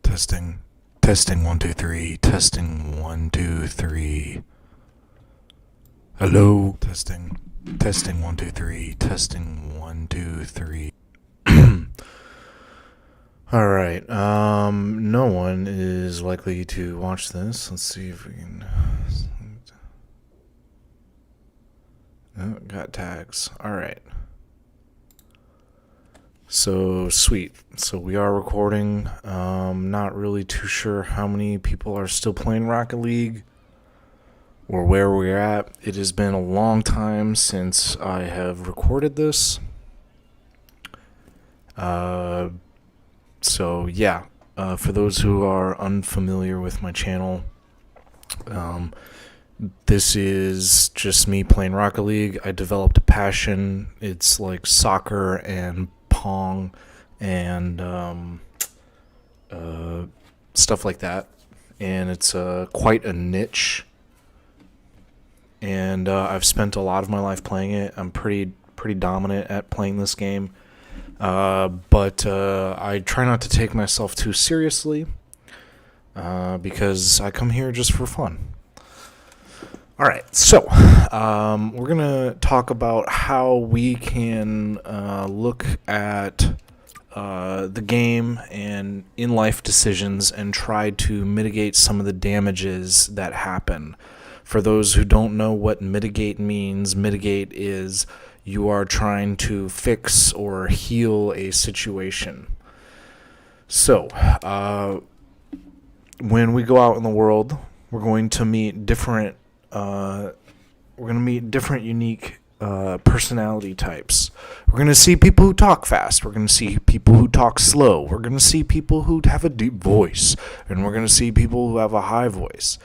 Testing. Testing 1 2 3. Testing 1 2 3. Hello. Testing. Testing 1 2 3. Testing 1 2 3. Alright, no one is likely to watch this. Let's see if we can... Oh, got tags. Alright. So, sweet. So we are recording. Not really too sure how many people are still playing Rocket League or where we're at. It has been a long time since I have recorded this. So yeah, for those who are unfamiliar with my channel, this is just me playing Rocket League. I developed a passion. It's like soccer and Pong and stuff like that, and it's quite a niche. And I've spent a lot of my life playing it. I'm pretty dominant at playing this game. But I try not to take myself too seriously because I come here just for fun. Alright, so we're going to talk about how we can look at the game and in-life decisions and try to mitigate some of the damages that happen. For those who don't know what mitigate means, mitigate is you are trying to fix or heal a situation. So, when we go out in the world, we're going to meet different unique personality types. We're going to see people who talk fast. We're going to see people who talk slow. We're going to see people who have a deep voice. And we're going to see people who have a high voice.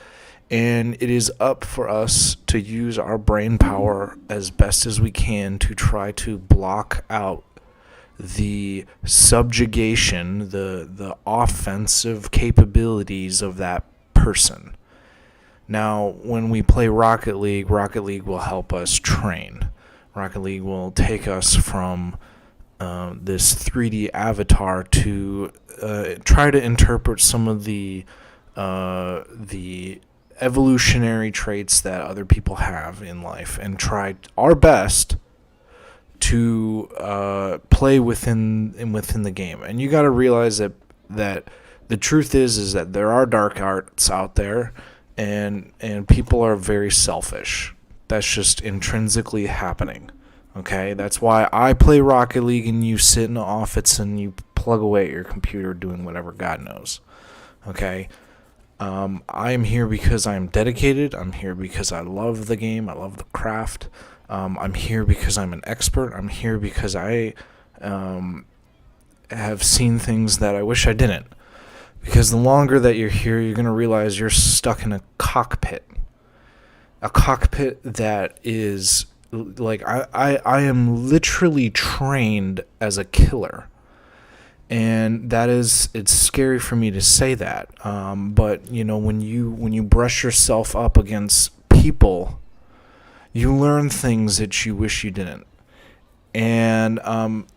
And it is up for us to use our brain power as best as we can to try to block out the subjugation, the offensive capabilities of that person. Now, when we play Rocket League will help us train. Rocket League will take us from this 3D avatar to try to interpret some of the evolutionary traits that other people have in life and try our best to play within the game. And you got to realize that the truth is that there are dark arts out there, and people are very selfish. That's just intrinsically happening. Okay, that's why I play Rocket League and you sit in the office and you plug away at your computer doing whatever God knows. Okay. I am here because I am dedicated. I'm here because I love the game. I love the craft. I'm here because I'm an expert. I'm here because I have seen things that I wish I didn't. Because the longer that you're here, you're going to realize you're stuck in a cockpit. A cockpit that is like I am literally trained as a killer. And it's scary for me to say that. But you know, when you brush yourself up against people, you learn things that you wish you didn't. And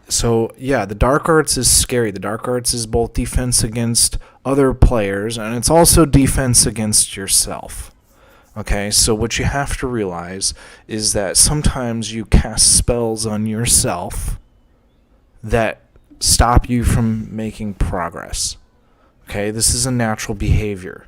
so yeah, the dark arts is scary. The dark arts is both defense against other players, and it's also defense against yourself. Okay, so what you have to realize is that sometimes you cast spells on yourself that stop you from making progress. Okay, this is a natural behavior.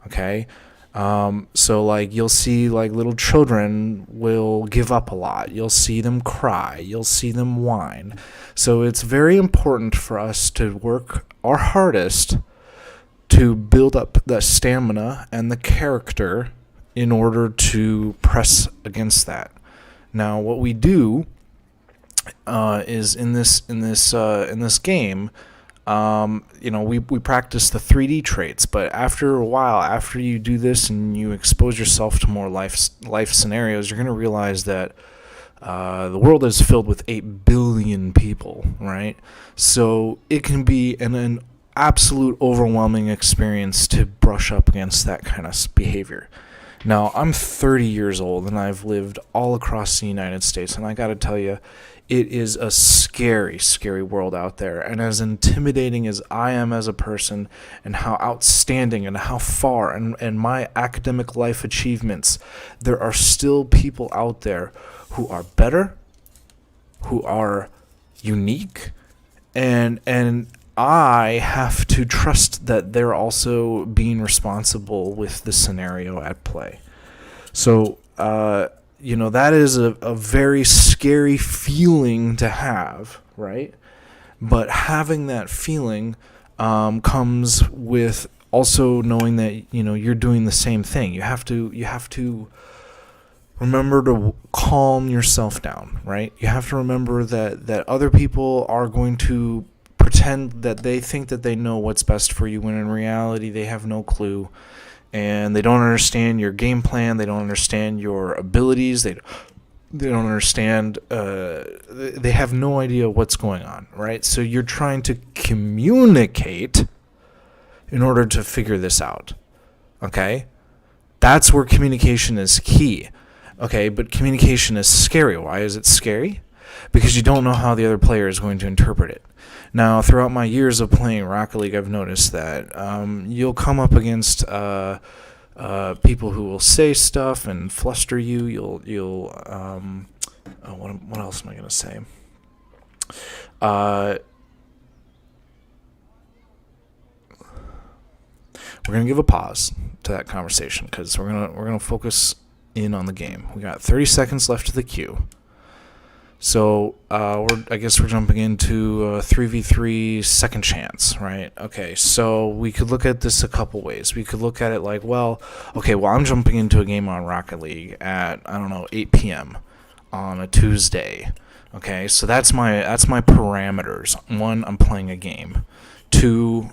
Okay, so like you'll see like little children will give up a lot. You'll see them cry. You'll see them whine. So it's very important for us to work our hardest to build up the stamina and the character in order to press against that. Now, what we do is in this game, we practice the 3D traits, but after a while, after you do this and you expose yourself to more life scenarios, you're going to realize that the world is filled with 8 billion people, right? So it can be an absolute overwhelming experience to brush up against that kind of behavior. Now, I'm 30 years old and I've lived all across the United States, and I gotta tell you, it is a scary, scary world out there. And as intimidating as I am as a person, and how outstanding and how far and my academic life achievements, there are still people out there who are better, who are unique, and I have to trust that they're also being responsible with the scenario at play. So, that is a very scary feeling to have, right? But having that feeling comes with also knowing that, you're doing the same thing. You have to remember to calm yourself down, right? You have to remember that other people are going to pretend that they think that they know what's best for you, when in reality they have no clue, and they don't understand your game plan, they don't understand your abilities, they don't understand, they have no idea what's going on, right? So you're trying to communicate in order to figure this out, okay? That's where communication is key. Okay, but communication is scary. Why is it scary? Because you don't know how the other player is going to interpret it. Now, throughout my years of playing Rocket League, I've noticed that you'll come up against people who will say stuff and fluster you. What else am I going to say? We're going to give a pause to that conversation, because we're gonna focus in on the game. We got 30 seconds left to the queue. So I guess we're jumping into 3v3 second chance, right? Okay, so we could look at this a couple ways. We could look at it like, I'm jumping into a game on Rocket League at, 8 p.m. on a Tuesday. Okay, so that's my parameters. 1, I'm playing a game. 2,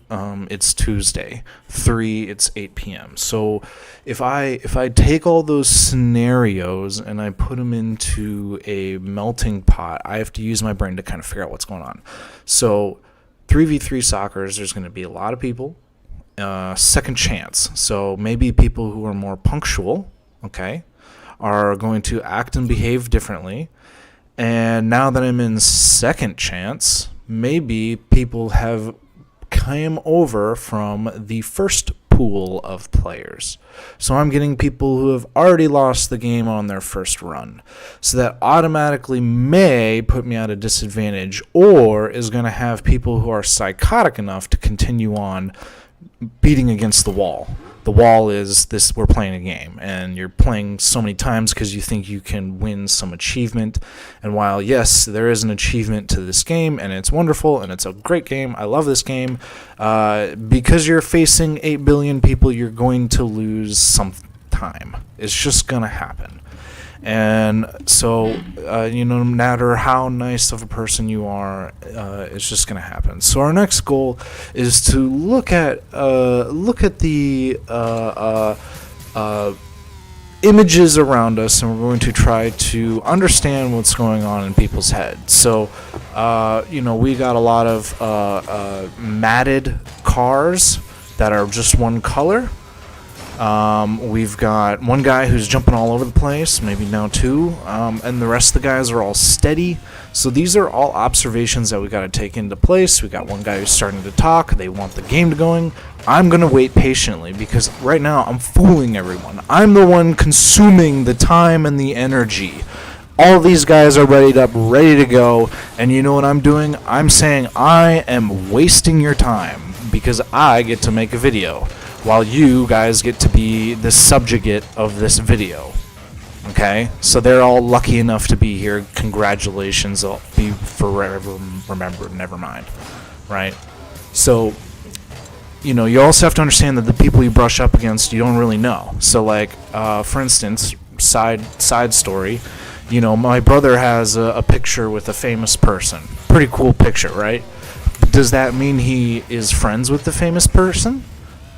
it's Tuesday. 3, it's 8 p.m. So if I take all those scenarios and I put them into a melting pot, I have to use my brain to kind of figure out what's going on. So 3v3 soccer, there's going to be a lot of people. Second chance. So maybe people who are more punctual, okay, are going to act and behave differently. And now that I'm in second chance, maybe people have came over from the first pool of players. So I'm getting people who have already lost the game on their first run. So that automatically may put me at a disadvantage, or is going to have people who are psychotic enough to continue on beating against the wall. The wall is this: we're playing a game, and you're playing so many times because you think you can win some achievement. And while, yes, there is an achievement to this game, and it's wonderful, and it's a great game, I love this game, because you're facing 8 billion people, you're going to lose some time. It's just going to happen. And so, no matter how nice of a person you are, it's just going to happen. So our next goal is to look at the images around us, and we're going to try to understand what's going on in people's heads. So, we got a lot of matted cars that are just one color. We've got one guy who's jumping all over the place, maybe now 2, and the rest of the guys are all steady. So these are all observations that we got to take into place. We got one guy who's starting to talk. They want the game to going. I'm going to wait patiently, because right now I'm fooling everyone. I'm the one consuming the time and the energy. All these guys are ready to go, and you know what I'm doing? I'm saying I am wasting your time, because I get to make a video, while you guys get to be the subjugate of this video. Okay? So they're all lucky enough to be here. Congratulations. They'll be forever remembered. Never mind. Right? So, you also have to understand that the people you brush up against, you don't really know. So, for instance, side story, my brother has a picture with a famous person. Pretty cool picture, right? Does that mean he is friends with the famous person?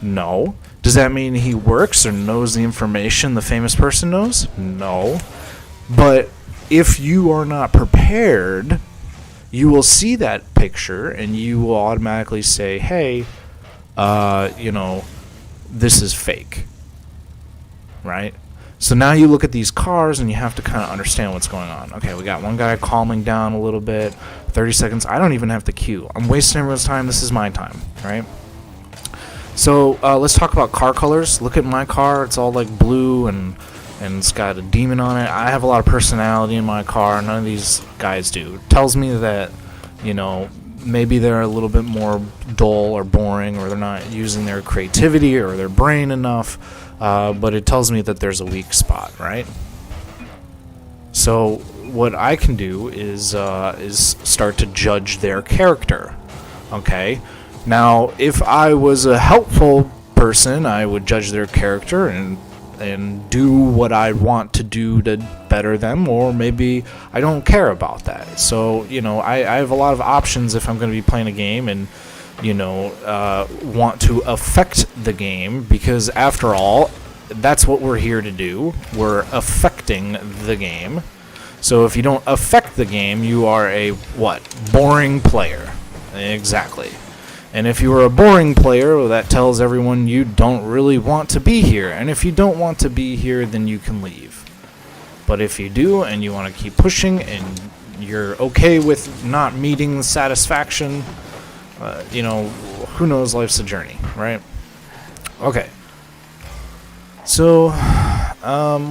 No. Does that mean he works or knows the information the famous person knows? No. But if you are not prepared, you will see that picture and you will automatically say, hey, this is fake. right? So now you look at these cars and you have to kind of understand what's going on. Okay, we got one guy calming down a little bit, 30 seconds. I don't even have to queue. I'm wasting everyone's time. This is my time, right? So let's talk about car colors. Look at my car. It's all like blue and it's got a demon on it. I have a lot of personality in my car. None of these guys do. It tells me that, you know, maybe they're a little bit more dull or boring, or they're not using their creativity or their brain enough. But it tells me that there's a weak spot, right? So what I can do is start to judge their character. Okay. Now, if I was a helpful person, I would judge their character and do what I want to do to better them, or maybe I don't care about that. So, you know, I have a lot of options if I'm going to be playing a game and, you know, want to affect the game, because after all, that's what we're here to do. We're affecting the game. So if you don't affect the game, you are a, what? Boring player. Exactly. And if you are a boring player, well, that tells everyone you don't really want to be here. And if you don't want to be here, then you can leave. But if you do, and you want to keep pushing, and you're okay with not meeting the satisfaction, you know, who knows, life's a journey, right? Okay. So,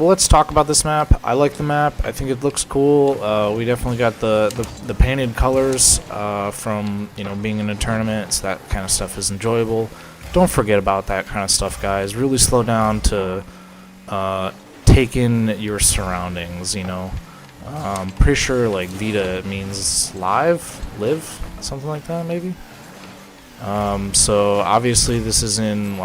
let's talk about this map. I like the map. I think it looks cool. We definitely got the painted colors from, you know, being in a tournament, so that kind of stuff is enjoyable. Don't forget about that kind of stuff, guys. Really slow down to take in your surroundings, you know. Pretty sure, like, Vita means live, something like that, maybe. So, obviously, this is in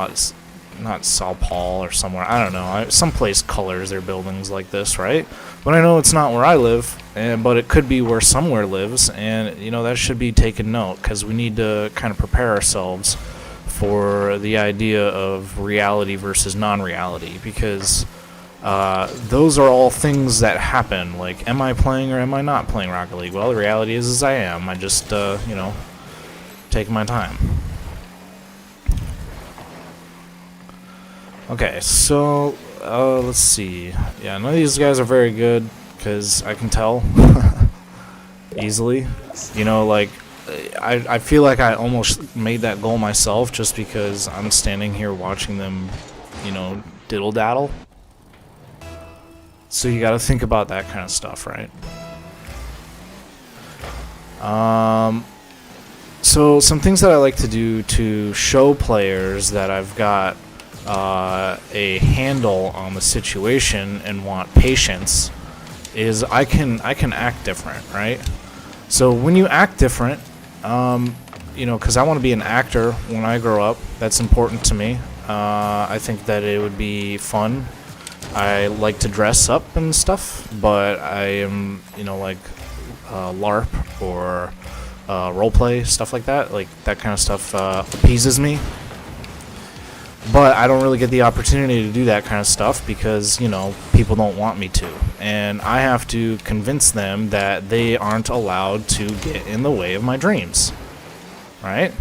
not Sao Paulo or somewhere, I don't know, someplace colors their buildings like this, right? But I know it's not where I live, but it could be where somewhere lives, and, you know, that should be taken note, because we need to kind of prepare ourselves for the idea of reality versus non-reality, because those are all things that happen. Like, am I playing or am I not playing Rocket League? Well, the reality is I am. I just, you know, taking my time. Okay, so, let's see. Yeah, none of these guys are very good, because I can tell easily. You know, like, I feel like I almost made that goal myself, just because I'm standing here watching them, you know, diddle-daddle. So you gotta think about that kind of stuff, right? So some things that I like to do to show players that I've got a handle on the situation and want patience is I can act different, right? So when you act different, you know, because I want to be an actor when I grow up. That's important to me. I think that it would be fun. I like to dress up and stuff, but I am, you know, like LARP or roleplay, stuff like that. Like, that kind of stuff appeases me. But I don't really get the opportunity to do that kind of stuff because, you know, people don't want me to. And I have to convince them that they aren't allowed to get in the way of my dreams. Right?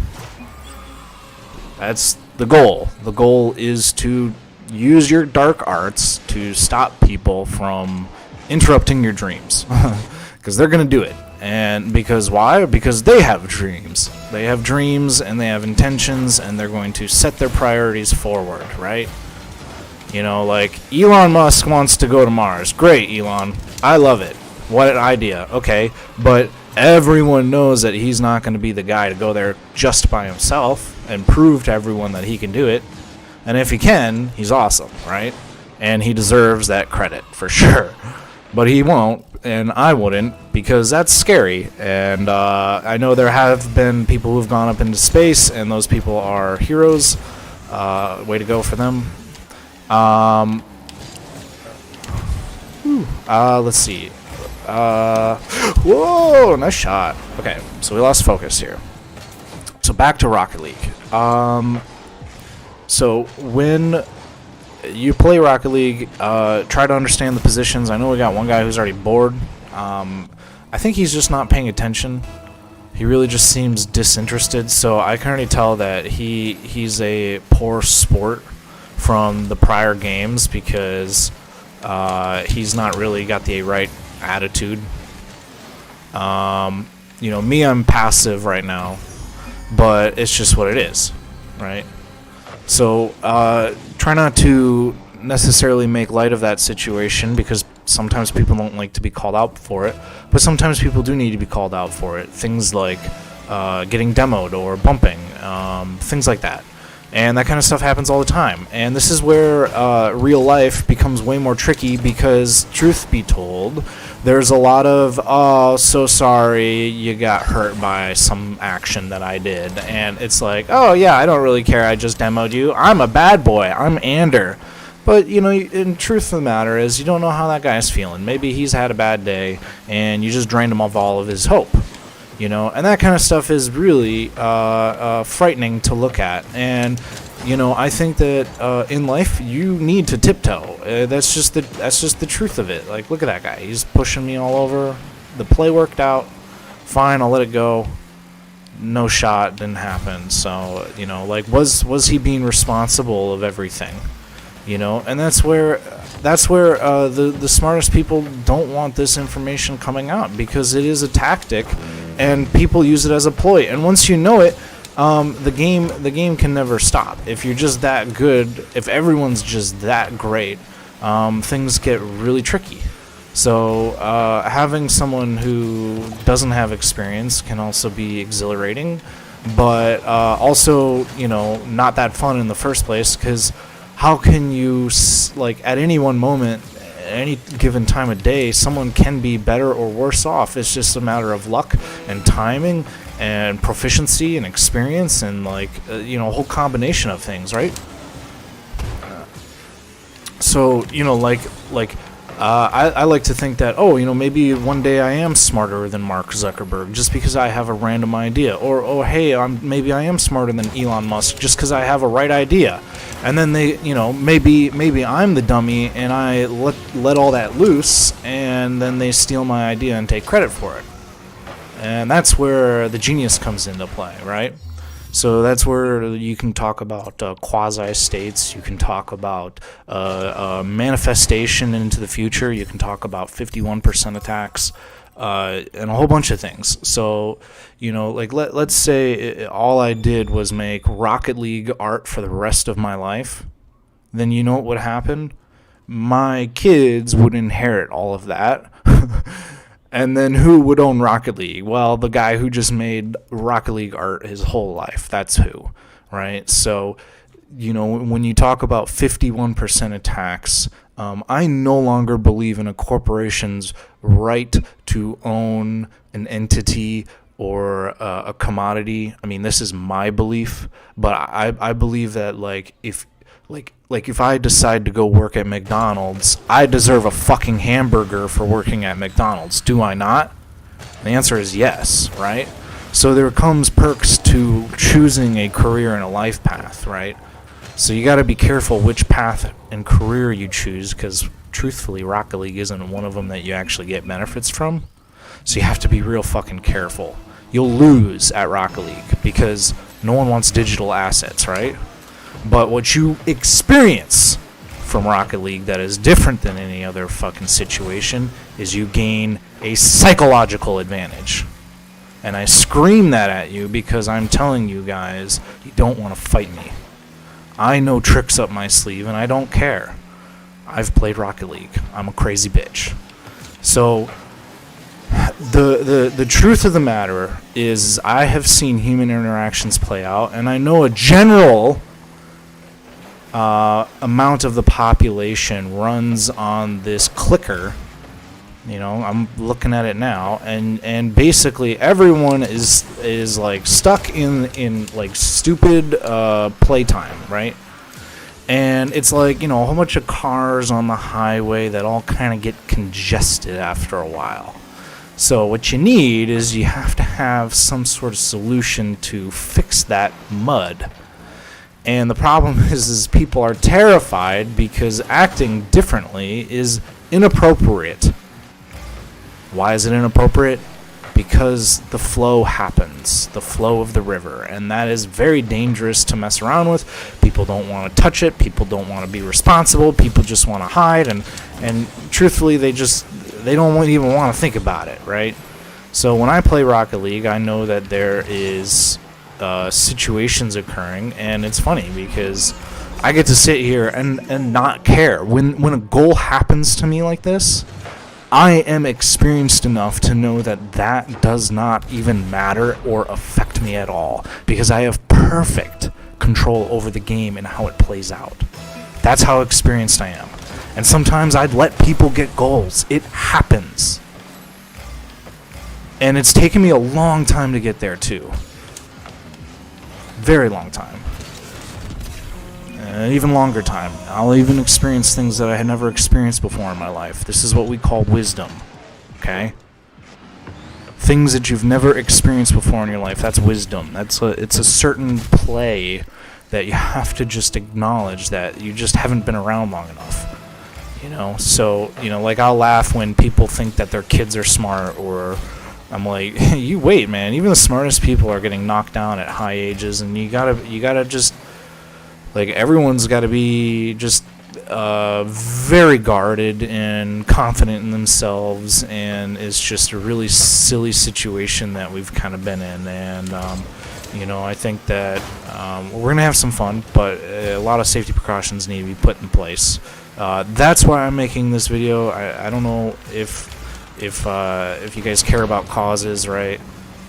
That's the goal. The goal is to use your dark arts to stop people from interrupting your dreams. Because they're going to do it. And because why? Because they have dreams. They have dreams and they have intentions, and they're going to set their priorities forward, right? You know, like, Elon Musk wants to go to Mars. Great, Elon. I love it. What an idea. Okay, but everyone knows that he's not going to be the guy to go there just by himself and prove to everyone that he can do it. And if he can, he's awesome, right? And he deserves that credit for sure. But he won't, and I wouldn't, because that's scary. And I know there have been people who've gone up into space, and those people are heroes. Way to go for them. Let's see. Whoa, nice shot. Okay, so we lost focus here. So back to Rocket League. So when you play Rocket League, try to understand the positions. I know we got one guy who's already bored. I think he's just not paying attention. He really just seems disinterested, so I can already tell that he's a poor sport from the prior games because he's not really got the right attitude. Me, I'm passive right now, but it's just what it is, right? So try not to necessarily make light of that situation, because sometimes people don't like to be called out for it, but sometimes people do need to be called out for it. Things like getting demoed or bumping, things like that. And that kind of stuff happens all the time. And this is where real life becomes way more tricky, because, truth be told, there's a lot of, oh, so sorry you got hurt by some action that I did. And it's like, oh, yeah, I don't really care. I just demoed you. I'm a bad boy. I'm Ander. But, in truth of the matter is, you don't know how that guy's feeling. Maybe he's had a bad day, and you just drained him of all of his hope. And that kind of stuff is really frightening to look at. And, I think that in life you need to tiptoe. That's just the truth of it. Like, look at that guy. He's pushing me all over. The play worked out. Fine, I'll let it go. No shot, didn't happen. So, was he being responsible of everything? And that's where the smartest people don't want this information coming out, because it is a tactic, and people use it as a ploy. And once you know it, the game can never stop. If you're just that good, if everyone's just that great, things get really tricky. So having someone who doesn't have experience can also be exhilarating, but also not that fun in the first place, because how can you, at any one moment, any given time of day, someone can be better or worse off. It's just a matter of luck and timing and proficiency and experience and, a whole combination of things, right? So, I like to think that, maybe one day I am smarter than Mark Zuckerberg just because I have a random idea. Or hey, maybe I am smarter than Elon Musk just because I have a right idea. And then they, maybe I'm the dummy and I let all that loose, and then they steal my idea and take credit for it. And that's where the genius comes into play, right? So that's where you can talk about quasi-states. You can talk about manifestation into the future. You can talk about 51% attacks, and a whole bunch of things. So, let's say all I did was make Rocket League art for the rest of my life. Then you know what would happen? My kids would inherit all of that. And then who would own Rocket League? Well, the guy who just made Rocket League art his whole life. That's who, right? So, when you talk about 51% attacks, I no longer believe in a corporation's right to own an entity or a commodity. I mean, this is my belief, but I believe that, if I decide to go work at McDonald's, I deserve a fucking hamburger for working at McDonald's. Do I not? The answer is yes, right? So there comes perks to choosing a career and a life path, right? So you got to be careful which path and career you choose, because truthfully, Rocket League isn't one of them that you actually get benefits from. So you have to be real fucking careful. You'll lose at Rocket League because no one wants digital assets, right? But what you experience from Rocket League that is different than any other fucking situation is you gain a psychological advantage. And I scream that at you because I'm telling you guys, you don't want to fight me. I know tricks up my sleeve and I don't care. I've played Rocket League. I'm a crazy bitch. So the truth of the matter is I have seen human interactions play out, and I know a general amount of the population runs on this clicker. I'm looking at it now, and basically everyone is stuck in stupid playtime, right? And it's a whole bunch of cars on the highway that all kind of get congested after a while. So what you need is you have to have some sort of solution to fix that mud. And the problem is people are terrified because acting differently is inappropriate. Why is it inappropriate? because the flow happens, the flow of the river, and that is very dangerous to mess around with. People don't want to touch it. People don't want to be responsible. People just want to hide, and truthfully, they don't even want to think about it, right? So when I play Rocket League, I know that there is situations occurring, and it's funny because I get to sit here and not care. When a goal happens to me like this, I am experienced enough to know that does not even matter or affect me at all, because I have perfect control over the game and how it plays out. That's how experienced I am. And sometimes I'd let people get goals. It happens. And it's taken me a long time to get there too. Very long time. An even longer time. I'll even experience things that I had never experienced before in my life. This is what we call wisdom. Okay? Things that you've never experienced before in your life. That's wisdom. It's a certain play that you have to just acknowledge that you just haven't been around long enough. You know? So, like I'll laugh when people think that their kids are smart, or I'm like, you wait, man. Even the smartest people are getting knocked down at high ages, and you gotta just, like, everyone's got to be just very guarded and confident in themselves, and it's just a really silly situation that we've kind of been in. And I think that we're going to have some fun, but a lot of safety precautions need to be put in place. That's why I'm making this video. I don't know if you guys care about causes, right?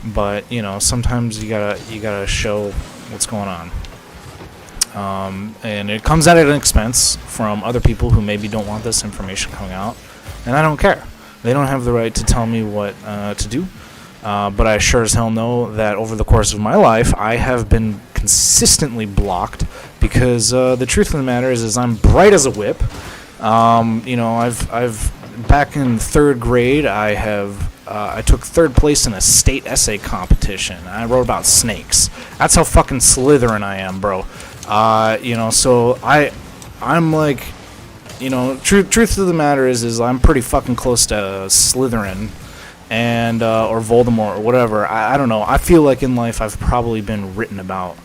But sometimes you gotta show what's going on. And it comes at an expense from other people who maybe don't want this information coming out, and I don't care. They don't have the right to tell me what to do, but I sure as hell know that over the course of my life, I have been consistently blocked, because the truth of the matter is I'm bright as a whip. I've back in 3rd grade, I took 3rd place in a state essay competition. I wrote about snakes. That's how fucking Slytherin I am, bro. So I'm like, truth of the matter is I'm pretty fucking close to Slytherin, and or Voldemort or whatever. I don't know. I feel like in life I've probably been written about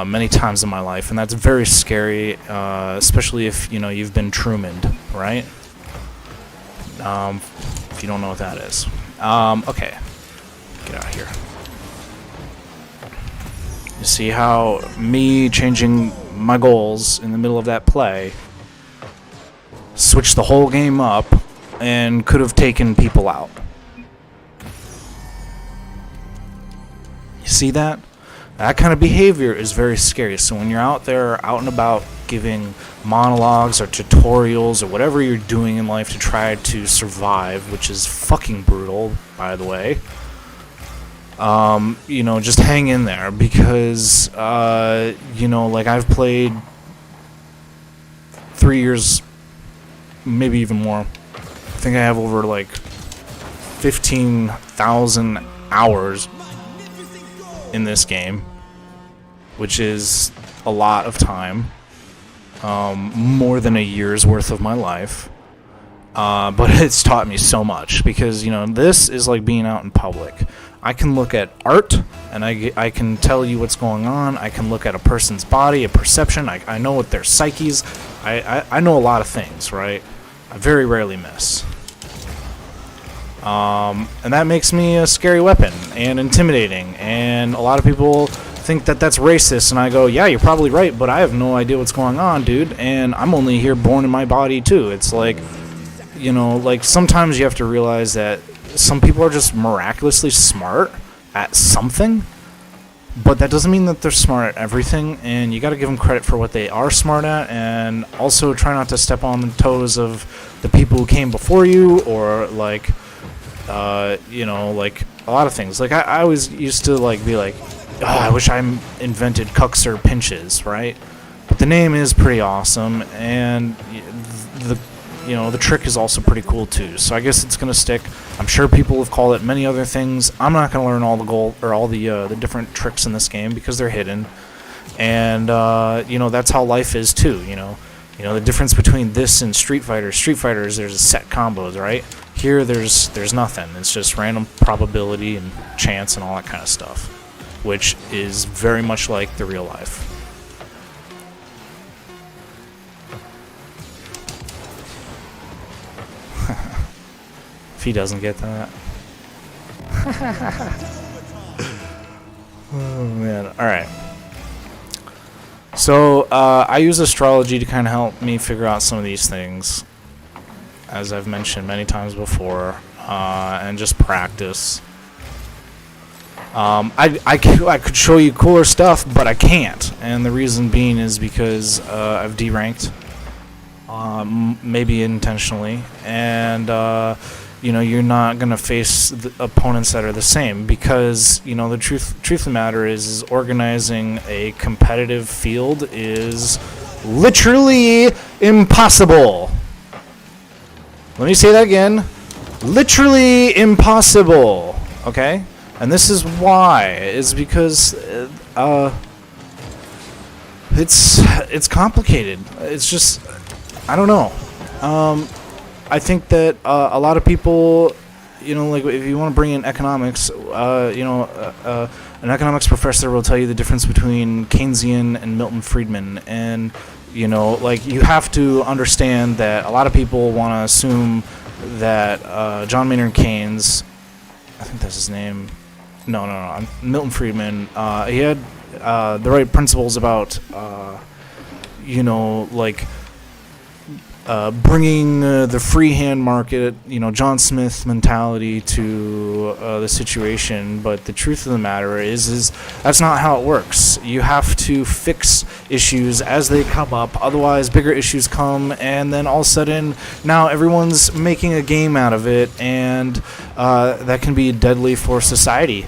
many times in my life, and that's very scary, especially if you've been Truman'd, right? If you don't know what that is. Okay, get out of here. You see how me changing my goals in the middle of that play switched the whole game up and could have taken people out. You see that? That kind of behavior is very scary. So when you're out there, out and about, giving monologues or tutorials or whatever you're doing in life to try to survive, which is fucking brutal, by the way, just hang in there, because, like I've played 3 years, maybe even more. I think I have over like 15,000 hours in this game, which is a lot of time, more than a year's worth of my life. But it's taught me so much, because this is like being out in public. I can look at art, and I can tell you what's going on. I can look at a person's body, a perception. I know what their psyches. I know a lot of things, right? I very rarely miss. And that makes me a scary weapon and intimidating. And a lot of people think that that's racist, and I go, yeah, you're probably right, but I have no idea what's going on, dude. And I'm only here born in my body too. It's like, like sometimes you have to realize that some people are just miraculously smart at something, but that doesn't mean that they're smart at everything, and you got to give them credit for what they are smart at, and also try not to step on the toes of the people who came before you, or like like a lot of things. Like I always used to like be like, oh, I wish I invented Cuxer Pinches, right? But the name is pretty awesome, and the trick is also pretty cool too. So I guess it's gonna stick. I'm sure people have called it many other things. I'm not gonna learn all the gold or all the different tricks in this game, because they're hidden. And that's how life is too. The difference between this and Street Fighter. Street Fighters, there's a set combos, right? Here, there's nothing. It's just random probability and chance and all that kind of stuff, which is very much like the real life. If he doesn't get that. Oh, man. Alright. So, I use astrology to kind of help me figure out some of these things, as I've mentioned many times before, and just practice. I could show you cooler stuff, but I can't, and the reason being is because I've deranked, maybe intentionally, and you're not gonna face the opponents that are the same, because the truth of the matter is organizing a competitive field is literally impossible. Let me say that again. Literally impossible. Okay? And this is why. Is because it's complicated. It's just, I don't know. I think that a lot of people, like if you want to bring in economics, an economics professor will tell you the difference between Keynesian and Milton Friedman, and you have to understand that a lot of people want to assume that John Maynard Keynes, I think that's his name. No, Milton Friedman. He had the right principles about, bringing the freehand market, John Smith mentality to the situation. But the truth of the matter is that's not how it works. You have to fix issues as they come up. Otherwise, bigger issues come, and then all of a sudden, now everyone's making a game out of it, and that can be deadly for society.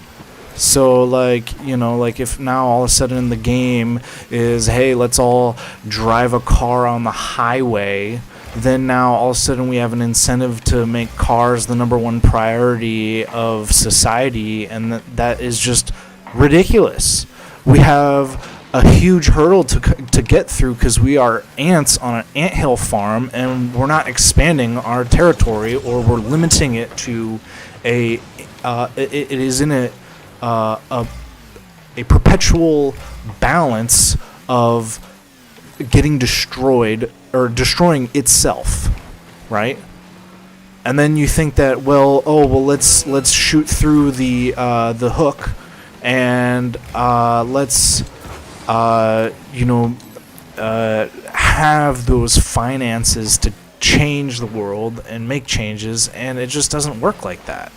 So, if now all of a sudden the game is, hey, let's all drive a car on the highway, then now all of a sudden we have an incentive to make cars the number one priority of society, and that is just ridiculous. We have a huge hurdle to get through because we are ants on an anthill farm, and we're not expanding our territory, or we're limiting it to it is in a perpetual balance of getting destroyed or destroying itself, right? And then you think that, let's shoot through the hook, and let's have those finances to change the world and make changes, and it just doesn't work like that.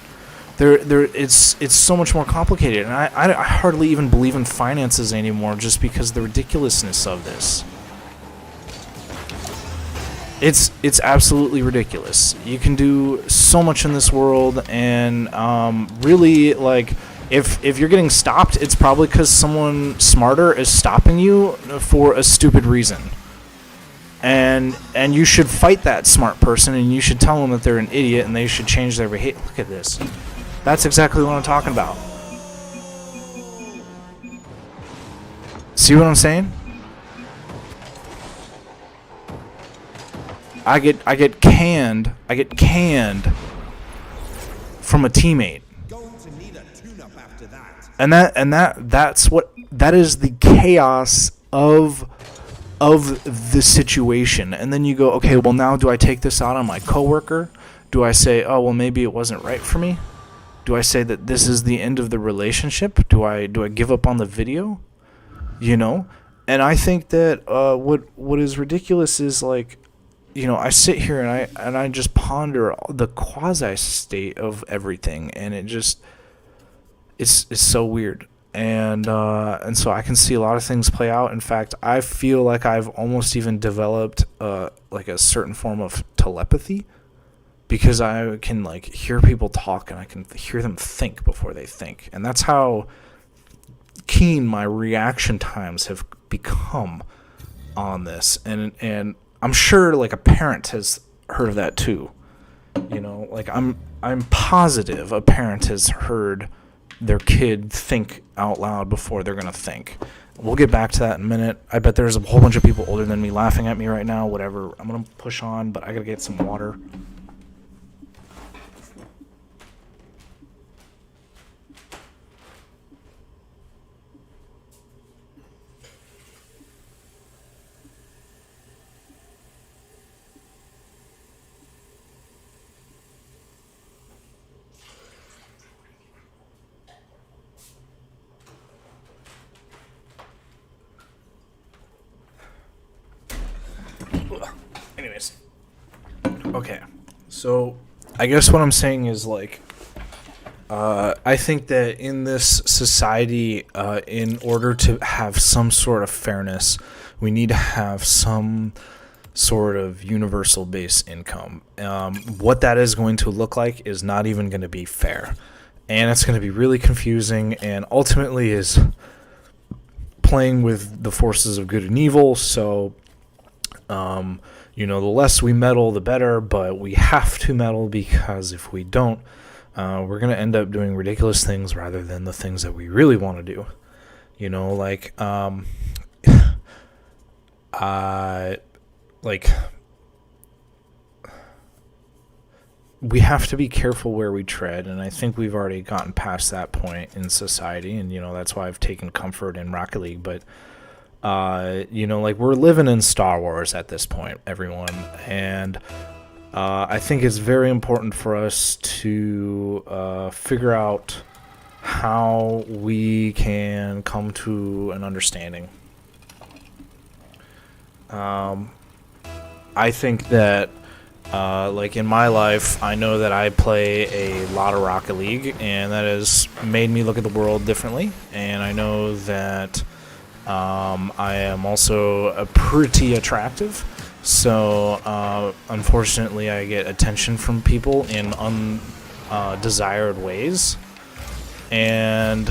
It's so much more complicated, and I hardly even believe in finances anymore, just because of the ridiculousness of this. It's absolutely ridiculous. You can do so much in this world, and really, if you're getting stopped, it's probably because someone smarter is stopping you for a stupid reason. And you should fight that smart person, and you should tell them that they're an idiot and they should change their behavior. Look at this. That's exactly what I'm talking about. See what I'm saying? I get canned from a teammate. And that is the chaos of the situation. And then you go, okay, well, now do I take this out on my coworker? Do I say, oh, well, maybe it wasn't right for me? Do I say that this is the end of the relationship? Do I give up on the video? And I think that what is ridiculous is, I sit here and I just ponder the quasi state of everything, and it's so weird. And so I can see a lot of things play out. In fact, I feel like I've almost even developed a certain form of telepathy, because I can hear people talk, and I can hear them think before they think. And that's how keen my reaction times have become on this. And I'm sure a parent has heard of that too. I'm positive a parent has heard their kid think out loud before they're going to think. We'll get back to that in a minute. I bet there's a whole bunch of people older than me laughing at me right now. Whatever. I'm going to push on, but I got to get some water. anyways. Okay. So I guess what I'm saying is, like, I think that in this society, in order to have some sort of fairness, we need to have some sort of universal base income. What that is going to look like is not even going to be fair. And it's going to be really confusing, and ultimately is playing with the forces of good and evil. So, the less we meddle, the better, but we have to meddle, because if we don't, we're going to end up doing ridiculous things rather than the things that we really want to do. We have to be careful where we tread, and I think we've already gotten past that point in society, and that's why I've taken comfort in Rocket League. But we're living in Star Wars at this point, everyone, and I think it's very important for us to figure out how we can come to an understanding. I think that in my life, I know that I play a lot of Rocket League, and that has made me look at the world differently. And I know that I am also pretty attractive. So, unfortunately, I get attention from people in undesired ways. And,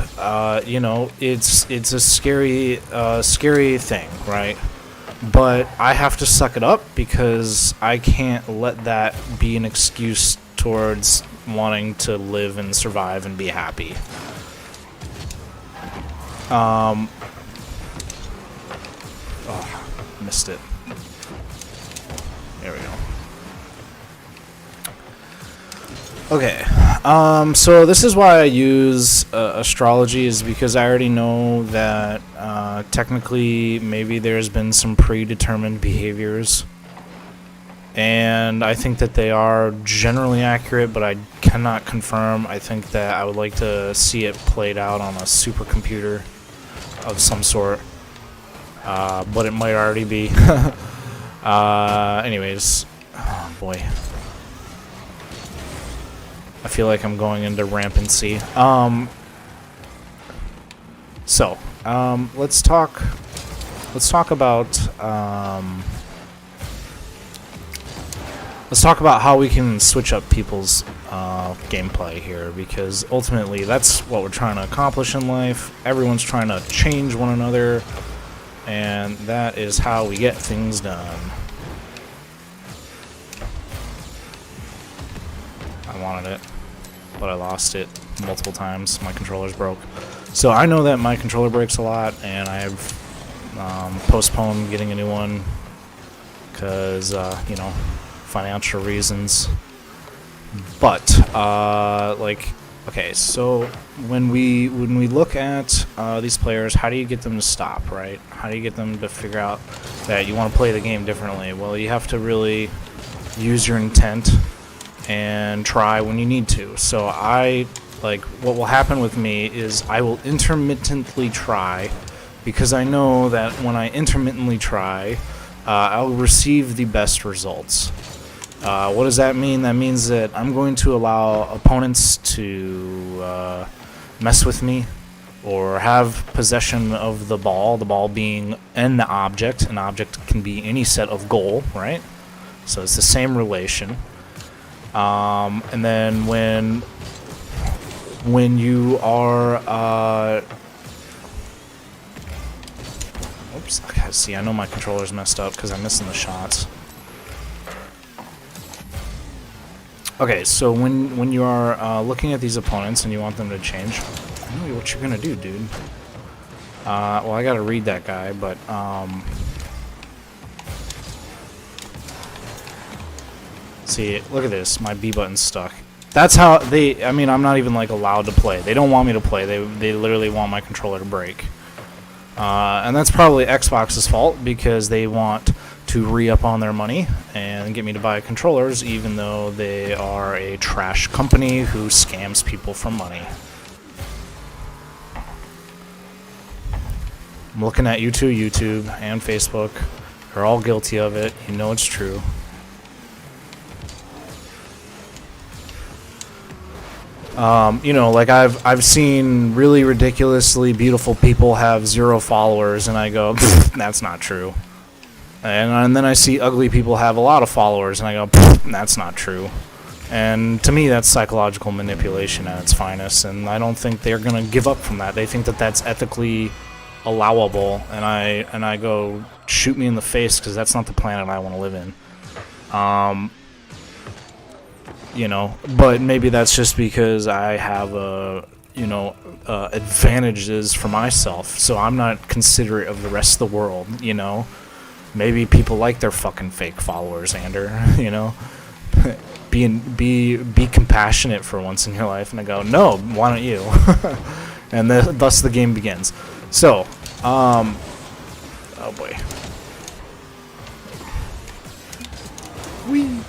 it's a scary thing, right? But I have to suck it up, because I can't let that be an excuse towards wanting to live and survive and be happy. Missed it. There we go. Okay, so this is why I use astrology, is because I already know that technically maybe there's been some predetermined behaviors, and I think that they are generally accurate, but I cannot confirm. I think that I would like to see it played out on a supercomputer of some sort, but it might already be. Anyways, oh boy. I feel like I'm going into rampancy. Let's talk about how we can switch up people's gameplay here, because ultimately that's what we're trying to accomplish in life. Everyone's trying to change one another, and that is how we get things done. I wanted it, but I lost it multiple times. My controller's broke. So I know that my controller breaks a lot, and I've postponed getting a new one because, financial reasons. But, okay, so when we look at these players, how do you get them to stop, right? How do you get them to figure out that you want to play the game differently? Well, you have to really use your intent and try when you need to. So what will happen with me is I will intermittently try, because I know that when I intermittently try, I'll receive the best results. What does that mean? That means that I'm going to allow opponents to mess with me or have possession of the ball being an object. An object can be any set of goal, right? So it's the same relation. And then when you are, oops, okay, see, I know my controller's messed up because I'm missing the shots. Okay, so when you are looking at these opponents and you want them to change, I know what you're gonna do, dude. Well, I gotta read that guy, but see, look at this. My B button's stuck. That's how I'm not even allowed to play. They don't want me to play. They literally want my controller to break. And that's probably Xbox's fault, because they want to re-up on their money and get me to buy controllers, even though they are a trash company who scams people for money. I'm looking at YouTube and Facebook. They're all guilty of it. You know it's true. You know, like I've seen really ridiculously beautiful people have 0 followers, and I go, that's not true. And then I see ugly people have a lot of followers, and I go, that's not true. And to me, that's psychological manipulation at its finest, and I don't think they're gonna give up from that. They think that that's ethically allowable, and I go, shoot me in the face, because that's not the planet I want to live in. You know, but maybe that's just because I have advantages for myself, so I'm not considerate of the rest of the world. You know, maybe people like their fucking fake followers, Ander. You know, be compassionate for once in your life. And I go, no, why don't you? And thus the game begins. So, oh boy. Whee.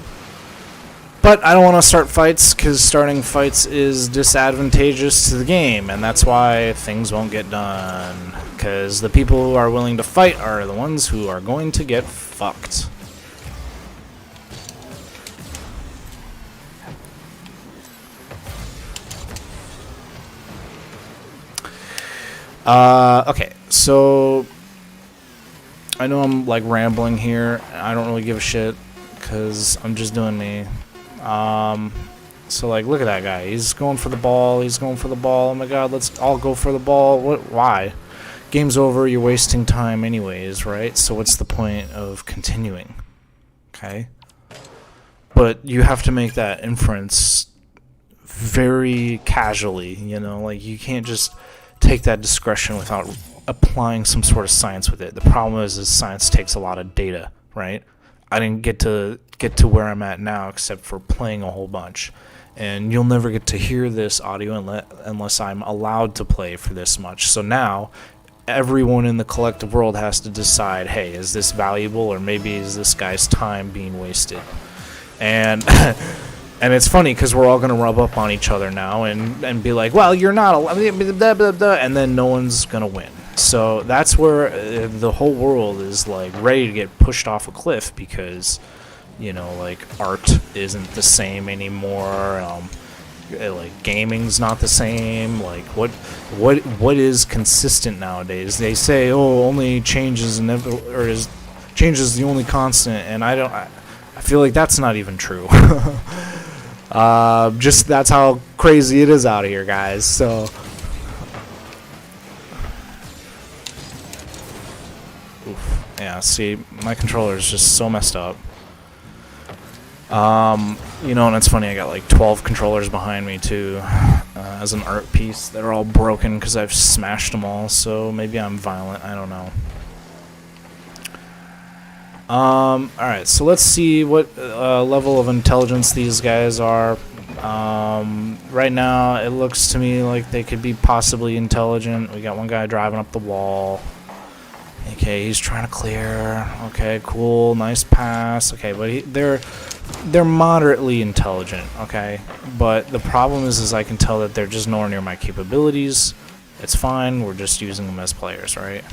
But I don't want to start fights, because starting fights is disadvantageous to the game, and that's why things won't get done. Because the people who are willing to fight are the ones who are going to get fucked. Okay, so I know I'm like rambling here. I don't really give a shit, because I'm just doing me. So like, look at that guy. He's going for the ball. He's going for the ball. Oh my god, let's all go for the ball. What? Why? Game's over. You're wasting time anyways, right? So what's the point of continuing? Okay. But you have to make that inference very casually, you know? Like, you can't just take that discretion without applying some sort of science with it. The problem is science takes a lot of data, right? I didn't get to where I'm at now except for playing a whole bunch. And you'll never get to hear this audio unless I'm allowed to play for this much. So now, everyone in the collective world has to decide, hey, is this valuable, or maybe is this guy's time being wasted? And and it's funny, because we're all going to rub up on each other now and be like, well, you're not allowed, blah, blah, blah, and then no one's going to win. So that's where the whole world is like ready to get pushed off a cliff, because, you know, like, art isn't the same anymore. Like, gaming's not the same. Like, what is consistent nowadays? They say, oh, only change is change is the only constant, and I feel like that's not even true. Just that's how crazy it is out here, guys. So, oof. Yeah, see, my controller is just so messed up. You know, and it's funny, I got like 12 controllers behind me too, as an art piece. They're all broken because I've smashed them all, so maybe I'm violent, I don't know. Alright, so let's see what level of intelligence these guys are. Right now, it looks to me like they could be possibly intelligent. We got one guy driving up the wall. Okay, he's trying to clear. Okay, cool, nice pass. Okay, but they're moderately intelligent, okay? But the problem is I can tell that they're just nowhere near my capabilities. It's fine, we're just using them as players, right?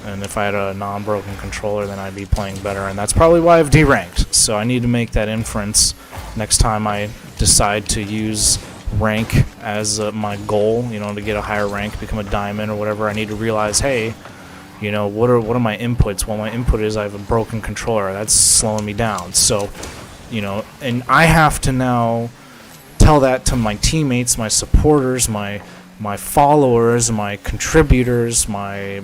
And if I had a non-broken controller, then I'd be playing better, and that's probably why I've deranked. So I need to make that inference next time I decide to use rank as my goal, you know, to get a higher rank, become a diamond or whatever. I need to realize, hey, you know, what are my inputs? Well, my input is I have a broken controller. That's slowing me down. So, you know, and I have to now tell that to my teammates, my supporters, my followers, my contributors, my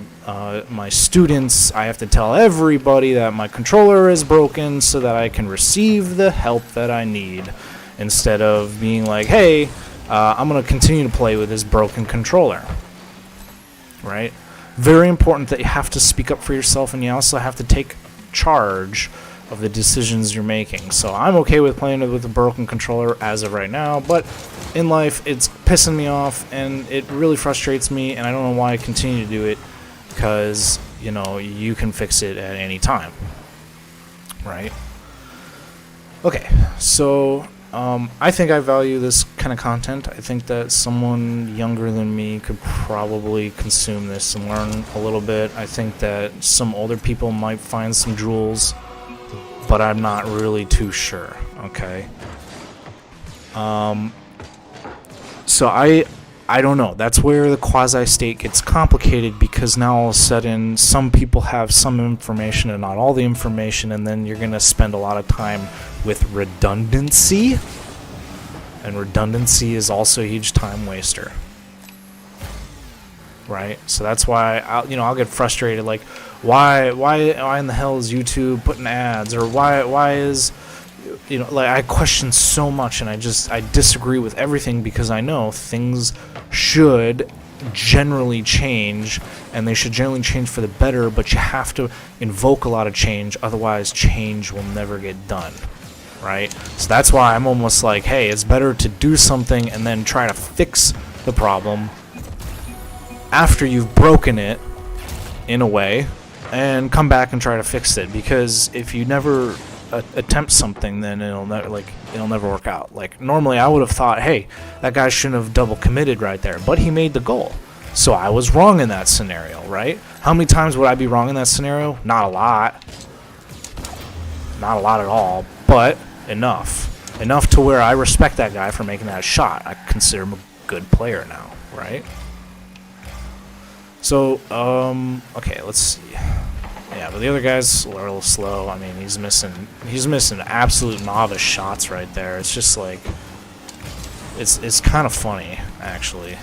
students. I have to tell everybody that my controller is broken so that I can receive the help that I need, instead of being like, hey, I'm going to continue to play with this broken controller, right? Very important that you have to speak up for yourself, and you also have to take charge of the decisions you're making. So I'm okay with playing with a broken controller as of right now, but in life it's pissing me off and it really frustrates me, and I don't know why I continue to do it, because, you know, you can fix it at any time, right? Okay, so I think I value this kind of content. I think that someone younger than me could probably consume this and learn a little bit. I think that some older people might find some jewels, but I'm not really too sure, okay? So I don't know. That's where the quasi-state gets complicated, because now all of a sudden some people have some information and not all the information, and then you're going to spend a lot of time with redundancy. And redundancy is also a huge time waster. Right? So that's why I'll get frustrated, like, why in the hell is YouTube putting ads, or why is, like, I question so much, and I disagree with everything, because I know things should generally change, and they should generally change for the better, but you have to invoke a lot of change, otherwise change will never get done, right? So that's why I'm almost like, hey, it's better to do something and then try to fix the problem after you've broken it, in a way, and come back and try to fix it, because if you never attempt something, then it'll never work out. Like, normally I would have thought, hey, that guy shouldn't have double committed right there, but he made the goal, so I was wrong in that scenario, right? How many times would I be wrong in that scenario? Not a lot at all, but enough to where I respect that guy for making that shot. I consider him a good player now, right? So, okay, let's see. Yeah, but the other guy's a little slow. I mean, he's missing absolute novice shots right there. It's just like, it's kind of funny, actually.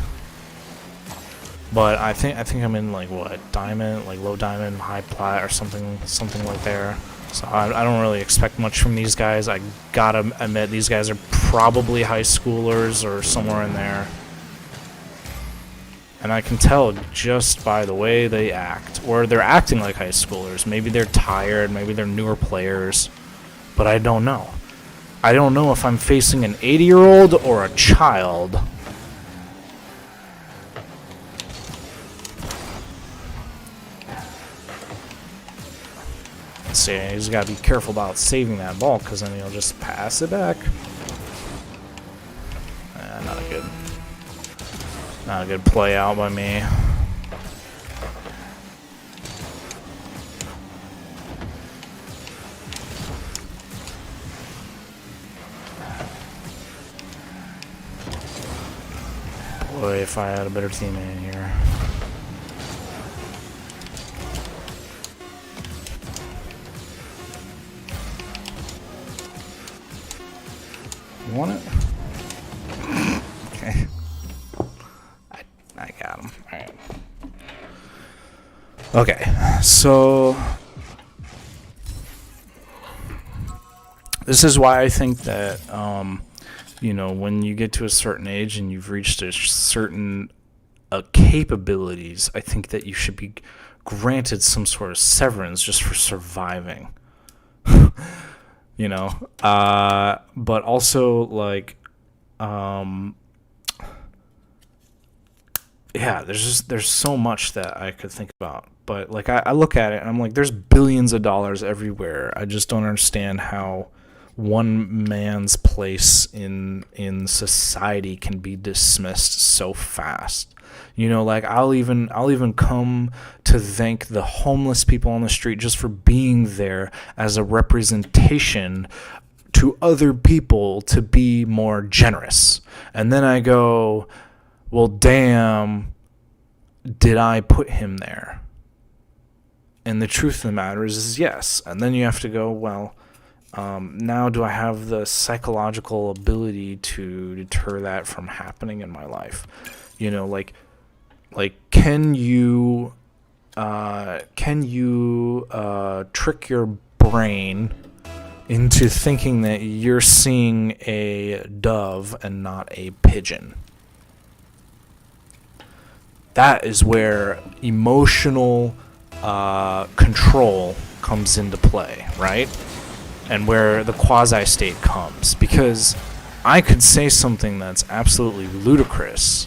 But I think I'm in, like, what, diamond, like low diamond, high plat, or something like there. So I don't really expect much from these guys. I gotta admit, these guys are probably high schoolers or somewhere in there. And I can tell just by the way they act, or they're acting like high schoolers. Maybe they're tired, maybe they're newer players, but I don't know. I don't know if I'm facing an 80-year-old or a child. Let's see, you just gotta be careful about saving that ball, because then he'll just pass it back. Not a good play out by me. Boy, if I had a better teammate in here. You want it? Okay. I got him. Alright. Okay, so this is why I think that, when you get to a certain age and you've reached a certain capabilities, I think that you should be granted some sort of severance just for surviving. But also, like, yeah, there's so much that I could think about, but like I look at it and I'm like, there's billions of dollars everywhere. I just don't understand how one man's place in society can be dismissed so fast. Like I'll even come to thank the homeless people on the street just for being there as a representation to other people to be more generous. And then I go, well, damn, did I put him there? And the truth of the matter is yes. And then you have to go, well, now do I have the psychological ability to deter that from happening in my life? Like can you trick your brain into thinking that you're seeing a dove and not a pigeon? That is where emotional control comes into play, right? And where the quasi-state comes. Because I could say something that's absolutely ludicrous,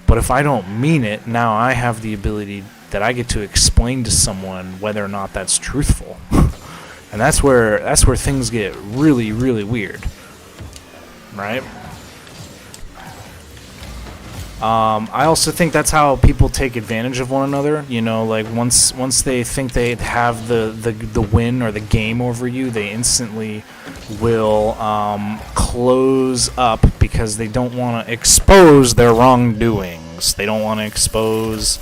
but if I don't mean it, now I have the ability that I get to explain to someone whether or not that's truthful. And that's where things get really, really weird, right? I also think that's how people take advantage of one another. Like once they think they have the win or the game over you, they instantly will close up because they don't want to expose their wrongdoings. They don't want to expose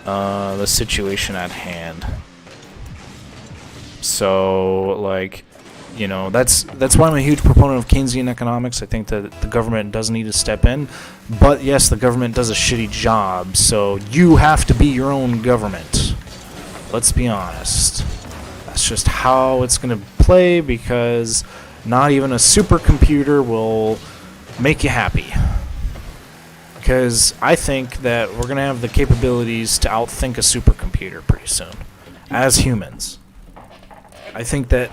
the situation at hand. So, like, you know, that's why I'm a huge proponent of Keynesian economics. I think that the government does need to step in. But, yes, the government does a shitty job, so you have to be your own government. Let's be honest. That's just how it's going to play, because not even a supercomputer will make you happy. Because I think that we're going to have the capabilities to outthink a supercomputer pretty soon, as humans. I think that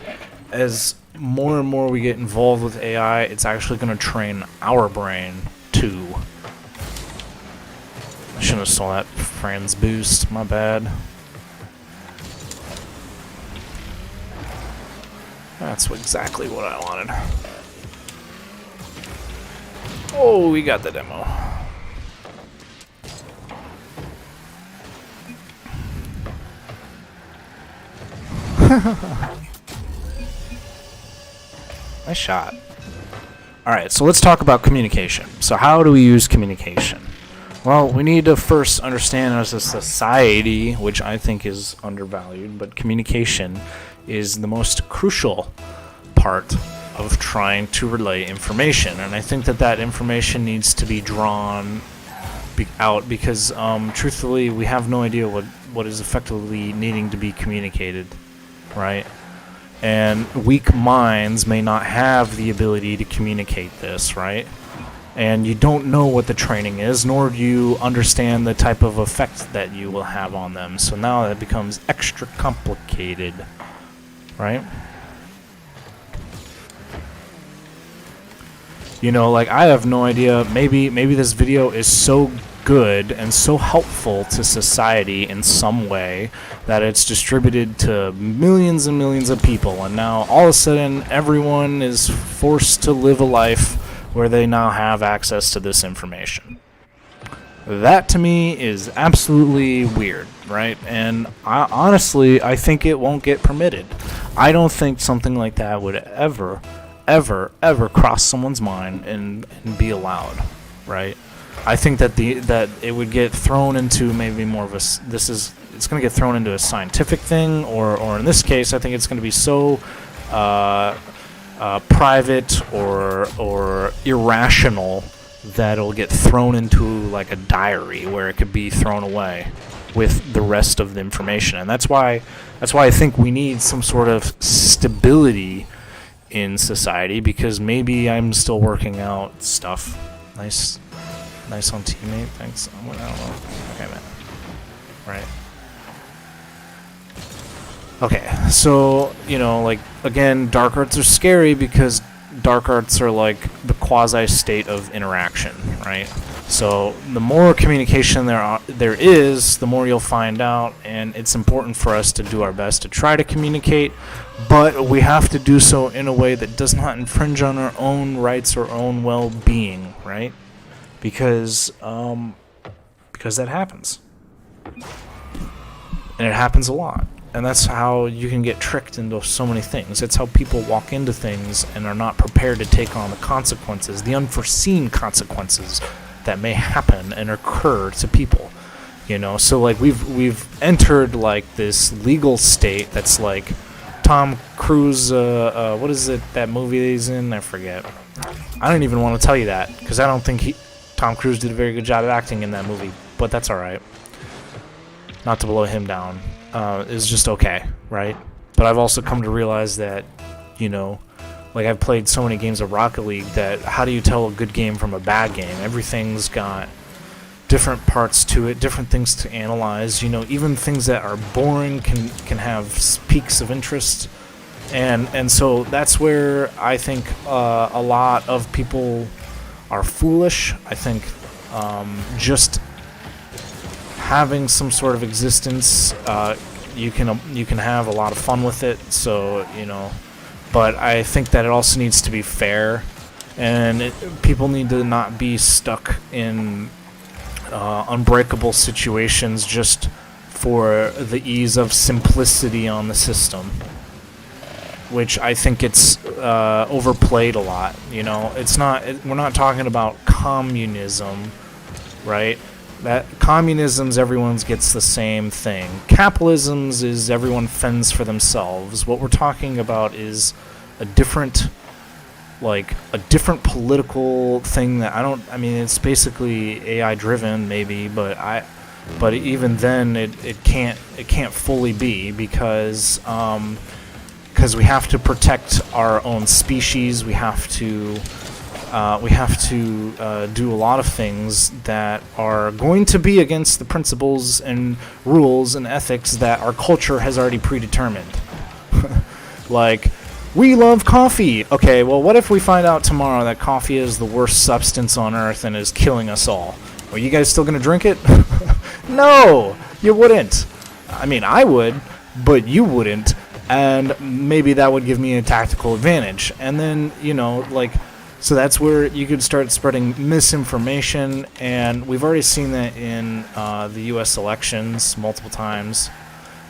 as more and more we get involved with AI, it's actually going to train our brain too. I shouldn't have stole that Franz boost, my bad. That's exactly what I wanted. Oh, we got the demo. Nice shot. Alright, so let's talk about communication. So how do we use communication? Well, we need to first understand as a society, which I think is undervalued, but communication is the most crucial part of trying to relay information. And I think that that information needs to be drawn out because, truthfully, we have no idea what is effectively needing to be communicated, right? And weak minds may not have the ability to communicate this, right? And you don't know what the training is, nor do you understand the type of effect that you will have on them. So now that becomes extra complicated, right? You know, like, I have no idea. Maybe this video is so good and so helpful to society in some way that it's distributed to millions and millions of people, and now all of a sudden everyone is forced to live a life where they now have access to this information. That to me is absolutely weird, right? And I think it won't get permitted. I don't think something like that would ever cross someone's mind and be allowed, right? I think that that it would get thrown into maybe more of a it's going to get thrown into a scientific thing, or in this case, I think it's going to be so private or irrational that it'll get thrown into like a diary where it could be thrown away with the rest of the information. And that's why I think we need some sort of stability in society, because maybe I'm still working out stuff. Nice on teammate, thanks. I don't know. Okay, man. Right. Okay, so, you know, like, again, dark arts are scary because dark arts are like the quasi-state of interaction, right? So the more communication there is, the more you'll find out, and it's important for us to do our best to try to communicate, but we have to do so in a way that does not infringe on our own rights or own well-being, right? Because that happens. And it happens a lot. And that's how you can get tricked into so many things. It's how people walk into things and are not prepared to take on the consequences, the unforeseen consequences that may happen and occur to people. You know, so like we've entered like this legal state that's like Tom Cruise, what is it, that movie that he's in? I forget. I don't even want to tell you that, because I don't think Tom Cruise did a very good job of acting in that movie, but that's alright. Not to blow him down. Is just okay, right? But I've also come to realize that, you know, like, I've played so many games of Rocket League that how do you tell a good game from a bad game? Everything's got different parts to it, different things to analyze. You know, even things that are boring can have peaks of interest, and so that's where I think a lot of people are foolish. I think just having some sort of existence, you can have a lot of fun with it. So, you know, but I think that it also needs to be fair, and people need to not be stuck in unbreakable situations just for the ease of simplicity on the system. which I think it's overplayed a lot. You know, we're not talking about communism, right? That communism's everyone gets the same thing. Capitalism's is everyone fends for themselves. What we're talking about is a different political thing that I mean, it's basically AI driven maybe, but even then it can't fully be because we have to protect our own species. We have to do a lot of things that are going to be against the principles and rules and ethics that our culture has already predetermined. Like, we love coffee. Okay, well, what if we find out tomorrow that coffee is the worst substance on earth and is killing us all? Are you guys still going to drink it? No, you wouldn't. I mean, I would, but you wouldn't. And maybe that would give me a tactical advantage. And then, so that's where you could start spreading misinformation. And we've already seen that in the U.S. elections multiple times.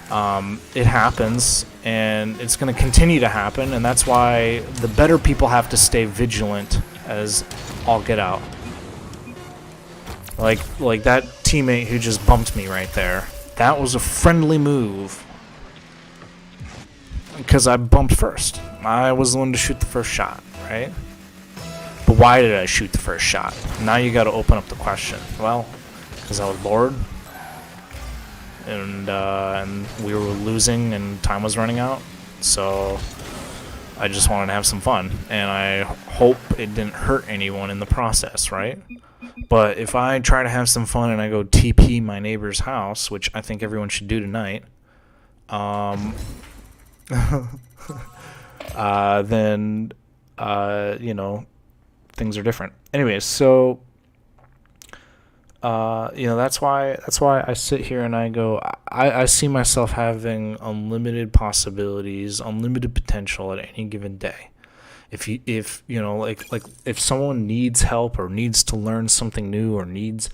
It happens, and it's going to continue to happen. And that's why the better people have to stay vigilant as all get out. Like that teammate who just bumped me right there. That was a friendly move. Because I bumped first. I was the one to shoot the first shot, right? But why did I shoot the first shot? Now you got to open up the question. Well, because I was bored. And we were losing and time was running out. So I just wanted to have some fun. And I hope it didn't hurt anyone in the process, right? But if I try to have some fun and I go TP my neighbor's house, which I think everyone should do tonight, then things are different. Anyways, so that's why I sit here and I go, I see myself having unlimited possibilities, unlimited potential at any given day. If someone needs help or needs to learn something new or needs,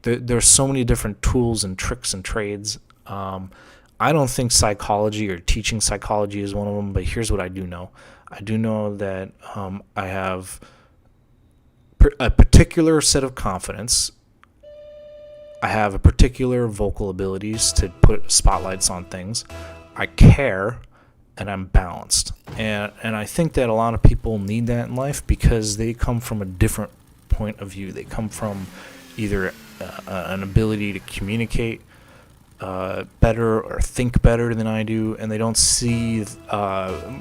there's so many different tools and tricks and trades. I don't think psychology or teaching psychology is one of them, but here's what I do know. I do know that I have a particular set of confidence. I have a particular vocal abilities to put spotlights on things. I care, and I'm balanced. And I think that a lot of people need that in life because they come from a different point of view. They come from either an ability to communicate better or think better than I do, and they don't see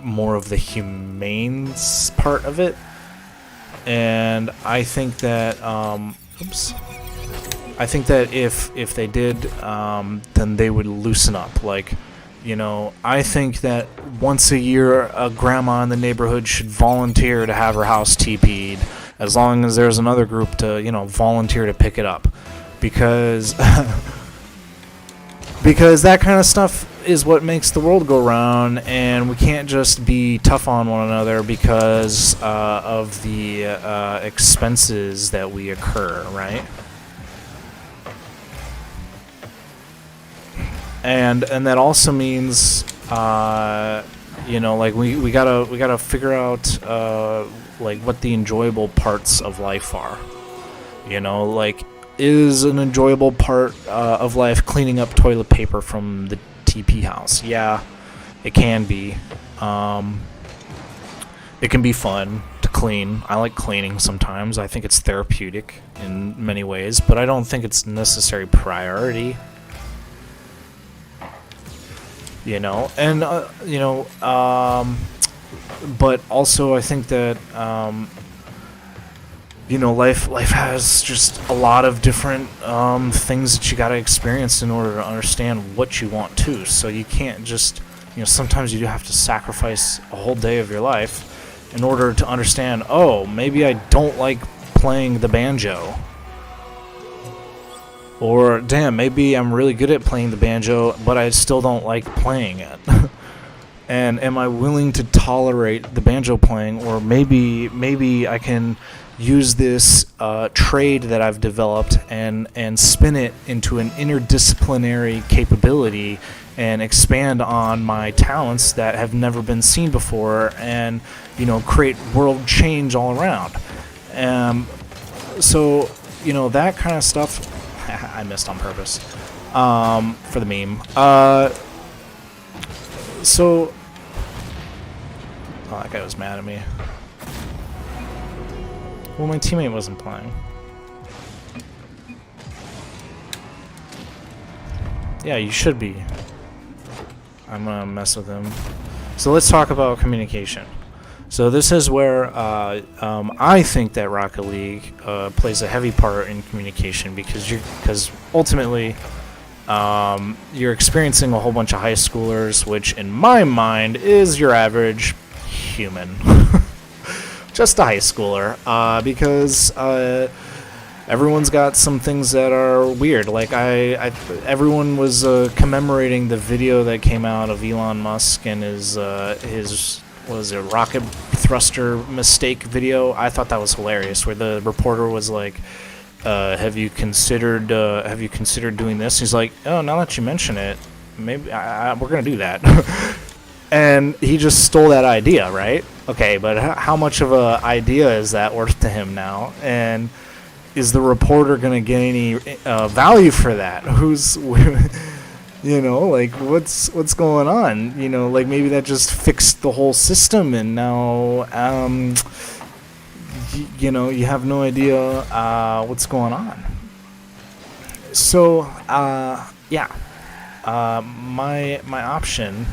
more of the humane part of it. And I think that if they did, then they would loosen up. I think that once a year a grandma in the neighborhood should volunteer to have her house TP'd, as long as there's another group to volunteer to pick it up, because because that kind of stuff is what makes the world go round, and we can't just be tough on one another because of the expenses that we incur, right? And that also means we gotta figure out what the enjoyable parts of life are. Is an enjoyable part of life cleaning up toilet paper from the TP house? Yeah, it can be. It can be fun to clean. I like cleaning sometimes. I think it's therapeutic in many ways, but I don't think it's a necessary priority. But also I think that life has just a lot of different things that you got to experience in order to understand what you want to. So you can't just, sometimes you do have to sacrifice a whole day of your life in order to understand, oh, maybe I don't like playing the banjo. Or, damn, maybe I'm really good at playing the banjo, but I still don't like playing it. And am I willing to tolerate the banjo playing? Or maybe I can use this trade that I've developed and spin it into an interdisciplinary capability and expand on my talents that have never been seen before, and create world change all around. So that kind of stuff. I missed on purpose for the meme. So that guy was mad at me. Well, my teammate wasn't playing. Yeah, you should be. I'm gonna mess with him. So let's talk about communication. So this is where I think that Rocket League plays a heavy part in communication, because ultimately you're experiencing a whole bunch of high schoolers, which in my mind is your average human. Just a high schooler, because everyone's got some things that are weird. Like everyone was commemorating the video that came out of Elon Musk and his was a rocket thruster mistake video. I thought that was hilarious, where the reporter was like, have you considered doing this? He's like, oh, now that you mention it, maybe we're gonna do that. And he just stole that idea, right? Okay, but how much of a idea is that worth to him now? And is the reporter gonna get any value for that? Who's like, what's going on? Like, maybe that just fixed the whole system, and now you have no idea what's going on. So my option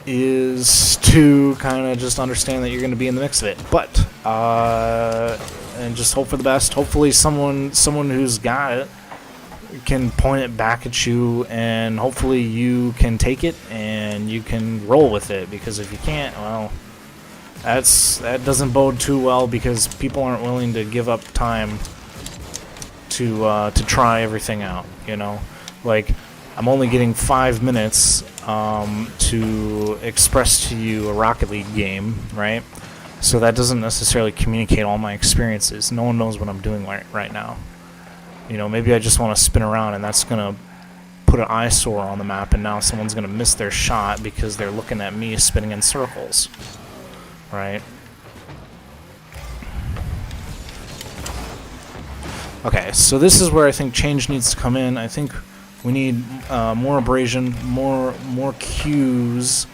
is to kind of just understand that you're going to be in the mix of it, but and just hope for the best. Hopefully someone who's got it can point it back at you, and hopefully you can take it and you can roll with it, because if you can't, well, that doesn't bode too well, because people aren't willing to give up time to try everything out. Like, I'm only getting 5 minutes to express to you a Rocket League game, right? So that doesn't necessarily communicate all my experiences. No one knows what I'm doing right now. Maybe I just want to spin around, and that's going to put an eyesore on the map, and now someone's going to miss their shot because they're looking at me spinning in circles, right? Okay, so this is where I think change needs to come in. I think we need more abrasion, more cues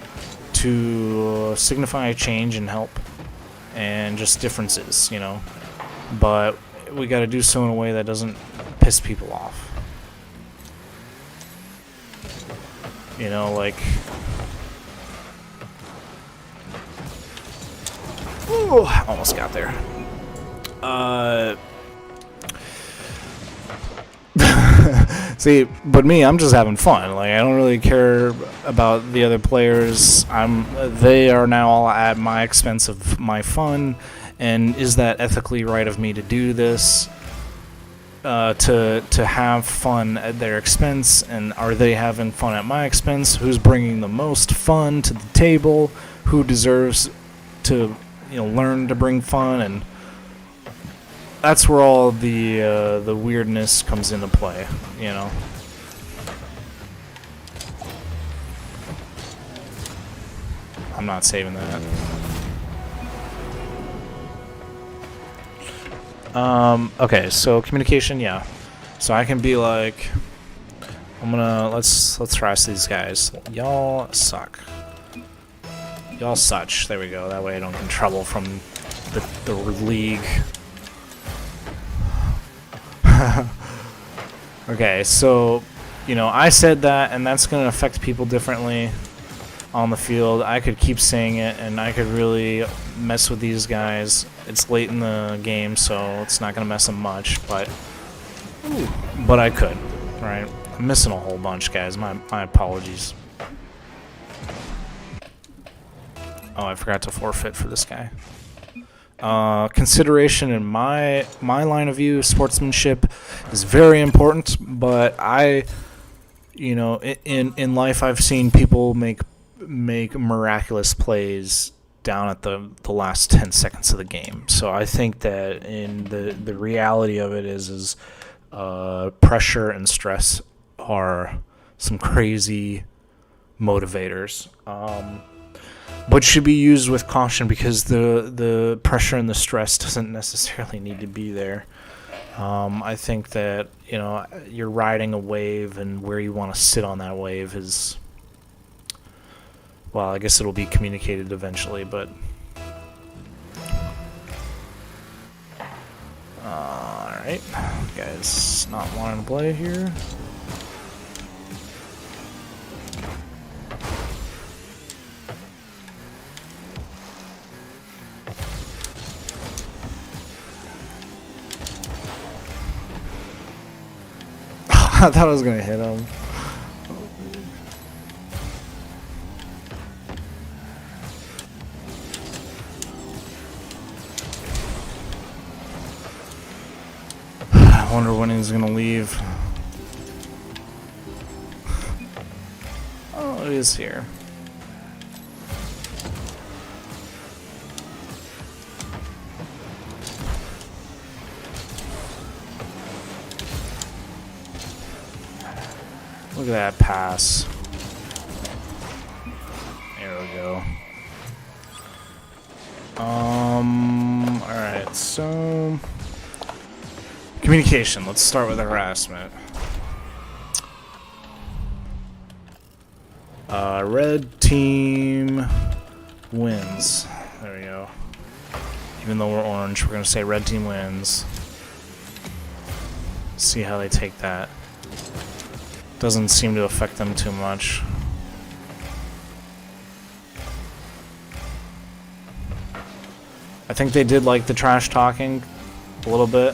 to signify change and help, and just differences, But we got to do so in a way that doesn't piss people off. Like, ooh, almost got there. See, but me, I'm just having fun. Like, I don't really care about the other players. They are now all at my expense of my fun. And is that ethically right of me to do this? To have fun at their expense, and are they having fun at my expense? Who's bringing the most fun to the table? Who deserves to learn to bring fun? And that's where all the weirdness comes into play. I'm not saving that. Okay, so communication, yeah. So I can be like, let's harass these guys. Y'all suck. Y'all such. There we go. That way I don't get in trouble from the league. Okay, so, I said that, and that's going to affect people differently on the field. I could keep saying it, and I could really mess with these guys. It's late in the game, so it's not going to mess them much, but I could, right? I'm missing a whole bunch, guys. My apologies. Oh, I forgot to forfeit for this guy. Consideration in my line of view, sportsmanship is very important, but in life I've seen people make miraculous plays down at the last 10 seconds of the game. So I think that in the reality of it is pressure and stress are some crazy motivators, but should be used with caution because the pressure and the stress doesn't necessarily need to be there. I think that, you know, you're riding a wave, and where you want to sit on that wave is, well, I guess it'll be communicated eventually, but alright, guys not wanting to play here. I thought I was gonna hit him. I wonder when he's gonna leave. Oh, he is here. Look at that pass. There we go. Alright, so communication. Let's start with harassment. Red team wins. There we go. Even though we're orange, we're gonna say red team wins. See how they take that. Doesn't seem to affect them too much. I think they did like the trash talking a little bit.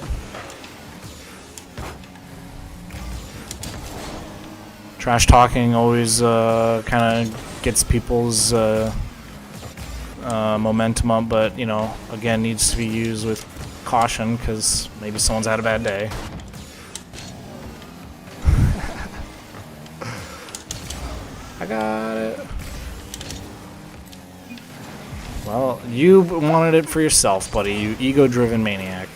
Trash talking always kind of gets people's momentum up, but, you know, again, needs to be used with caution because maybe someone's had a bad day. I got it. Well, you wanted it for yourself, buddy, you ego-driven maniac.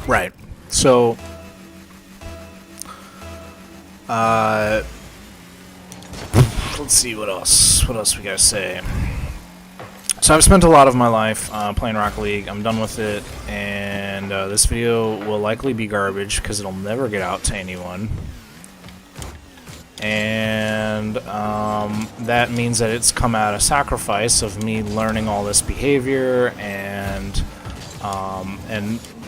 Right. So, let's see what else. What else we gotta say? So I've spent a lot of my life playing Rocket League. I'm done with it, and this video will likely be garbage because it'll never get out to anyone. And that means that it's come at a sacrifice of me learning all this behavior, and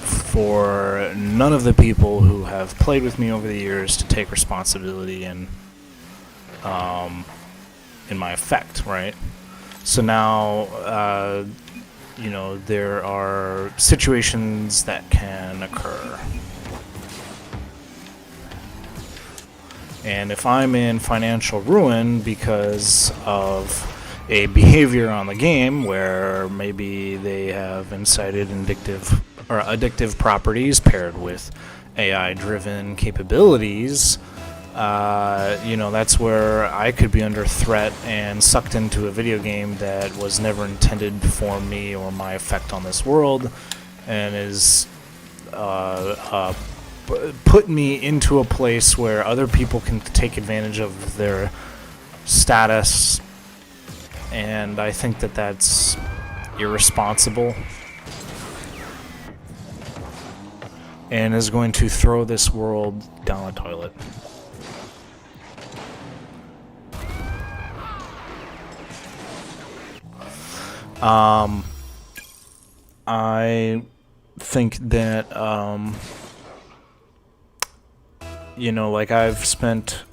for none of the people who have played with me over the years to take responsibility in my effect, right? So now, you know, there are situations that can occur. And if I'm in financial ruin because of a behavior on the game where maybe they have incited addictive properties paired with AI-driven capabilities, you know, that's where I could be under threat and sucked into a video game that was never intended for me or my effect on this world, and is put me into a place where other people can take advantage of their status, and I think that that's irresponsible and is going to throw this world down the toilet. I think that, you know, like, I've spent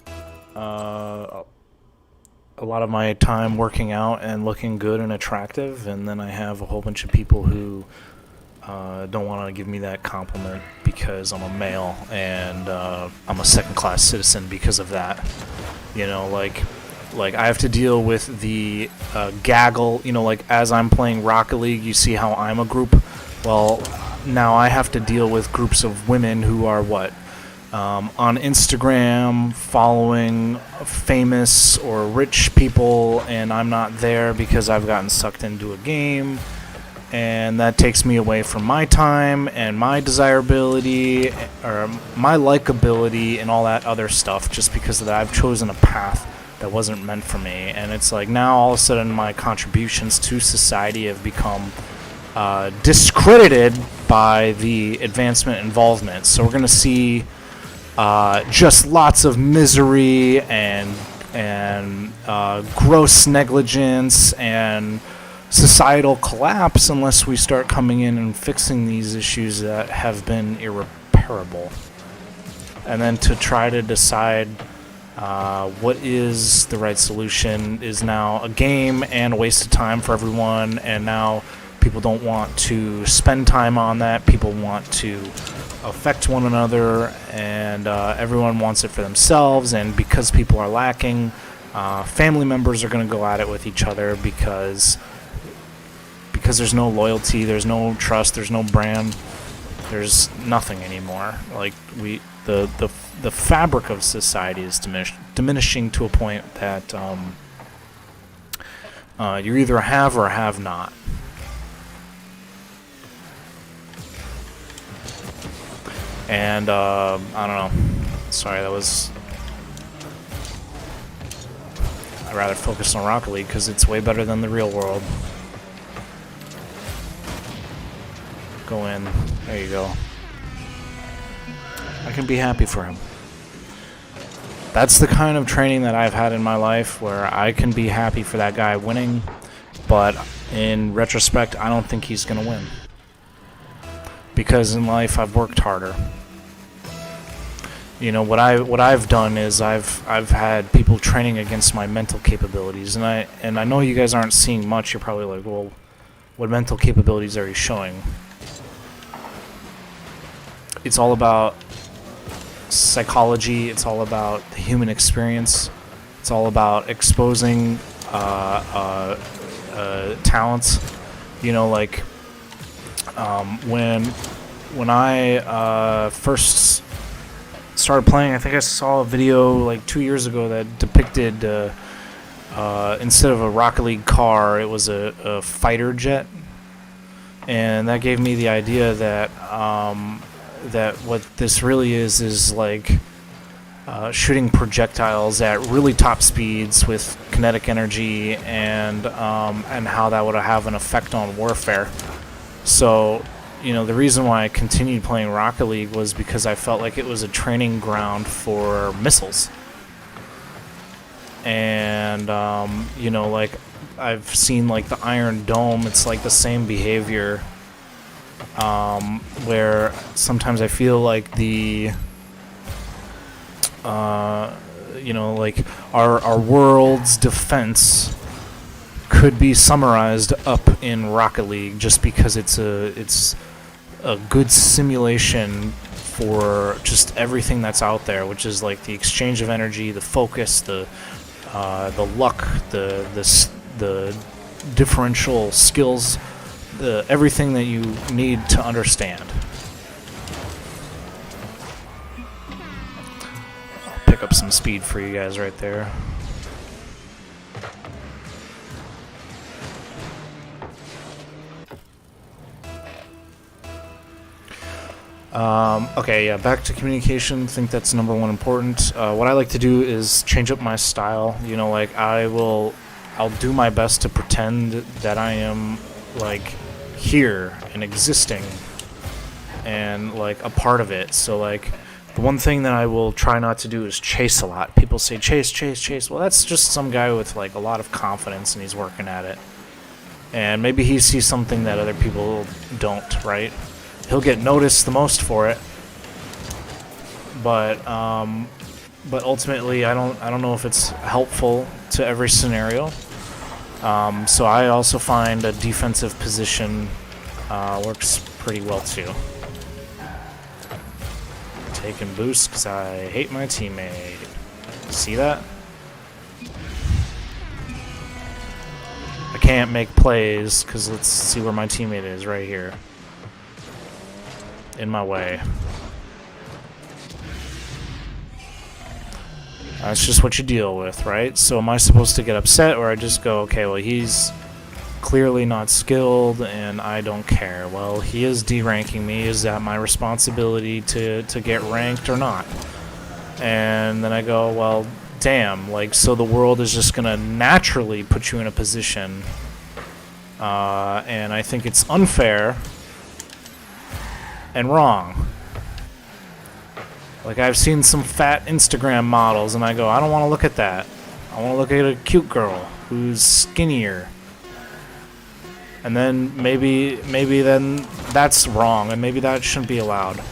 a lot of my time working out and looking good and attractive, and then I have a whole bunch of people who don't want to give me that compliment because I'm a male, and I'm a second-class citizen because of that. You know, like I have to deal with the gaggle. You know, like, as I'm playing Rocket League, you see how I'm a group Well, now I have to deal with groups of women who are what? On Instagram, following famous or rich people, and I'm not there because I've gotten sucked into a game, and that takes me away from my time and my desirability or my likability and all that other stuff, just because of that I've chosen a path that wasn't meant for me. And it's like now all of a sudden my contributions to society have become discredited by the advancement involvement. So we're going to see just lots of misery and gross negligence and societal collapse unless we start coming in and fixing these issues that have been irreparable. And then to try to decide what is the right solution is now a game and a waste of time for everyone. And now people don't want to spend time on that. People want to affect one another, and everyone wants it for themselves. And because people are lacking, family members are going to go at it with each other because there's no loyalty, there's no trust, there's no brand, there's nothing anymore. Like the fabric of society is diminishing to a point that you either have or have not. And I don't know. Sorry, that was. I'd rather focus on Rocket League because it's way better than the real world. Go in. There you go. I can be happy for him. That's the kind of training that I've had in my life where I can be happy for that guy winning, but in retrospect, I don't think he's going to win. Because in life, I've worked harder. You know, what I've done is I've had people training against my mental capabilities, and I know you guys aren't seeing much. You're probably like, well, what mental capabilities are you showing? It's all about psychology. It's all about the human experience. It's all about exposing talents. You know, like when I first started playing, I think I saw a video like 2 years ago that depicted instead of a Rocket League car, it was a fighter jet, and that gave me the idea that that what this really is like shooting projectiles at really top speeds with kinetic energy, and how that would have an effect on warfare. So, you know, the reason why I continued playing Rocket League was because I felt like it was a training ground for missiles. And, you know, like, I've seen, like, the Iron Dome. It's, like, the same behavior, where sometimes I feel like the, you know, like, our world's defense could be summarized up in Rocket League, just because it's a good simulation for just everything that's out there, which is like the exchange of energy, the focus, the luck, the differential skills, everything that you need to understand. I'll pick up some speed for you guys right there. Okay, yeah, back to communication. I think that's number one important. What I like to do is change up my style. You know, like, I'll do my best to pretend that I am, like, here and existing and, like, a part of it. So, like, the one thing that I will try not to do is chase a lot. People say, chase, chase, chase. Well, that's just some guy with, like, a lot of confidence, and he's working at it. And maybe he sees something that other people don't, right? He'll get noticed the most for it, but ultimately, I don't know if it's helpful to every scenario. So I also find a defensive position works pretty well too. Taking boosts because I hate my teammate. See that? I can't make plays because let's see where my teammate is right here. in my way. That's just what you deal with, right? So am I supposed to get upset, or I just go, okay, well, he's clearly not skilled and I don't care. Well, he is deranking me. Is that my responsibility to get ranked or not? And then I go, well, damn, like, so the world is just gonna naturally put you in a position, and I think it's unfair and wrong. Like, I've seen some fat Instagram models, and I go, I don't want to look at that. I want to look at a cute girl who's skinnier. And then maybe then that's wrong, and maybe that shouldn't be allowed.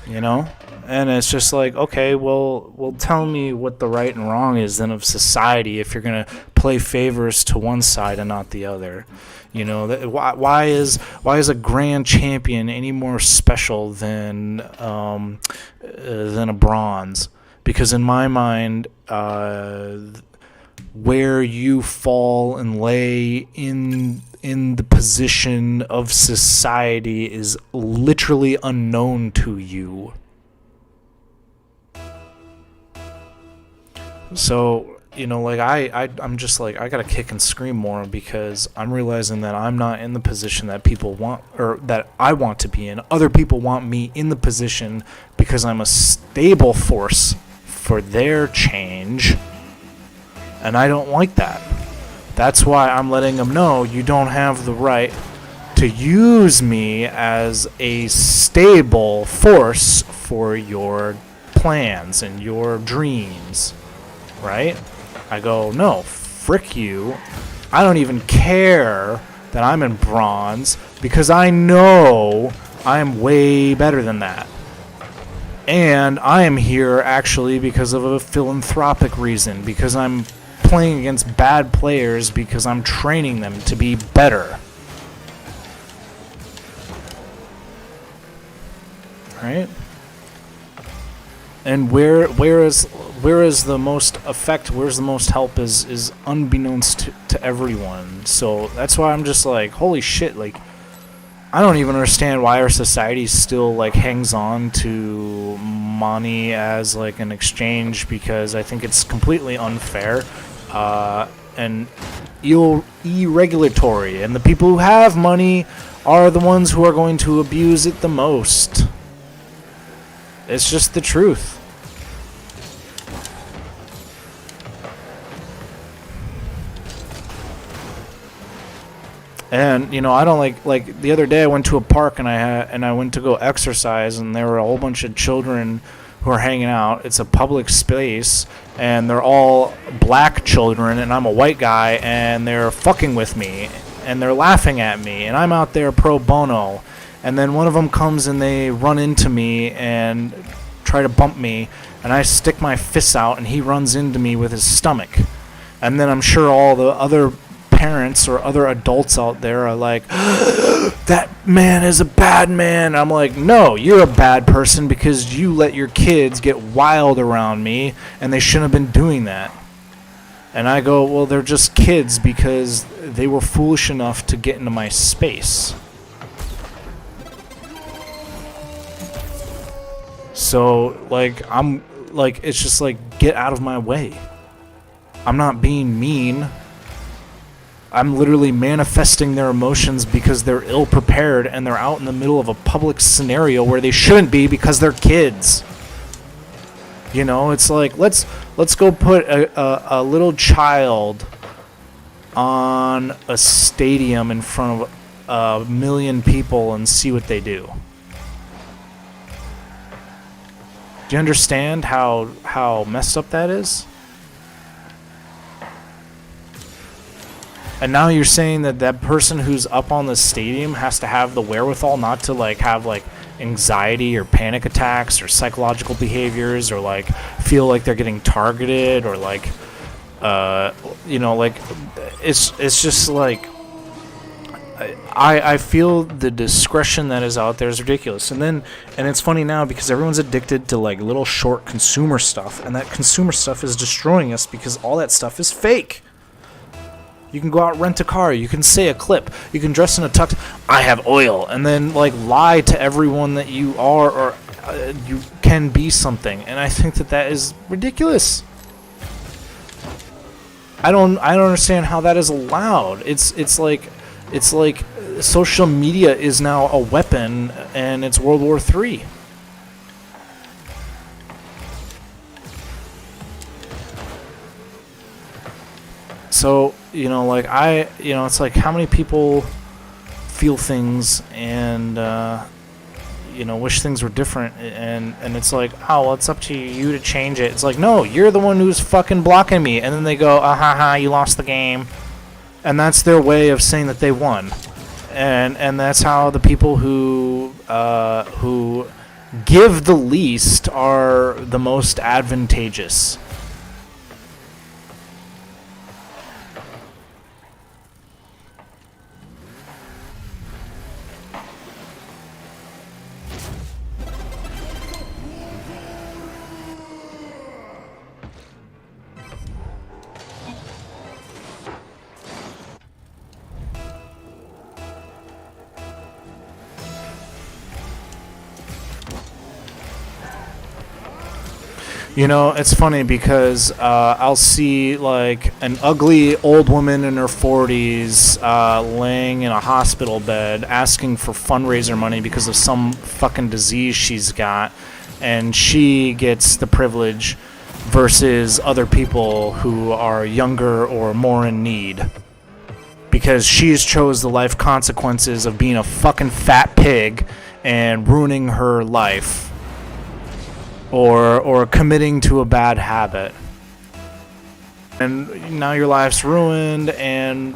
You know? And it's just like, okay, well, tell me what the right and wrong is then of society if you're gonna play favors to one side and not the other. You know, why is a grand champion any more special than a bronze? Because in my mind, where you fall and lay in the position of society is literally unknown to you. So, you know, like, I'm just like, I gotta kick and scream more because I'm realizing that I'm not in the position that people want, or that I want to be in. Other people want me in the position because I'm a stable force for their change, and I don't like that. That's why I'm letting them know you don't have the right to use me as a stable force for your plans and your dreams, right? I go, no, frick you. I don't even care that I'm in bronze because I know I am way better than that. And I am here actually because of a philanthropic reason, because I'm playing against bad players because I'm training them to be better. Right? And where is the most effect, where's the most help is unbeknownst to everyone. So that's why I'm just like, holy shit, like, I don't even understand why our society still, like, hangs on to money as, like, an exchange, because I think it's completely unfair and irregulatory, and the people who have money are the ones who are going to abuse it the most. It's just the truth. And, you know, I don't like the other day I went to a park and I went to go exercise, and there were a whole bunch of children who are hanging out. It's a public space, and they're all black children, and I'm a white guy, and they're fucking with me, and they're laughing at me, and I'm out there pro bono. And then one of them comes and they run into me and try to bump me, and I stick my fists out, and he runs into me with his stomach. And then I'm sure all the other parents or other adults out there are like, that man is a bad man. I'm like, no, you're a bad person because you let your kids get wild around me, and they shouldn't have been doing that. And I go, well, they're just kids because they were foolish enough to get into my space. So, like, I'm like, it's just like, get out of my way. I'm not being mean. I'm literally manifesting their emotions because they're ill-prepared and they're out in the middle of a public scenario where they shouldn't be because they're kids. You know, it's like, let's go put a little child on a stadium in front of 1 million people and see what they do. Do you understand how messed up that is? And now you're saying that that person who's up on the stadium has to have the wherewithal not to, like, have, like, anxiety or panic attacks or psychological behaviors, or, like, feel like they're getting targeted, or, like, you know, like, it's just like, I feel the discretion that is out there is ridiculous. And it's funny now because everyone's addicted to, like, little short consumer stuff, and that consumer stuff is destroying us because all that stuff is fake. You can go out, rent a car. You can say a clip. You can dress in a tux. I have oil. And then, like, lie to everyone that you are or you can be something. And I think that is ridiculous. I don't understand how that is allowed. It's like social media is now a weapon, and it's World War III. So, like it's like how many people feel things and, wish things were different, and it's like, oh, well, it's up to you to change it. It's like, no, you're the one who's fucking blocking me. And then they go, you lost the game. And that's their way of saying that they won. And that's how the people who give the least are the most advantageous. It's funny because I'll see, like, an ugly old woman in her 40s laying in a hospital bed asking for fundraiser money because of some fucking disease she's got, and she gets the privilege versus other people who are younger or more in need. Because she's chose the life consequences of being a fucking fat pig and ruining her life. Or committing to a bad habit. And now your life's ruined, and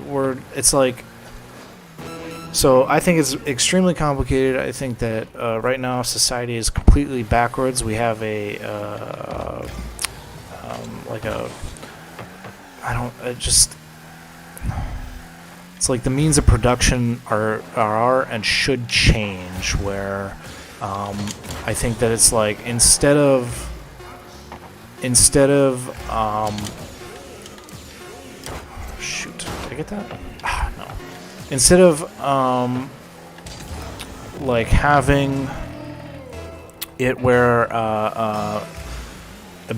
it's like... So I think it's extremely complicated. I think that right now society is completely backwards. We have it's like the means of production are and should change, where... I think that it's like instead of shoot, did I get that? No. Instead of like having it where a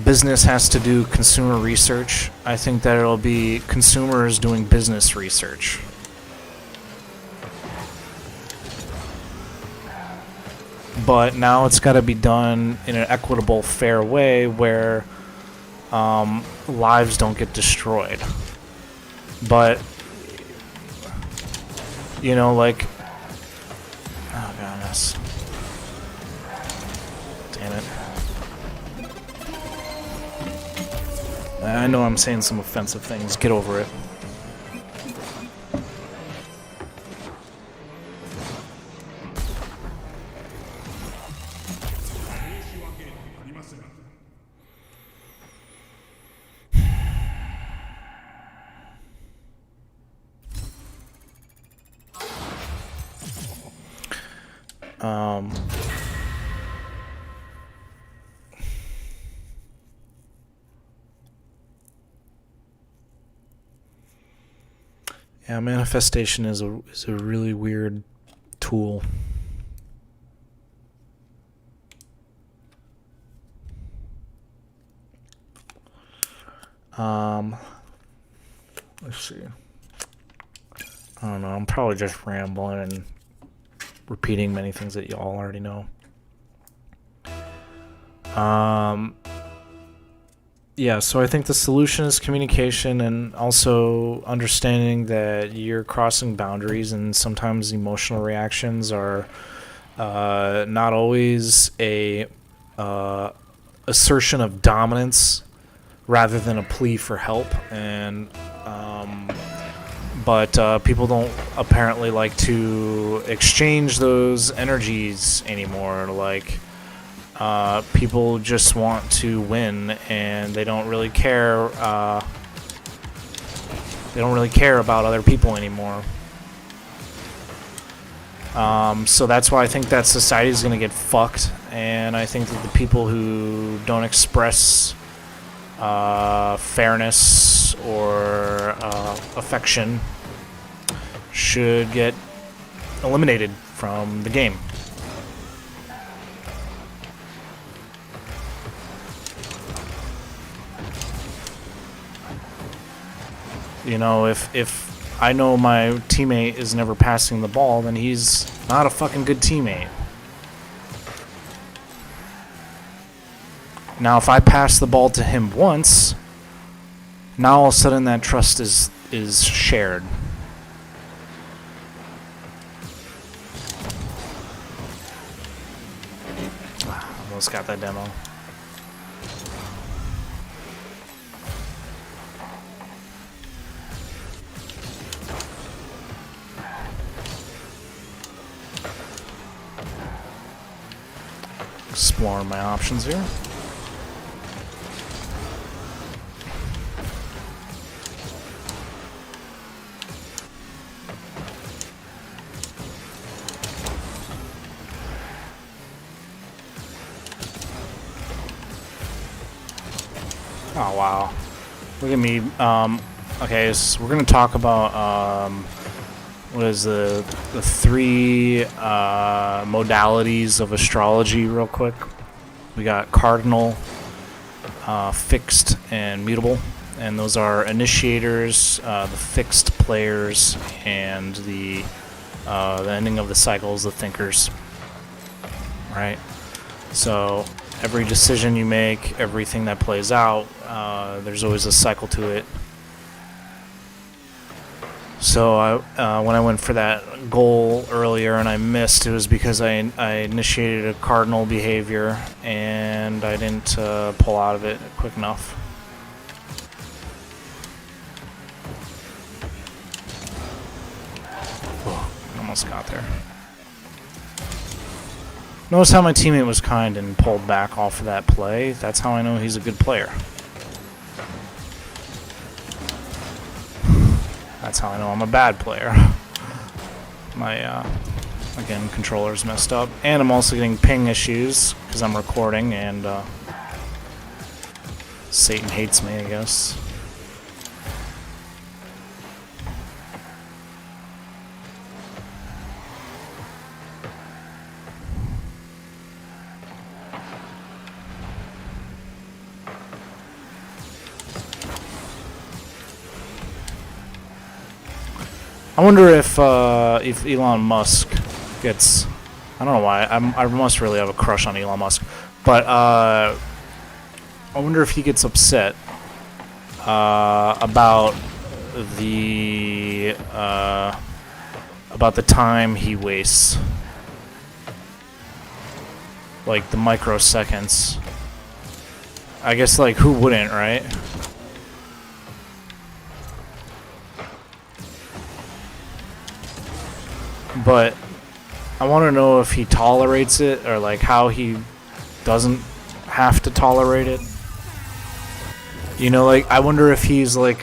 business has to do consumer research, I think that it'll be consumers doing business research. But now it's got to be done in an equitable, fair way where lives don't get destroyed. But, like... Oh, goodness. Damn it. I know I'm saying some offensive things. Get over it. Yeah, manifestation is a really weird tool. Let's see. I don't know. I'm probably just rambling and repeating many things that you all already know. Yeah, so I think the solution is communication and also understanding that you're crossing boundaries, and sometimes emotional reactions are not always a assertion of dominance rather than a plea for help. And but people don't apparently like to exchange those energies anymore. Like, people just want to win, and they don't really care. They don't really care about other people anymore. So that's why I think that society is going to get fucked, and I think that the people who don't express fairness or affection should get eliminated from the game. You know, if I know my teammate is never passing the ball, then he's not a fucking good teammate. Now, if I pass the ball to him once, now all of a sudden that trust is shared. Almost got that demo. Exploring my options here. Oh wow. Look at me. Okay, so we're gonna talk about what is the three modalities of astrology real quick. We got cardinal, fixed, and mutable, and those are initiators, the fixed players, and the ending of the cycles, the thinkers. Right. So every decision you make, everything that plays out, there's always a cycle to it. So when I went for that goal earlier and I missed, it was because I initiated a cardinal behavior and I didn't pull out of it quick enough. Oh, almost got there. Notice how my teammate was kind and pulled back off of that play. That's how I know he's a good player. That's how I know I'm a bad player. My, again, controller's messed up. And I'm also getting ping issues because I'm recording and Satan hates me, I guess. I wonder if Elon Musk gets... I don't know why. I must really have a crush on Elon Musk. But I wonder if he gets upset about the time he wastes. Like the microseconds. I guess, like, who wouldn't, right? But I want to know if he tolerates it or like how he doesn't have to tolerate it. You know, like I wonder if he's like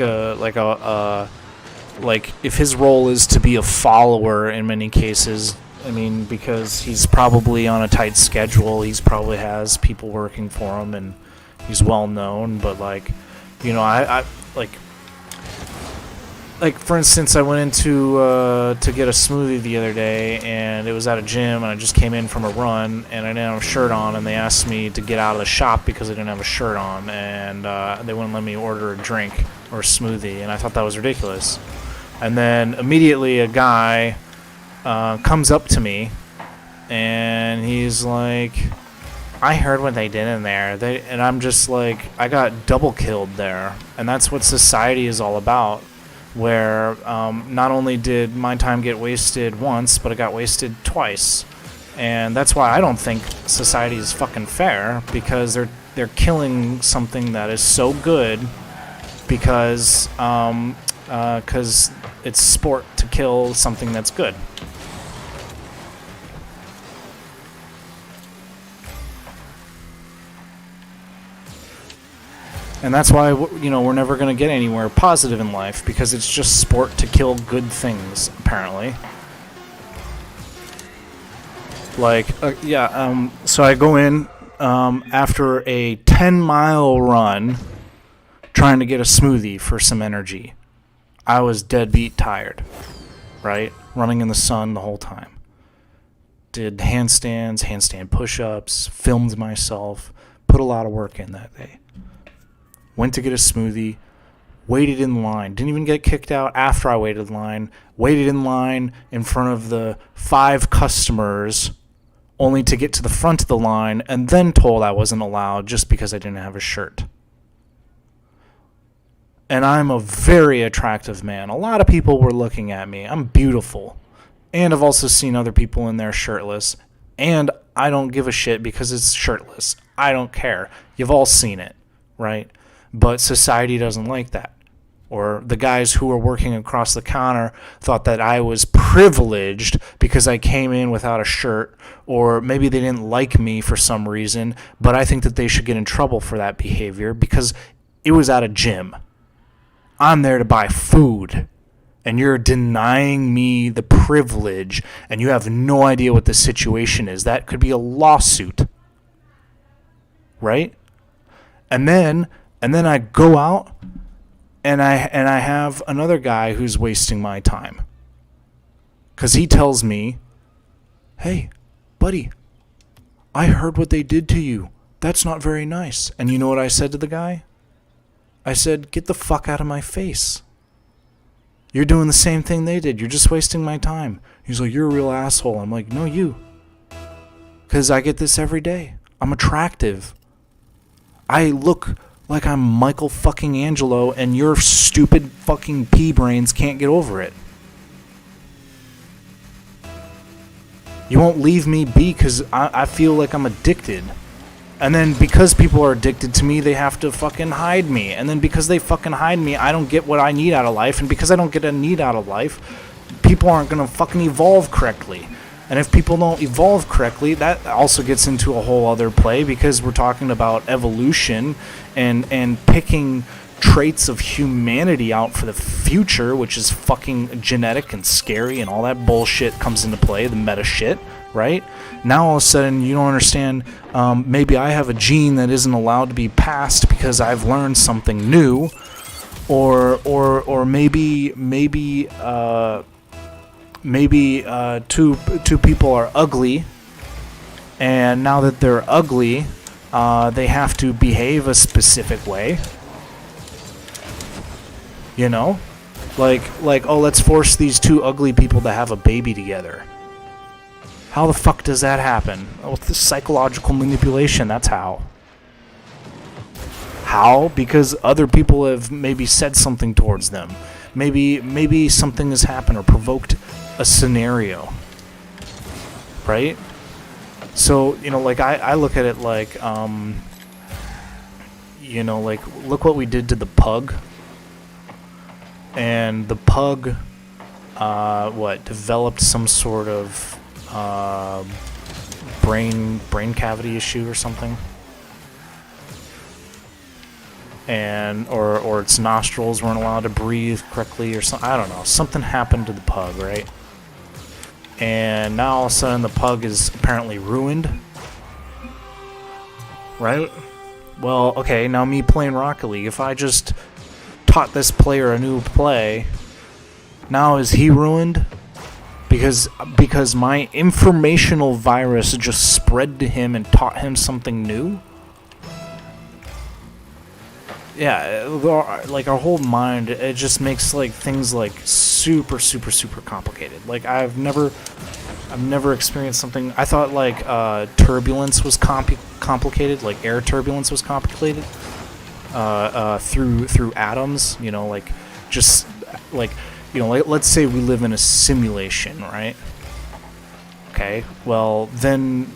if his role is to be a follower in many cases. I mean, because he's probably on a tight schedule. He's probably has people working for him and he's well known. But like, you know, I like for instance, I went into to get a smoothie the other day, and it was at a gym, and I just came in from a run, and I didn't have a shirt on, and they asked me to get out of the shop because I didn't have a shirt on, and they wouldn't let me order a drink or a smoothie, and I thought that was ridiculous. And then immediately a guy comes up to me, and he's like, I heard what they did in there, and I'm just like, I got double killed there, and that's what society is all about. Where not only did my time get wasted once, but it got wasted twice. And that's why I don't think society is fucking fair, because they're killing something that is so good because it's sport to kill something that's good. And that's why, you know, we're never going to get anywhere positive in life, because it's just sport to kill good things, apparently. Like, so I go in after a 10-mile run, trying to get a smoothie for some energy. I was deadbeat tired, right? Running in the sun the whole time. Did handstands, handstand push-ups, filmed myself, put a lot of work in that day. Went to get a smoothie, waited in line, didn't even get kicked out after I waited in line, waited in line in front of the 5 customers only to get to the front of the line and then told I wasn't allowed just because I didn't have a shirt. And I'm a very attractive man. A lot of people were looking at me. I'm beautiful. And I've also seen other people in there shirtless. And I don't give a shit because it's shirtless. I don't care. You've all seen it, right? But society doesn't like that. Or the guys who were working across the counter thought that I was privileged because I came in without a shirt. Or maybe they didn't like me for some reason. But I think that they should get in trouble for that behavior because it was at a gym. I'm there to buy food, and you're denying me the privilege, and you have no idea what the situation is. That could be a lawsuit, right? And then I go out, and I have another guy who's wasting my time, because he tells me, "Hey, buddy, I heard what they did to you. That's not very nice." And you know what I said to the guy? I said, "Get the fuck out of my face. You're doing the same thing they did. You're just wasting my time." He's like, "You're a real asshole." I'm like, "No, you. Because I get this every day. I'm attractive. I look like I'm Michael fucking Angelo, and your stupid fucking pea brains can't get over it. You won't leave me be because I feel like I'm addicted. And then because people are addicted to me, they have to fucking hide me. And then because they fucking hide me, I don't get what I need out of life. And because I don't get a need out of life, people aren't going to fucking evolve correctly. And if people don't evolve correctly, that also gets into a whole other play because we're talking about evolution and picking traits of humanity out for the future, which is fucking genetic and scary and all that bullshit comes into play, the meta shit. Right? Now all of a sudden you don't understand, maybe I have a gene that isn't allowed to be passed because I've learned something new, or maybe two people are ugly, and now that they're ugly, they have to behave a specific way. You know? Like, oh, let's force these 2 ugly people to have a baby together. How the fuck does that happen? Oh, it's psychological manipulation, that's how. How? Because other people have maybe said something towards them. Maybe something has happened or provoked a scenario. Right? So, you know, like, I look at it like, you know, like, look what we did to the pug. And the pug, developed some sort of brain cavity issue or something, and or its nostrils weren't allowed to breathe correctly or something. I don't know. Something happened to the pug, right? And now all of a sudden the pug is apparently ruined, right? Well, okay, now me playing Rocket League, if I just taught this player a new play, now is he ruined? Because my informational virus just spread to him and taught him something new? Yeah, like our whole mind, it just makes like things like super complicated. Like I've never experienced something. I thought like turbulence was complicated, like air turbulence was complicated through atoms. You know, like just like. You know, let's say we live in a simulation, right? Okay, well, then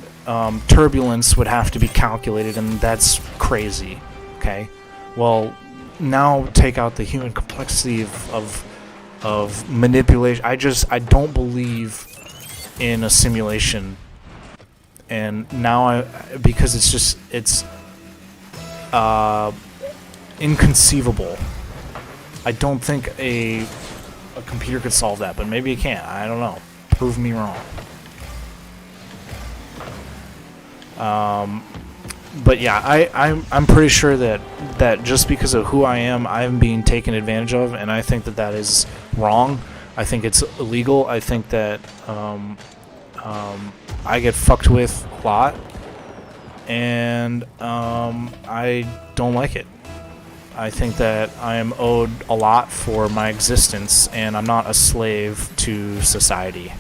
turbulence would have to be calculated, and that's crazy, okay? Well, now take out the human complexity of manipulation. I don't believe in a simulation, and now because it's inconceivable. I don't think a computer could solve that, but maybe it can. I don't know. Prove me wrong. but yeah, I'm pretty sure that just because of who I am, I'm being taken advantage of, and I think that is wrong. I think it's illegal. I think that I get fucked with a lot, and I don't like it. I think that I am owed a lot for my existence, and I'm not a slave to society.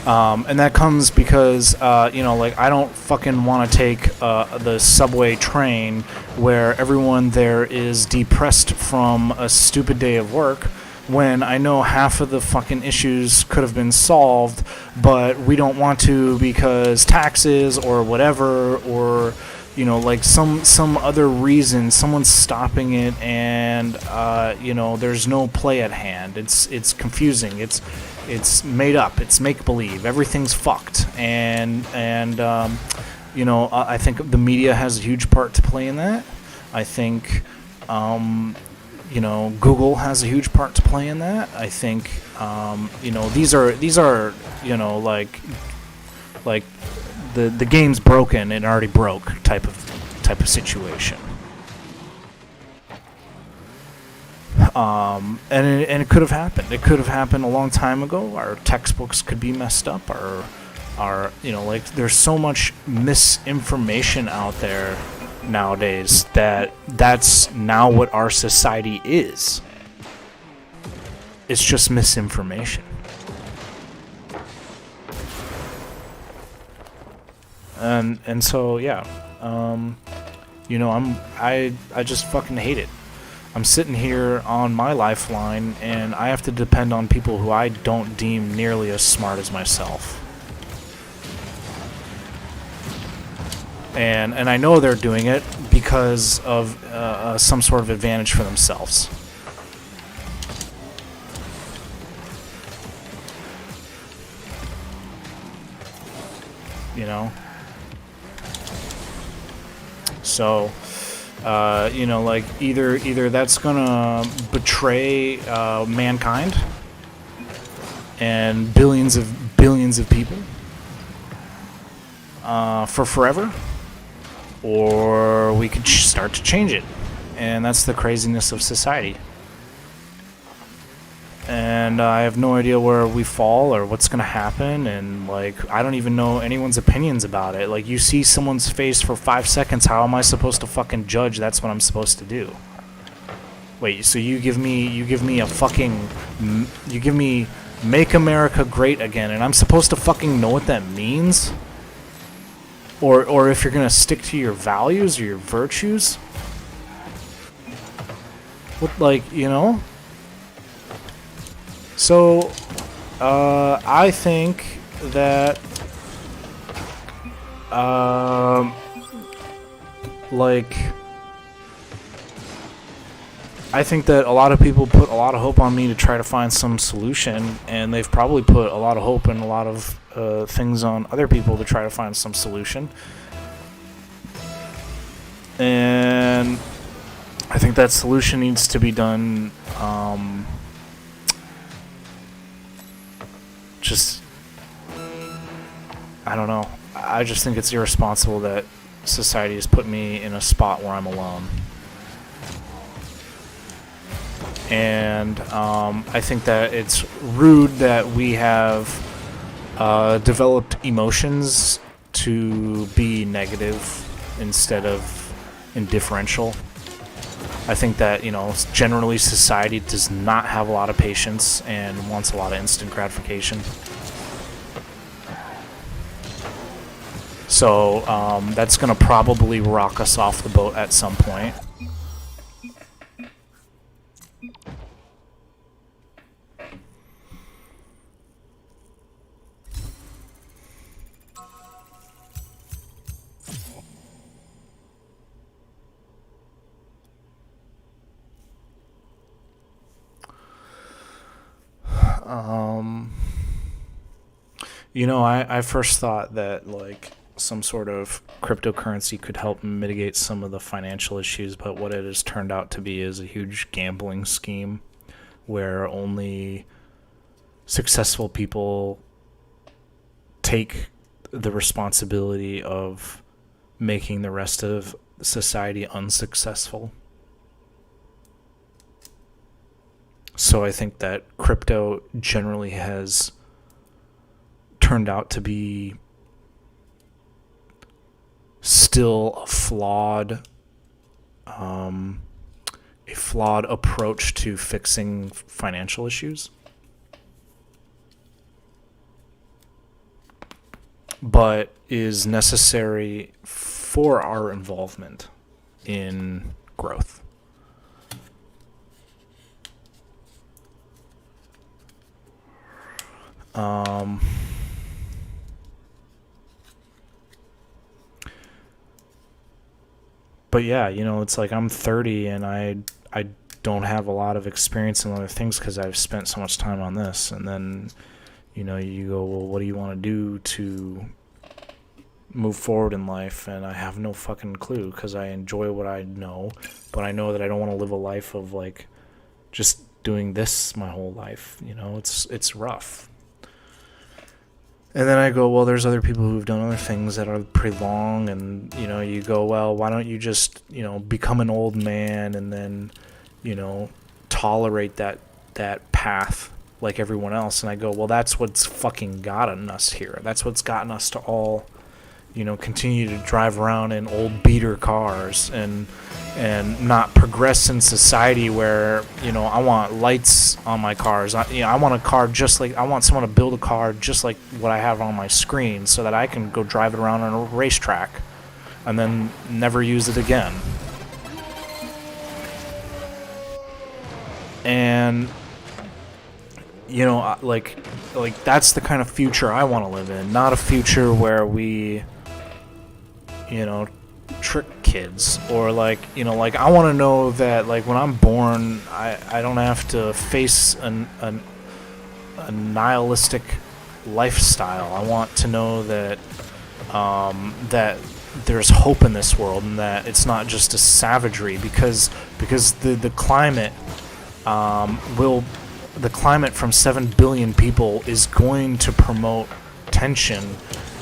And that comes because, like, I don't fucking want to take the subway train where everyone there is depressed from a stupid day of work, when I know half of the fucking issues could have been solved, but we don't want to because taxes or whatever, or like some other reason, someone's stopping it, and there's no play at hand. It's confusing. It's made up. It's make believe. Everything's fucked, and I think the media has a huge part to play in that. I think Google has a huge part to play in that. I think these are like the game's broken and already broke type of situation. And it could have happened. It could have happened a long time ago. Our textbooks could be messed up. There's so much misinformation out there nowadays that's now what our society is. It's just misinformation. And so yeah, I just fucking hate it. I'm sitting here on my lifeline, and I have to depend on people who I don't deem nearly as smart as myself. And I know they're doing it because of some sort of advantage for themselves. So, like either that's gonna betray mankind and billions of people for forever, or we could start to change it, and that's the craziness of society. And I have no idea where we fall or what's gonna happen, and I don't even know anyone's opinions about it. Like, you see someone's face for 5 seconds, how am I supposed to fucking judge that's what I'm supposed to do? Wait, so you give me Make America Great Again, and I'm supposed to fucking know what that means? Or if you're gonna stick to your values or your virtues? What, So, I think that, I think that a lot of people put a lot of hope on me to try to find some solution, and they've probably put a lot of hope and a lot of things on other people to try to find some solution. And I think that solution needs to be done, I don't know. I just think it's irresponsible that society has put me in a spot where I'm alone. And I think that it's rude that we have developed emotions to be negative instead of indifferential. I think that, generally society does not have a lot of patience and wants a lot of instant gratification. So that's going to probably rock us off the boat at some point. I first thought that, some sort of cryptocurrency could help mitigate some of the financial issues, but what it has turned out to be is a huge gambling scheme where only successful people take the responsibility of making the rest of society unsuccessful. So I think that crypto generally has turned out to be still a flawed approach to fixing financial issues, but is necessary for our involvement in growth. But yeah, it's like I'm 30 and I don't have a lot of experience in other things because I've spent so much time on this. And then, you go, well, what do you want to do to move forward in life? And I have no fucking clue because I enjoy what I know, but I know that I don't want to live a life of like just doing this my whole life. It's rough. And then I go, well, there's other people who've done other things that are pretty long, and, you go, well, why don't you just, become an old man and then, tolerate that path like everyone else. And I go, well, that's what's fucking gotten us here. That's what's gotten us to all, continue to drive around in old beater cars and not progress in society where, I want lights on my cars. I want a car I want someone to build a car just like what I have on my screen so that I can go drive it around on a racetrack and then never use it again. And, like that's the kind of future I want to live in, not a future where we, trick kids, or like I want to know that like when I'm born I don't have to face a nihilistic lifestyle. I want to know that that there's hope in this world and that it's not just a savagery because the climate the climate from 7 billion people is going to promote tension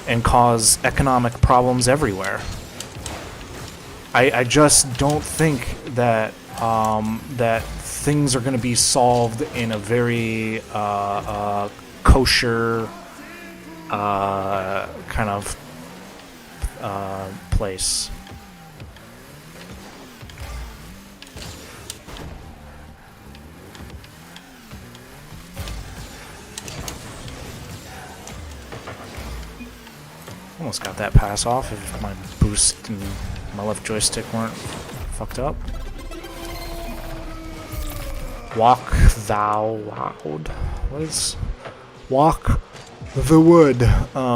and cause economic problems everywhere. I just don't think that that things are going to be solved in a very kosher kind of place. Almost got that pass off if my boost and my left joystick weren't fucked up. Walk thou loud. What is... Walk the wood.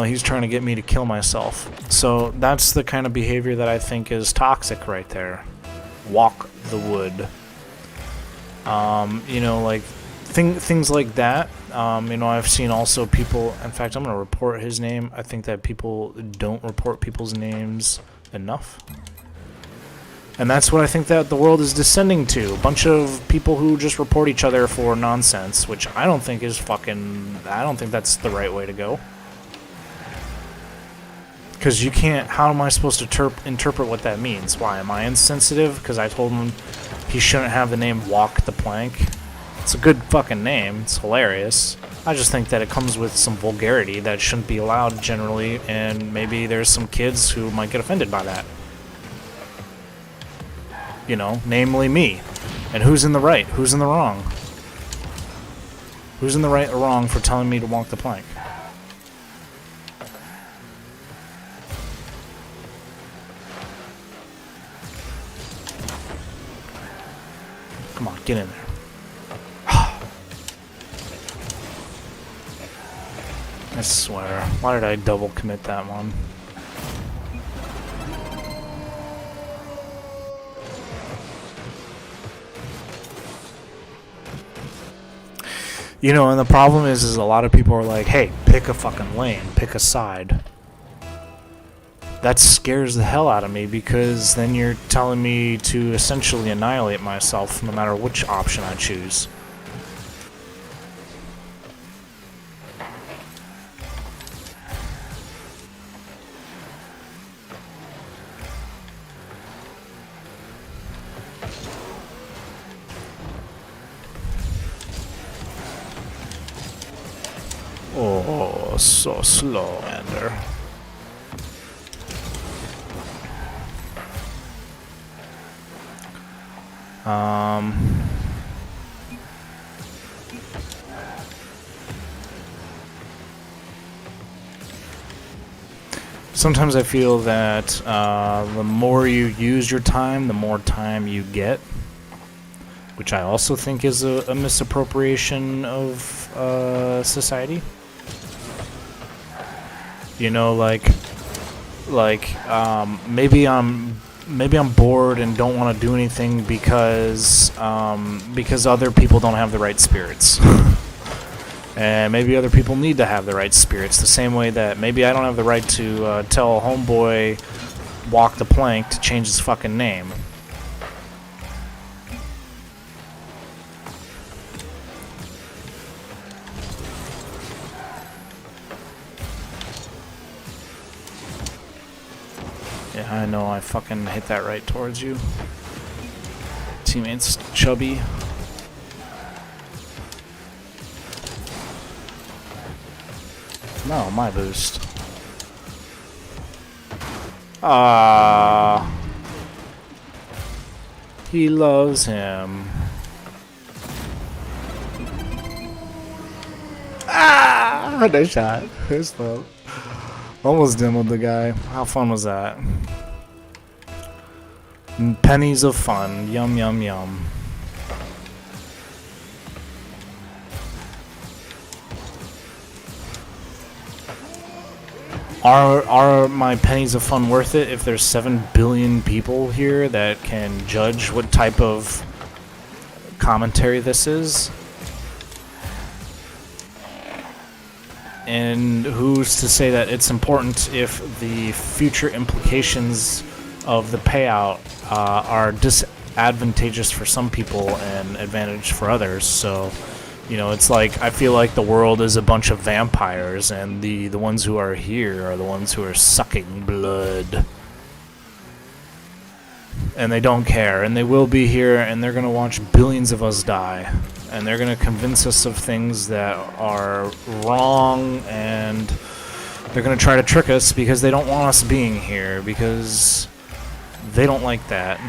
He's trying to get me to kill myself. So that's the kind of behavior that I think is toxic right there. Walk the wood. Like things like that. I've seen also people, in fact, I'm going to report his name. I think that people don't report people's names enough. And that's what I think that the world is descending to. A bunch of people who just report each other for nonsense, which I don't think is I don't think that's the right way to go. Because you can't, how am I supposed to interpret what that means? Why, am I insensitive? Because I told him he shouldn't have the name Walk the Plank. It's a good fucking name. It's hilarious. I just think that it comes with some vulgarity that shouldn't be allowed generally, and maybe there's some kids who might get offended by that. Namely me. And who's in the right? Who's in the wrong? Who's in the right or wrong for telling me to walk the plank? Come on, get in there. I swear. Why did I double commit that one? And the problem is a lot of people are like, hey, pick a fucking lane, pick a side. That scares the hell out of me, because then you're telling me to essentially annihilate myself no matter which option I choose. so slow, Ender. Sometimes I feel that the more you use your time, the more time you get, which I also think is a misappropriation of society. You know, maybe I'm bored and don't want to do anything because other people don't have the right spirits. And maybe other people need to have the right spirits, the same way that maybe I don't have the right to tell a homeboy walk the plank to change his fucking name. Yeah, I know, I fucking hit that right towards you. Teammates chubby. No, my boost. Ah, he loves him. Ah, nice shot. His fault. Almost demoed the guy. How fun was that? Pennies of fun. Yum, yum, yum. Are my pennies of fun worth it if there's 7 billion people here that can judge what type of commentary this is? And who's to say that it's important if the future implications of the payout are disadvantageous for some people and advantage for others? So, you know, it's like, I feel like the world is a bunch of vampires, and the ones who are here are the ones who are sucking blood. And they don't care, and they will be here, and they're going to watch billions of us die. And they're going to convince us of things that are wrong, and they're going to try to trick us because they don't want us being here, because they don't like that.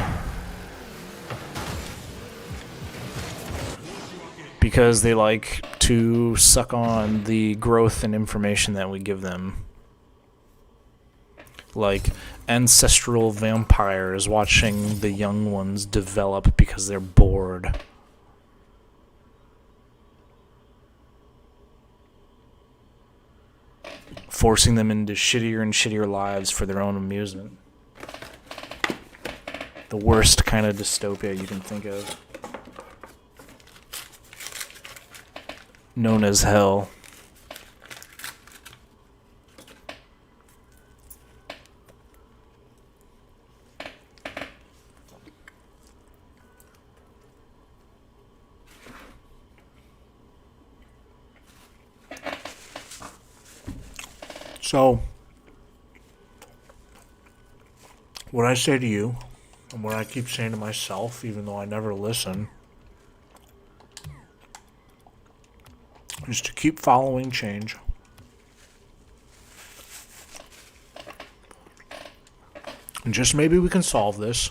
Because they like to suck on the growth and information that we give them. Like ancestral vampires watching the young ones develop because they're bored. Forcing them into shittier and shittier lives for their own amusement. The worst kind of dystopia you can think of. Known as hell. So, what I say to you, and what I keep saying to myself, even though I never listen, is to keep following change. And just maybe we can solve this.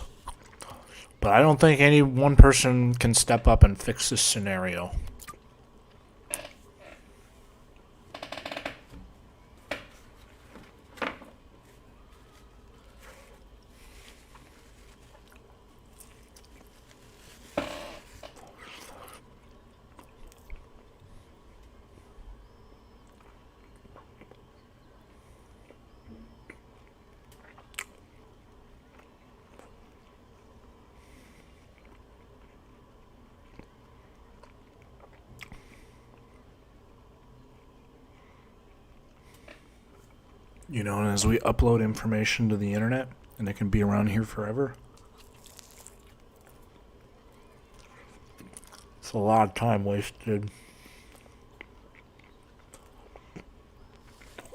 But I don't think any one person can step up and fix this scenario. You know, and as we upload information to the internet, and it can be around here forever, it's a lot of time wasted.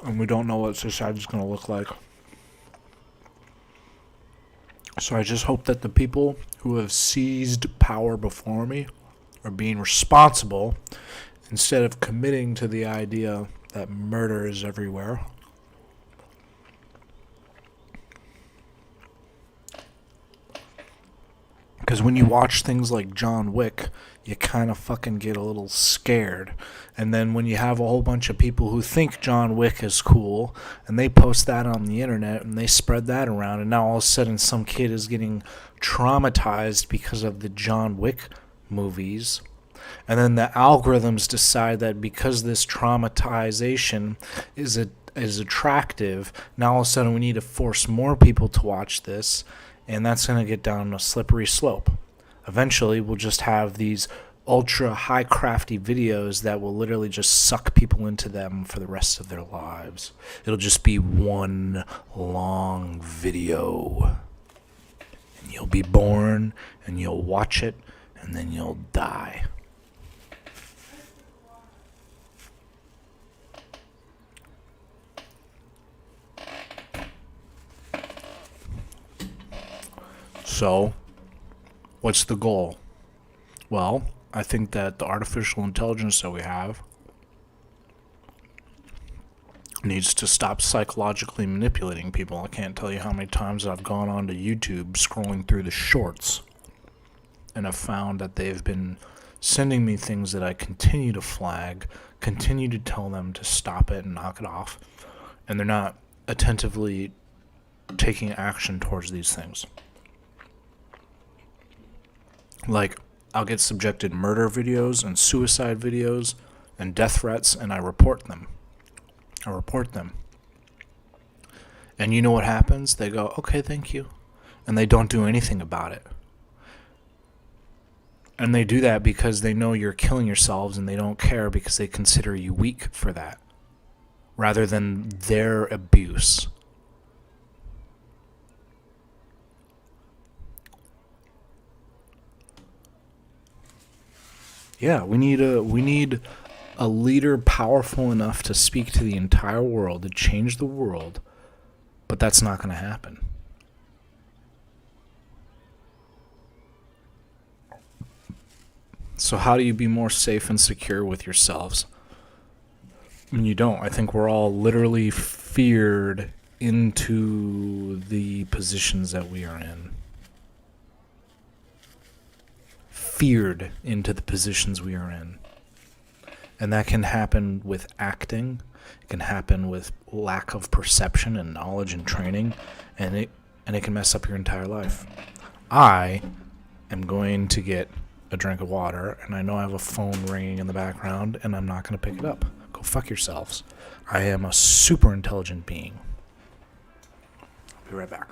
And we don't know what society's going to look like. So I just hope that the people who have seized power before me are being responsible instead of committing to the idea that murder is everywhere. Because when you watch things like John Wick, you kind of fucking get a little scared. And then when you have a whole bunch of people who think John Wick is cool, and they post that on the internet, and they spread that around, and now all of a sudden some kid is getting traumatized because of the John Wick movies. And then the algorithms decide that because this traumatization is attractive, now all of a sudden we need to force more people to watch this, and that's going to get down a slippery slope. Eventually, we'll just have these ultra high crafty videos that will literally just suck people into them for the rest of their lives. It'll just be one long video. And you'll be born, and you'll watch it, and then you'll die. So, what's the goal? Well, I think that the artificial intelligence that we have needs to stop psychologically manipulating people. I can't tell you how many times I've gone onto YouTube scrolling through the shorts, and I've found that they've been sending me things that I continue to flag, continue to tell them to stop it and knock it off, and they're not attentively taking action towards these things. Like, I'll get subjected murder videos and suicide videos and death threats, and I report them. And you know what happens? They go, okay, thank you. And they don't do anything about it. And they do that because they know you're killing yourselves, and they don't care because they consider you weak for that, rather than their abuse. Yeah, we need a leader powerful enough to speak to the entire world, to change the world, but that's not going to happen. So how do you be more safe and secure with yourselves? I mean, you don't. I think we're all literally feared into the positions that we are in. Feared into the positions we are in. And that can happen with acting. It can happen with lack of perception and knowledge and training, and it can mess up your entire life. I am going to get a drink of water, and I know I have a phone ringing in the background, and I'm not going to pick it up. Go fuck yourselves. I am a super intelligent being. I'll be right back.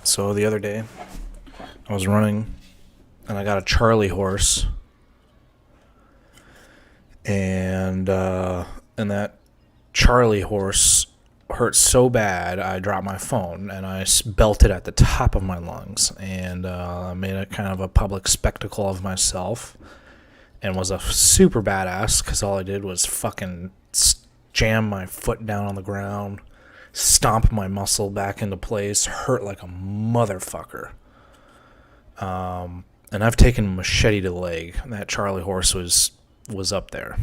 So the other day, I was running, and I got a Charlie horse, and that Charlie horse hurt so bad, I dropped my phone, and I belted at the top of my lungs, and made a kind of a public spectacle of myself, and was a super badass, because all I did was fucking jam my foot down on the ground, stomp my muscle back into place, hurt like a motherfucker. And I've taken a machete to the leg. That Charlie horse was up there.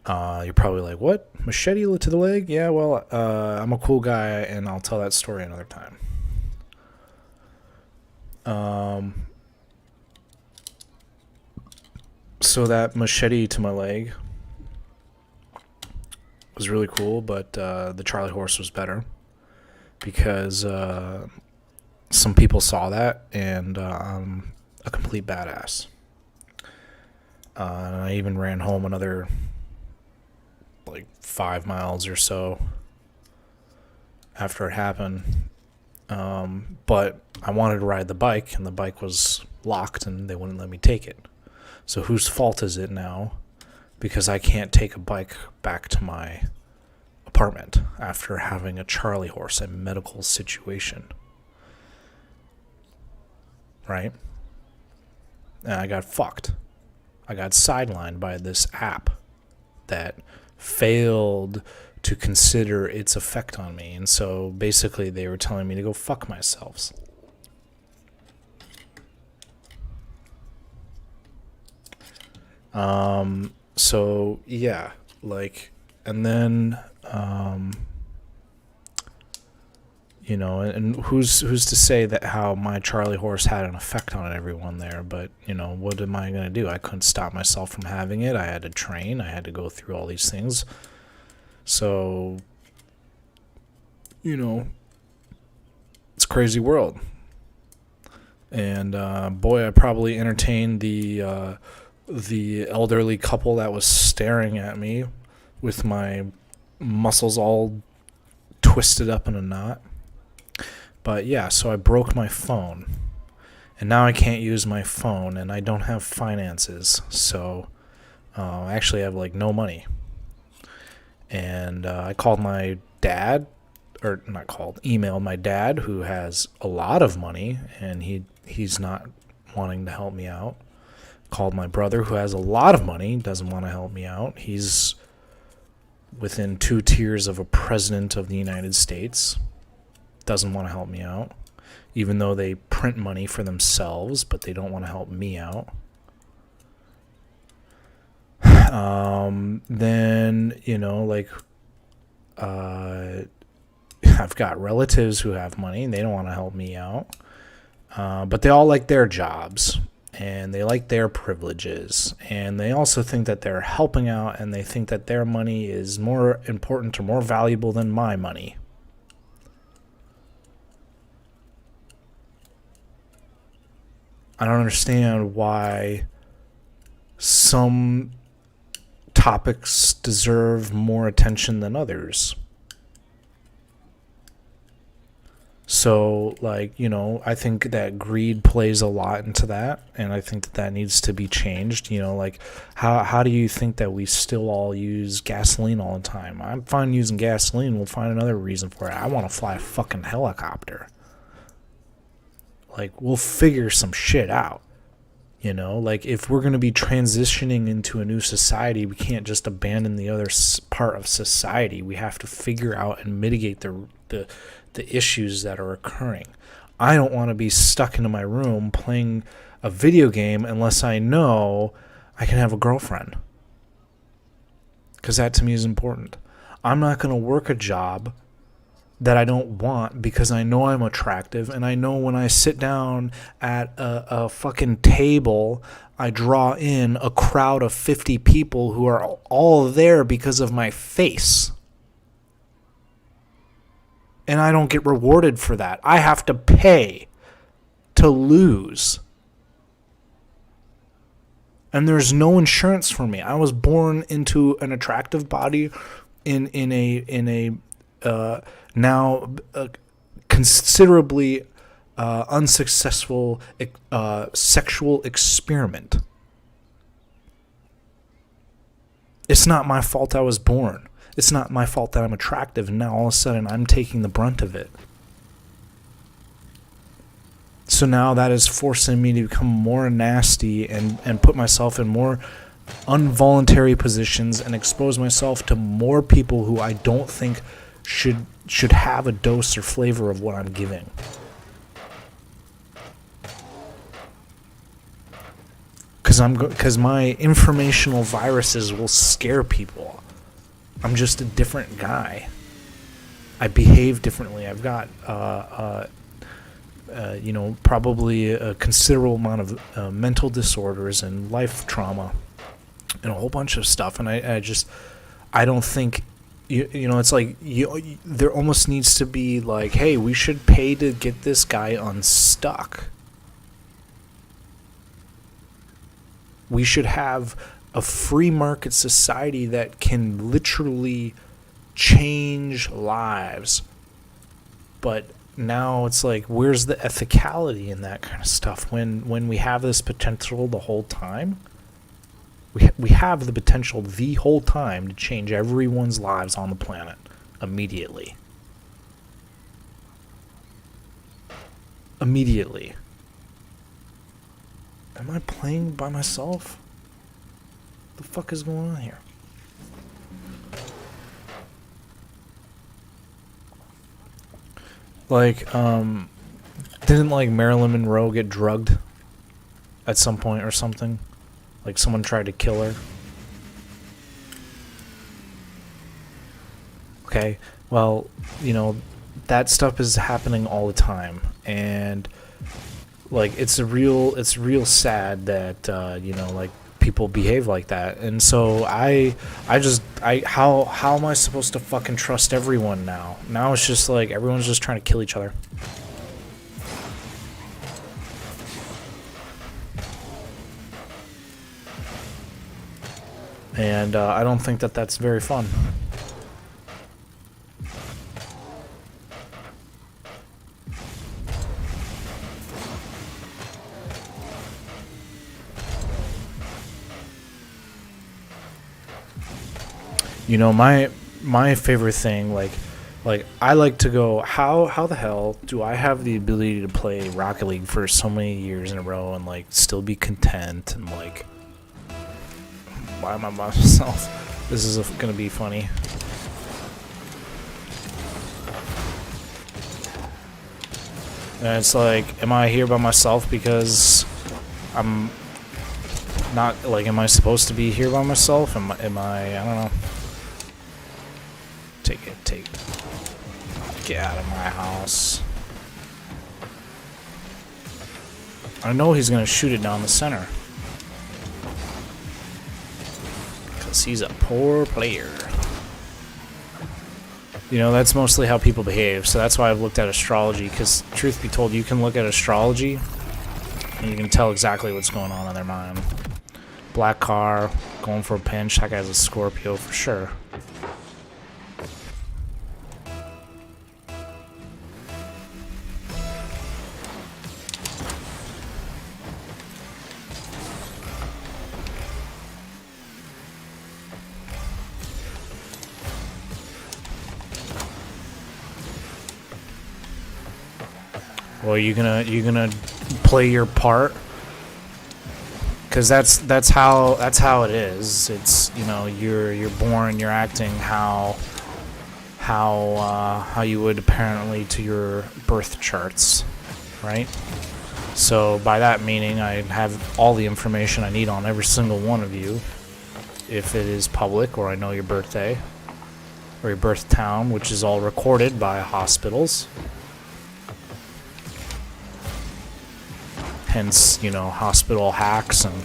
You're probably like, what? Machete to the leg? Yeah, well, I'm a cool guy, and I'll tell that story another time. So that machete to my leg was really cool, but the Charlie horse was better because some people saw that, and I'm a complete badass. And I even ran home another like 5 miles or so after it happened. But I wanted to ride the bike, and the bike was locked, and they wouldn't let me take it. So whose fault is it now? Because I can't take a bike back to my apartment after having a Charlie horse, a medical situation. Right? And I got fucked. I got sidelined by this app that failed to consider its effect on me. And so basically they were telling me to go fuck myself. So yeah, like, and then, you know, and who's to say that how my Charlie horse had an effect on everyone there? But, you know, what am I going to do? I couldn't stop myself from having it. I had to train. I had to go through all these things. So, you know, it's a crazy world. And, boy, I probably entertained the elderly couple that was staring at me with my muscles all twisted up in a knot. But yeah, so I broke my phone, and now I can't use my phone, and I don't have finances, so I actually have like no money. And I called my dad, or not called, emailed my dad, who has a lot of money, and he's not wanting to help me out. Called my brother, who has a lot of money, doesn't want to help me out. He's within 2 tiers of a president of the United States. Doesn't want to help me out, even though they print money for themselves, but they don't want to help me out. Then, you know, like, I've got relatives who have money and they don't want to help me out. But they all like their jobs and they like their privileges, and they also think that they're helping out, and they think that their money is more important or more valuable than my money. I don't understand why some topics deserve more attention than others. So, like, you know, I think that greed plays a lot into that, and I think that needs to be changed. You know, like, how do you think that we still all use gasoline all the time? I'm fine using gasoline. We'll find another reason for it. I want to fly a fucking helicopter. Like, we'll figure some shit out. You know, like, if we're going to be transitioning into a new society, we can't just abandon the other part of society. We have to figure out and mitigate the issues that are occurring. I don't want to be stuck into my room playing a video game unless I know I can have a girlfriend. Because that to me is important. I'm not going to work a job that I don't want because I know I'm attractive, and I know when I sit down at a fucking table, I draw in a crowd of 50 people who are all there because of my face. And I don't get rewarded for that. I have to pay to lose. And there's no insurance for me. I was born into an attractive body in a now considerably unsuccessful sexual experiment. It's not my fault I was born. It's not my fault that I'm attractive, and now all of a sudden I'm taking the brunt of it. So now that is forcing me to become more nasty and put myself in more involuntary positions and expose myself to more people who I don't think should have a dose or flavor of what I'm giving. Because my informational viruses will scare people. I'm just a different guy. I behave differently. I've got probably a considerable amount of mental disorders and life trauma and a whole bunch of stuff. And I don't think, it's like, there almost needs to be like, hey, we should pay to get this guy unstuck. We should have a free market society that can literally change lives. But now it's like, where's the ethicality in that kind of stuff when we have this potential the whole time? We have the potential the whole time to change everyone's lives on the planet immediately. Immediately. Am I playing by myself? The fuck is going on here? Like, didn't like Marilyn Monroe get drugged at some point or something? Like someone tried to kill her? Okay, well, you know, that stuff is happening all the time, and like it's real sad that you know, like people behave like that. And so how am I supposed to fucking trust everyone now? Now it's just like everyone's just trying to kill each other. And I don't think that that's very fun. You know, my favorite thing, like I like to go, how the hell do I have the ability to play Rocket League for so many years in a row and like still be content, and like, why am I by myself? This is gonna be funny. And it's like, am I here by myself because I'm not, like, am I supposed to be here by myself? Am I don't know. Get out of my house. I know he's gonna shoot it down the center. Because he's a poor player. You know, that's mostly how people behave, so that's why I've looked at astrology, because truth be told, you can look at astrology and you can tell exactly what's going on in their mind. Black car, going for a pinch, that guy's a Scorpio for sure. Well, you gonna play your part, because that's how it is. It's, you know, you're born, you're acting how you would apparently to your birth charts, right? So by that meaning, I have all the information I need on every single one of you, if it is public, or I know your birthday or your birth town, which is all recorded by hospitals. Hence, you know, hospital hacks and,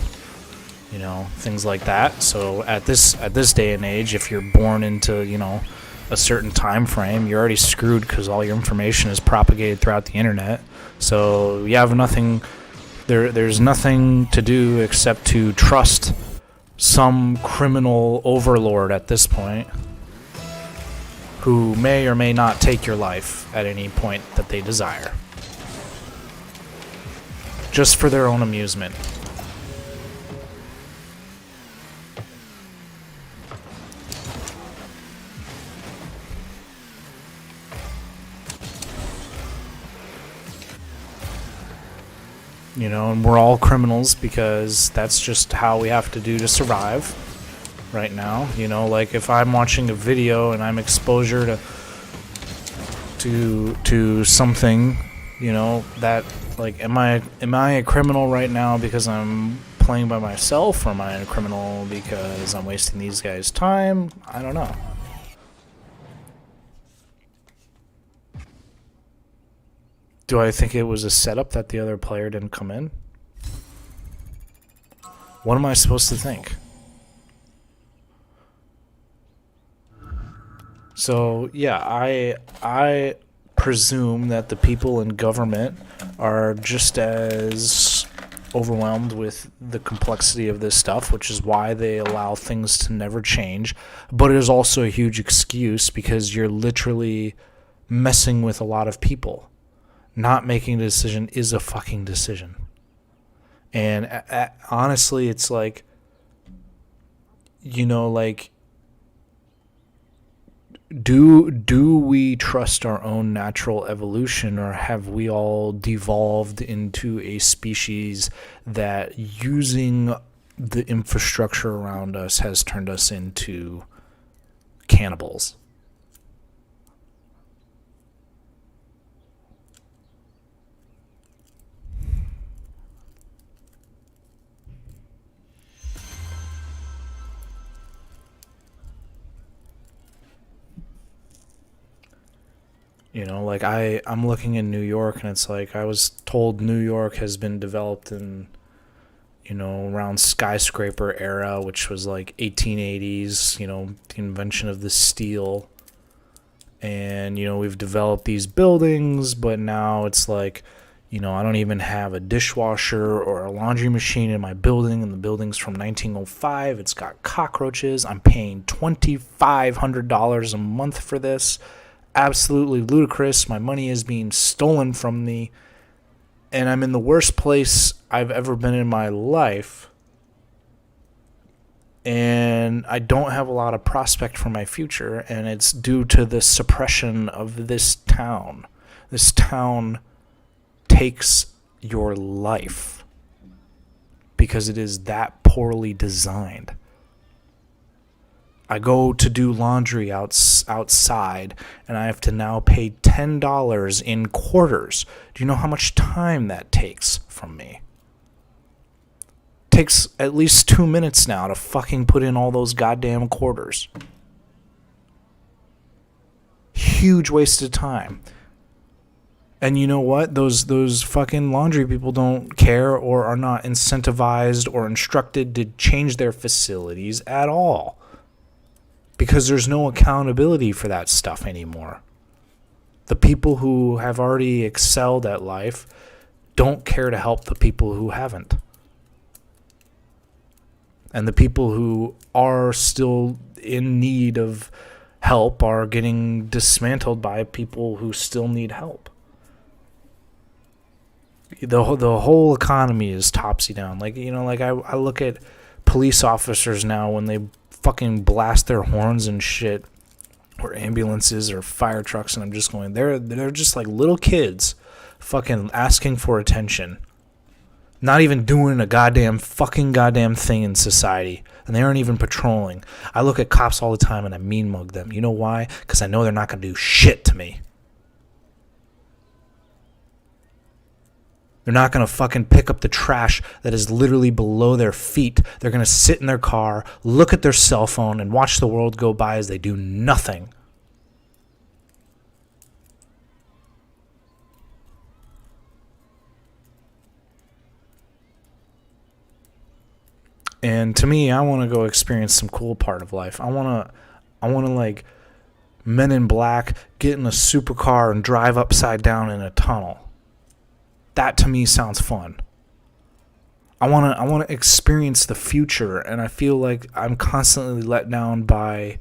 you know, things like that. So at this day and age, if you're born into, you know, a certain time frame, you're already screwed, because all your information is propagated throughout the internet. So you have nothing. There's nothing to do except to trust some criminal overlord at this point, who may or may not take your life at any point that they desire, just for their own amusement. You know, and we're all criminals, because that's just how we have to do to survive right now. You know, like if I'm watching a video and I'm exposure to something, you know, that, like, am I a criminal right now because I'm playing by myself, or am I a criminal because I'm wasting these guys' time? I don't know. Do I think it was a setup that the other player didn't come in? What am I supposed to think? So, yeah, I presume that the people in government are just as overwhelmed with the complexity of this stuff, which is why they allow things to never change. But it is also a huge excuse, because you're literally messing with a lot of people. Not making a decision is a fucking decision. And honestly, it's like, like, do we trust our own natural evolution, or have we all devolved into a species that, using the infrastructure around us, has turned us into cannibals? Like, I'm looking in New York, and it's like, I was told New York has been developed in, around skyscraper era, which was like 1880s, the invention of the steel. And, we've developed these buildings, but now it's like, I don't even have a dishwasher or a laundry machine in my building, and the building's from 1905. It's got cockroaches. I'm paying $2,500 a month for this. Absolutely ludicrous. My money is being stolen from me, and I'm in the worst place I've ever been in my life, and I don't have a lot of prospect for my future, and it's due to the suppression of this town. This town takes your life because it is that poorly designed. I go to do laundry outside, and I have to now pay $10 in quarters. Do you know how much time that takes from me? It takes at least 2 minutes now to fucking put in all those goddamn quarters. Huge waste of time. And you know what? Those fucking laundry people don't care, or are not incentivized or instructed to change their facilities at all, because there's no accountability for that stuff anymore. The people who have already excelled at life don't care to help the people who haven't. And the people who are still in need of help are getting dismantled by people who still need help. The whole economy is topsy down. Like, I look at police officers now when they fucking blast their horns and shit, or ambulances or fire trucks, and I'm just going, they're just like little kids fucking asking for attention, not even doing a goddamn thing in society, and they aren't even patrolling. I look at cops all the time and I mean mug them. You know why? Because I know they're not going to do shit to me. They're not going to fucking pick up the trash that is literally below their feet. They're going to sit in their car, look at their cell phone, and watch the world go by as they do nothing. And to me, I want to go experience some cool part of life. I want to like Men in Black, get in a supercar and drive upside down in a tunnel. That to me sounds fun. I want to experience the future, and I feel like I'm constantly let down by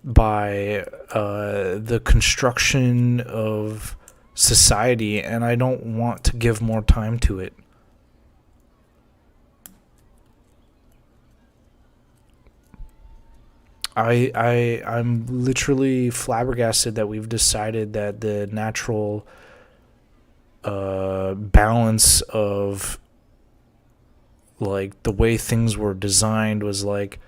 the construction of society, and I don't want to give more time to it. I'm literally flabbergasted that we've decided that the natural balance of like the way things were designed was like,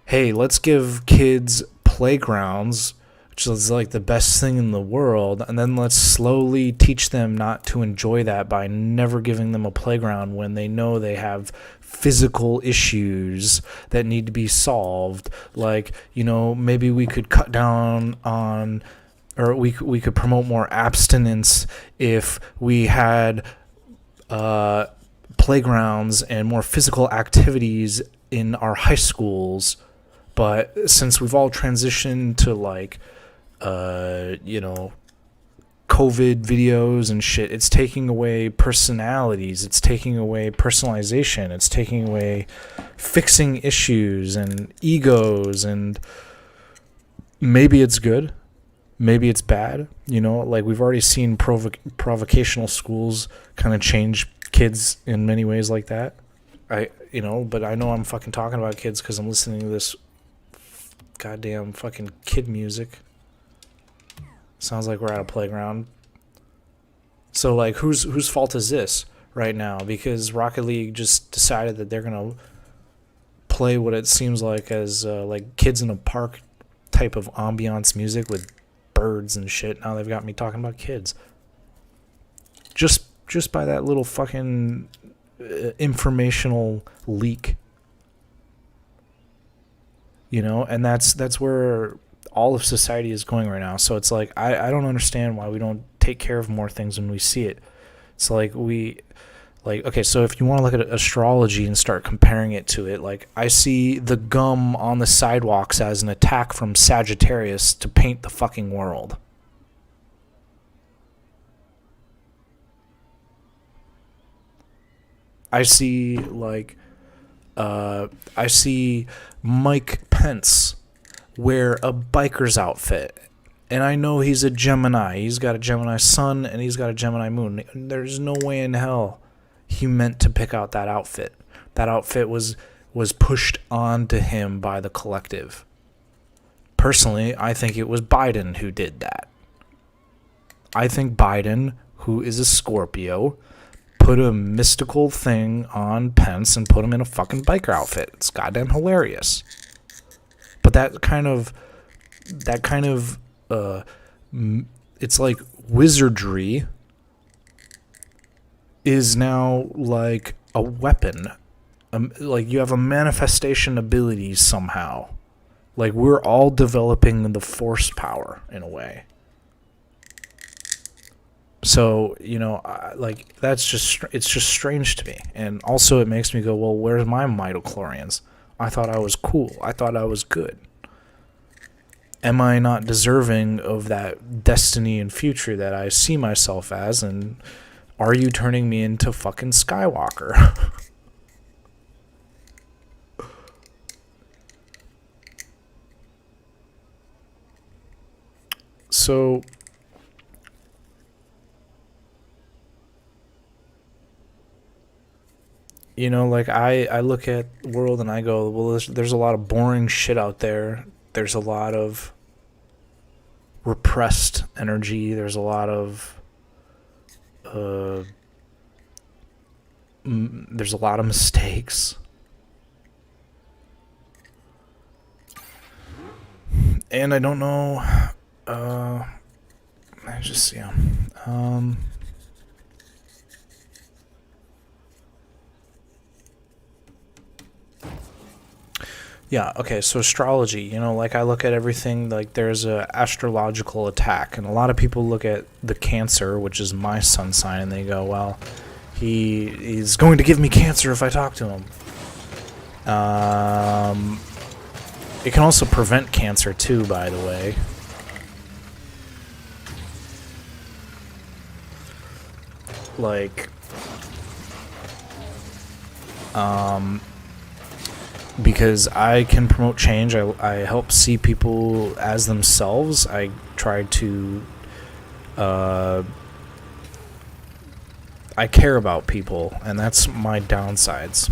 hey, let's give kids playgrounds, which is like the best thing in the world, and then let's slowly teach them not to enjoy that by never giving them a playground when they know they have physical issues that need to be solved. Like, maybe we could cut down on, or we could promote more abstinence if we had playgrounds and more physical activities in our high schools. But since we've all transitioned to like COVID videos and shit, it's taking away personalities, it's taking away personalization, it's taking away fixing issues and egos. And maybe it's good, maybe it's bad. Like we've already seen provocational schools kind of change kids in many ways like that. But I know I'm fucking talking about kids because I'm listening to this goddamn fucking kid music. Sounds like we're at a playground. So, like, whose fault is this right now? Because Rocket League just decided that they're gonna play what it seems like as like kids in a park type of ambiance music with birds and shit. Now they've got me talking about kids. Just by that little fucking informational leak. And that's where all of society is going right now. So it's like I don't understand why we don't take care of more things when we see it. It's like okay, so if you want to look at astrology and start comparing it to it, like, I see the gum on the sidewalks as an attack from Sagittarius to paint the fucking world. I see Mike Pence wear a biker's outfit. And I know he's a Gemini. He's got a Gemini sun and he's got a Gemini moon. There's no way in hell he meant to pick out that outfit. That outfit was pushed onto him by the collective. Personally, I think it was Biden who did that. I think Biden, who is a Scorpio, put a mystical thing on Pence and put him in a fucking biker outfit. It's goddamn hilarious. But that kind of it's like wizardry is now like a weapon. Like, you have a manifestation ability somehow. Like, we're all developing the force power in a way. So, that's it's just strange to me. And also it makes me go, well, where's my midichlorians? I thought I was cool. I thought I was good. Am I not deserving of that destiny and future that I see myself as? And are you turning me into fucking Skywalker? So, I look at the world and I go, well, there's a lot of boring shit out there. There's a lot of repressed energy. There's a lot of there's a lot of mistakes. And I don't know. Yeah, okay, so astrology, I look at everything, like, there's a astrological attack, and a lot of people look at the Cancer, which is my sun sign, and they go, well, he's going to give me cancer if I talk to him. It can also prevent cancer, too, by the way. Because I can promote change. I help see people as themselves. I try to I care about people, and that's my downsides.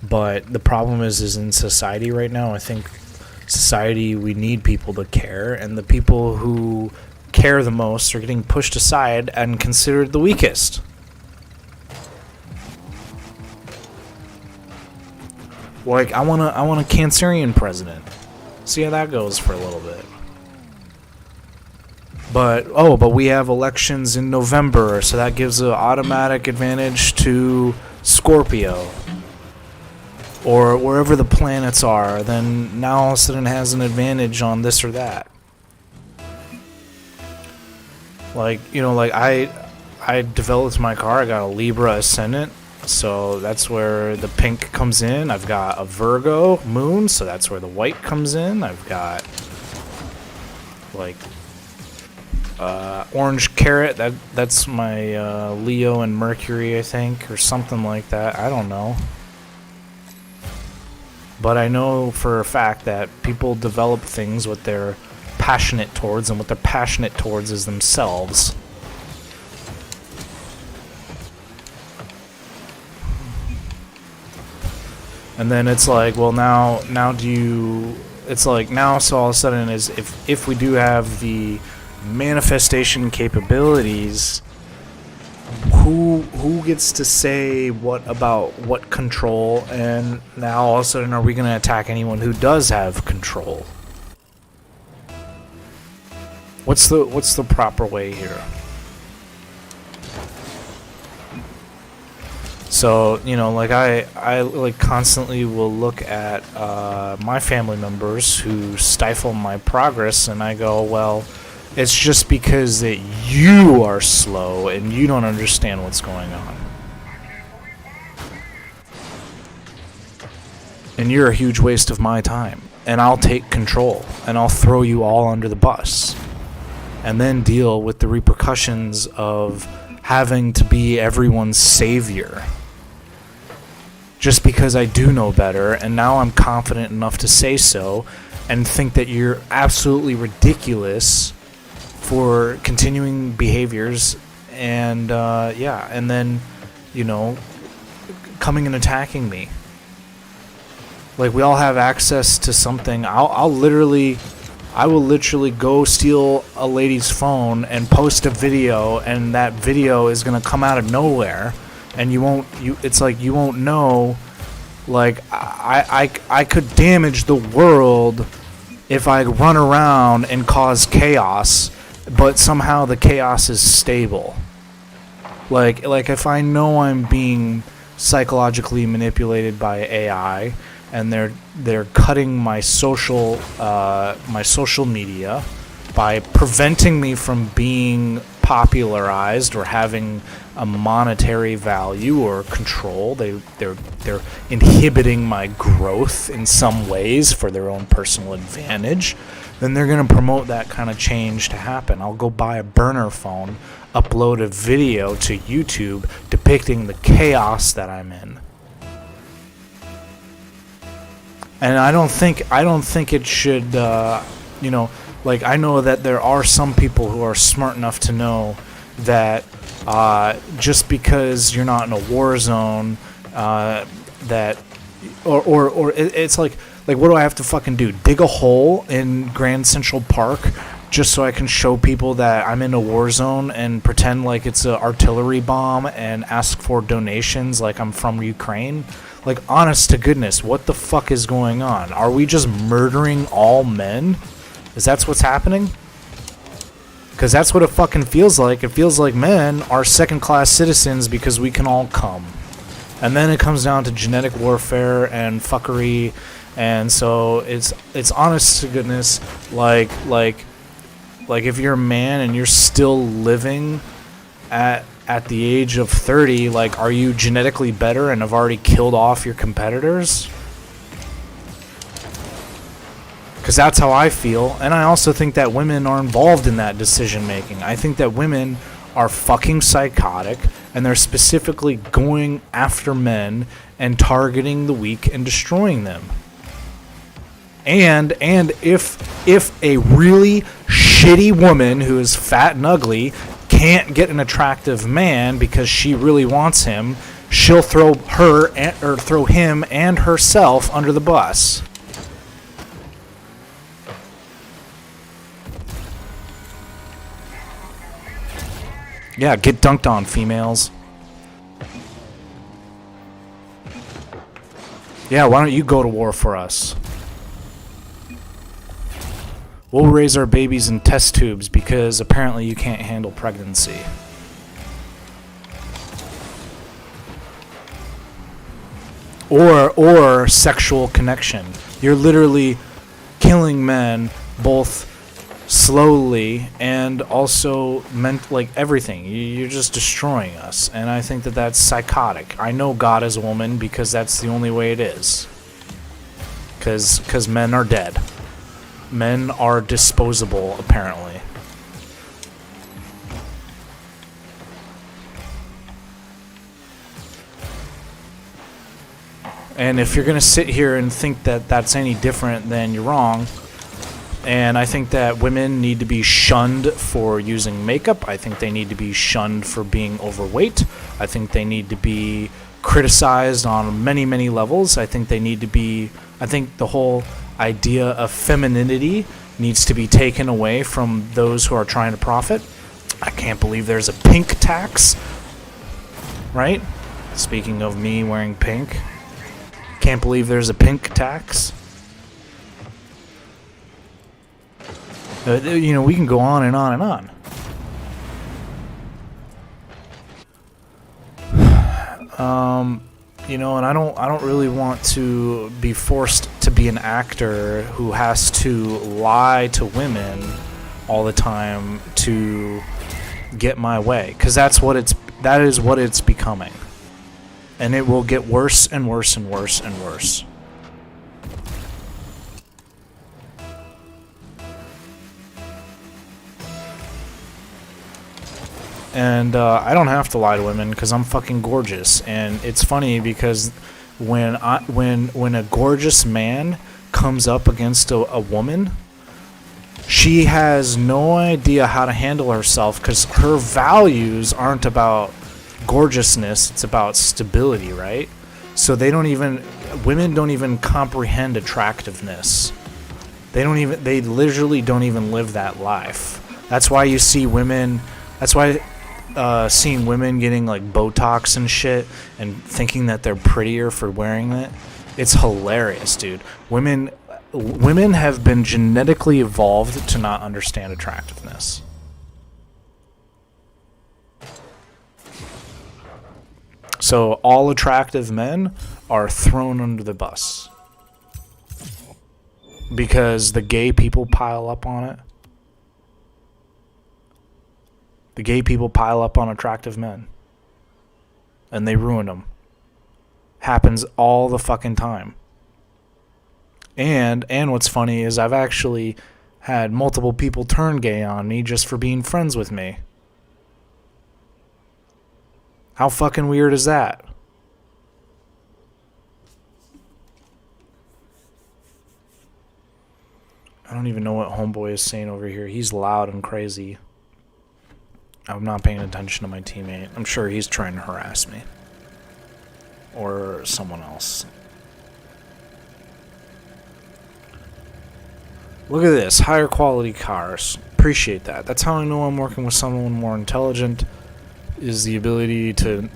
But the problem is in society right now, I think society, we need people to care, and the people who care the most are getting pushed aside and considered the weakest. Like, I want a Cancerian president. See how that goes for a little bit. But we have elections in November, so that gives an automatic advantage to Scorpio. Or wherever the planets are, then now all of a sudden it has an advantage on this or that. I developed my car, I got a Libra Ascendant, so that's where the pink comes in. I've got a Virgo moon, so that's where the white comes in. I've got orange carrot, that's my Leo and Mercury, I think, or something like that. I don't know. But I know for a fact that people develop things what they're passionate towards, and what they're passionate towards is themselves. And then it's like, well, now do you? It's like now, so all of a sudden is if we do have the manifestation capabilities, who gets to say what about what control? And now all of a sudden, are we going to attack anyone who does have control? What's the proper way here? So, you know, like I like constantly will look at my family members who stifle my progress, and I go, well, it's just because that you are slow and you don't understand what's going on. And you're a huge waste of my time. And I'll take control, and I'll throw you all under the bus. And then deal with the repercussions of having to be everyone's savior. Just because I do know better, and now I'm confident enough to say so, and think that you're absolutely ridiculous for continuing behaviors, and and then, you know, coming and attacking me. Like, we all have access to something. I will literally go steal a lady's phone and post a video, and that video is gonna come out of nowhere, and it's like you won't know. Like, I could damage the world if I run around and cause chaos, but somehow the chaos is stable. Like if I know I'm being psychologically manipulated by AI, and they're cutting my social media by preventing me from being popularized or having a monetary value or control. They're inhibiting my growth in some ways for their own personal advantage. Then they're going to promote that kind of change to happen. I'll go buy a burner phone, upload a video to YouTube depicting the chaos that I'm in. And I don't think it should, like, I know that there are some people who are smart enough to know that just because you're not in a war zone, it's like what do I have to fucking do? Dig a hole in Grand Central Park just so I can show people that I'm in a war zone and pretend like it's an artillery bomb and ask for donations like I'm from Ukraine? Like, honest to goodness, what the fuck is going on? Are we just murdering all men? Is that what's happening? Because that's what it fucking feels like. It feels like men are second-class citizens because we can all come. And then it comes down to genetic warfare and fuckery. And so it's honest to goodness, like if you're a man and you're still living at the age of 30, like, are you genetically better and have already killed off your competitors? Because that's how I feel. And I also think that women are involved in that decision making. I think that women are fucking psychotic, and they're specifically going after men and targeting the weak and destroying them. And if a really shitty woman who is fat and ugly can't get an attractive man because she really wants him, she'll throw him and herself under the bus. Yeah, get dunked on, females. Yeah, why don't you go to war for us? We'll raise our babies in test tubes because apparently you can't handle pregnancy. Or sexual connection. You're literally killing men both slowly and also like everything. You're just destroying us. And I think that that's psychotic. I know God is a woman because that's the only way it is. Because men are dead. Men are disposable, apparently. And if you're going to sit here and think that that's any different, then you're wrong. And I think that women need to be shunned for using makeup. I think they need to be shunned for being overweight. I think they need to be criticized on many, many levels. I think they need to be, I think the whole idea of femininity needs to be taken away from those who are trying to profit. I can't believe there's a pink tax, right? Speaking of me wearing pink, can't believe there's a pink tax. You know, we can go on and on and on. You know, and I don't really want to be forced to be an actor who has to lie to women all the time to get my way, because that is what it's becoming, and it will get worse and worse and worse and worse. And I don't have to lie to women because I'm fucking gorgeous. And it's funny because when a gorgeous man comes up against a woman, she has no idea how to handle herself because her values aren't about gorgeousness, it's about stability, right? So women don't even comprehend attractiveness. They literally don't even live that life. That's why you see women, seeing women getting like Botox and shit and thinking that they're prettier for wearing it, it's hilarious, dude. Women have been genetically evolved to not understand attractiveness. So all attractive men are thrown under the bus because the gay people pile up on it. The gay people pile up on attractive men. And they ruin them. Happens all the fucking time. And what's funny is I've actually had multiple people turn gay on me just for being friends with me. How fucking weird is that? I don't even know what homeboy is saying over here. He's loud and crazy. I'm not paying attention to my teammate. I'm sure he's trying to harass me. Or someone else. Look at this. Higher quality cars. Appreciate that. That's how I know I'm working with someone more intelligent. Is the ability to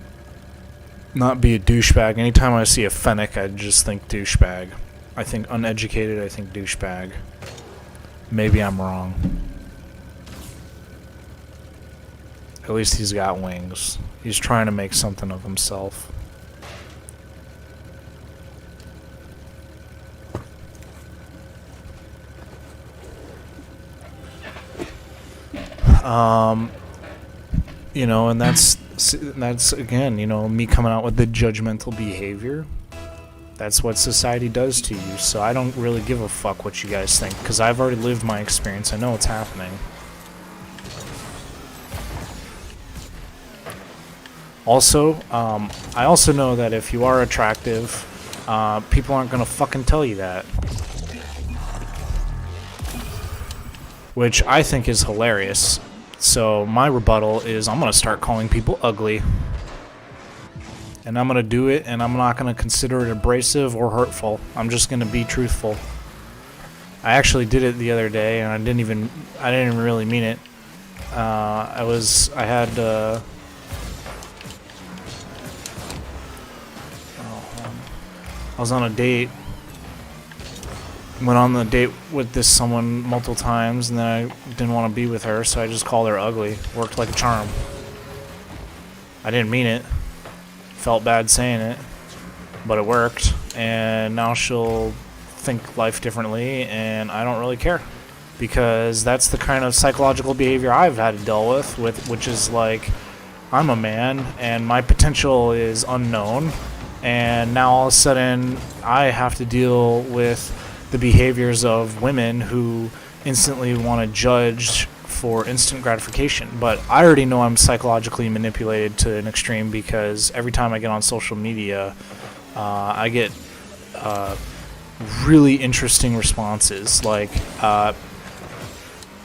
not be a douchebag. Anytime I see a Fennec, I just think douchebag. I think uneducated, I think douchebag. Maybe I'm wrong. At least he's got wings. He's trying to make something of himself. You know, and that's again, you know, me coming out with the judgmental behavior. That's what society does to you. So I don't really give a fuck what you guys think, because I've already lived my experience. I know what's happening. Also, I also know that if you are attractive, people aren't gonna fucking tell you that. Which I think is hilarious. So my rebuttal is I'm gonna start calling people ugly. And I'm gonna do it, and I'm not gonna consider it abrasive or hurtful. I'm just gonna be truthful. I actually did it the other day, and I didn't even really mean it. I was on a date. Went on the date with this someone multiple times, and then I didn't want to be with her, so I just called her ugly. Worked like a charm. I didn't mean it. Felt bad saying it, but it worked. And now she'll think life differently, and I don't really care. Because that's the kind of psychological behavior I've had to deal with, which is like, I'm a man, and my potential is unknown. And now all of a sudden, I have to deal with the behaviors of women who instantly want to judge for instant gratification. But I already know I'm psychologically manipulated to an extreme, because every time I get on social media, I get really interesting responses. Like,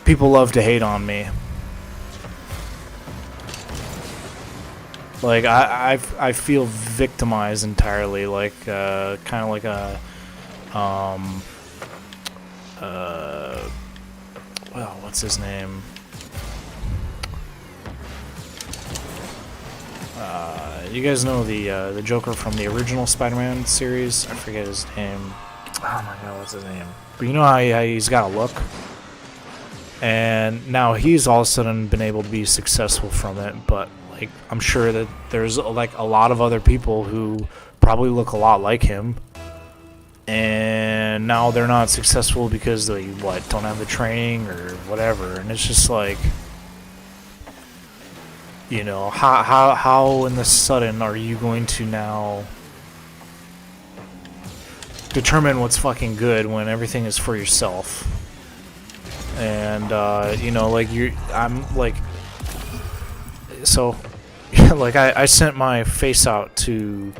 people love to hate on me. Like I feel victimized entirely. Like kind of like a well, what's his name? You guys know the Joker from the original Spider-Man series? I forget his name. Oh my god, what's his name? But you know how he's got a look? And now he's all of a sudden been able to be successful from it, but like I'm sure that there's like a lot of other people who probably look a lot like him, and now they're not successful because they don't have the training or whatever. And it's just like, you know, how in the sudden are you going to now determine what's fucking good when everything is for yourself? And you know, like I'm like, so like I sent my face out to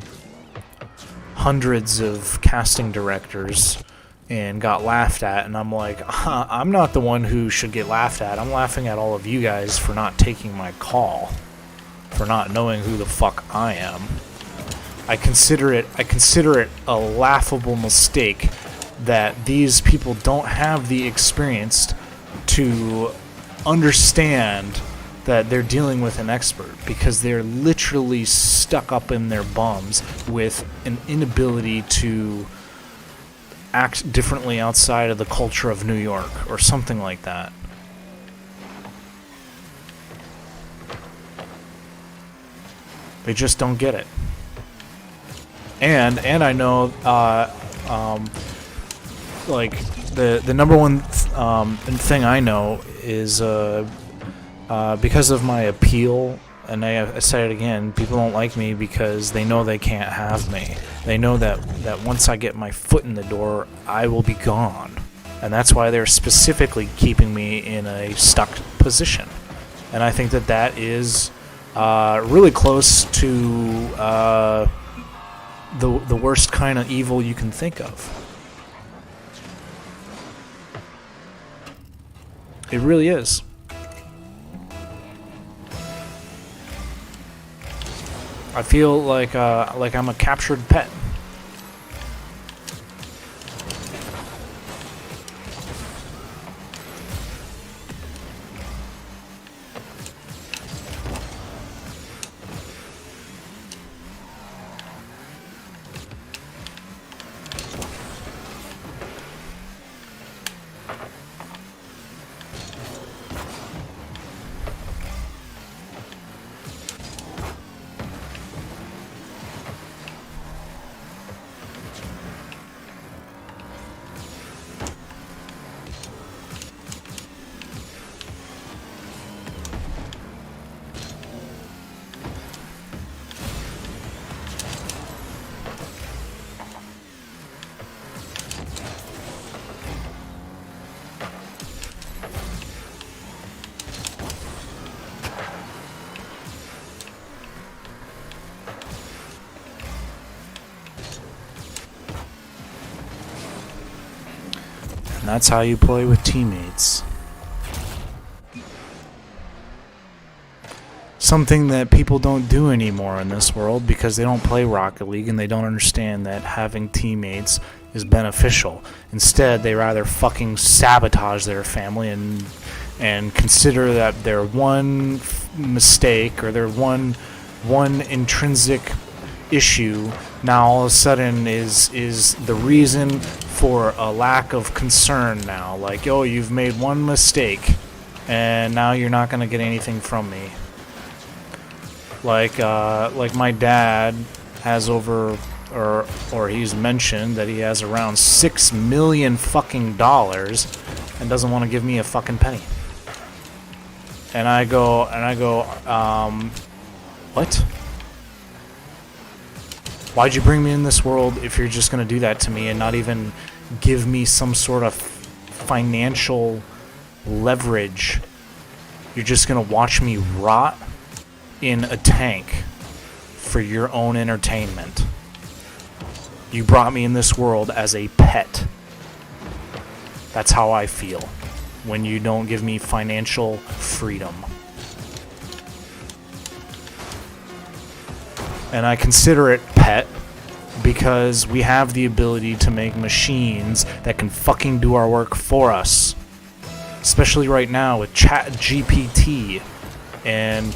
hundreds of casting directors and got laughed at, and I'm like, I'm not the one who should get laughed at. I'm laughing at all of you guys for not taking my call, for not knowing who the fuck I am. I consider it a laughable mistake that these people don't have the experience to understand that they're dealing with an expert, because they're literally stuck up in their bums with an inability to act differently outside of the culture of New York or something like that. They just don't get it. And I know like the number one thing I know is because of my appeal, and I said it again, people don't like me because they know they can't have me. They know that once I get my foot in the door, I will be gone. And that's why they're specifically keeping me in a stuck position. And I think that is really close to the worst kind of evil you can think of. It really is. I feel like I'm a captured pet. And that's how you play with teammates. Something that people don't do anymore in this world because they don't play Rocket League and they don't understand that having teammates is beneficial. Instead, they rather fucking sabotage their family and consider that their one mistake or their one intrinsic issue now all of a sudden is the reason for a lack of concern now. Like, oh, you've made one mistake and now you're not going to get anything from me. Like my dad has over, or he's mentioned that he has around $6 million fucking dollars and doesn't want to give me a fucking penny. And I go, what? Why'd you bring me in this world if you're just going to do that to me and not even give me some sort of financial leverage? You're just going to watch me rot in a tank for your own entertainment. You brought me in this world as a pet. That's how I feel when you don't give me financial freedom. And I consider it pet because we have the ability to make machines that can fucking do our work for us. Especially right now with Chat GPT and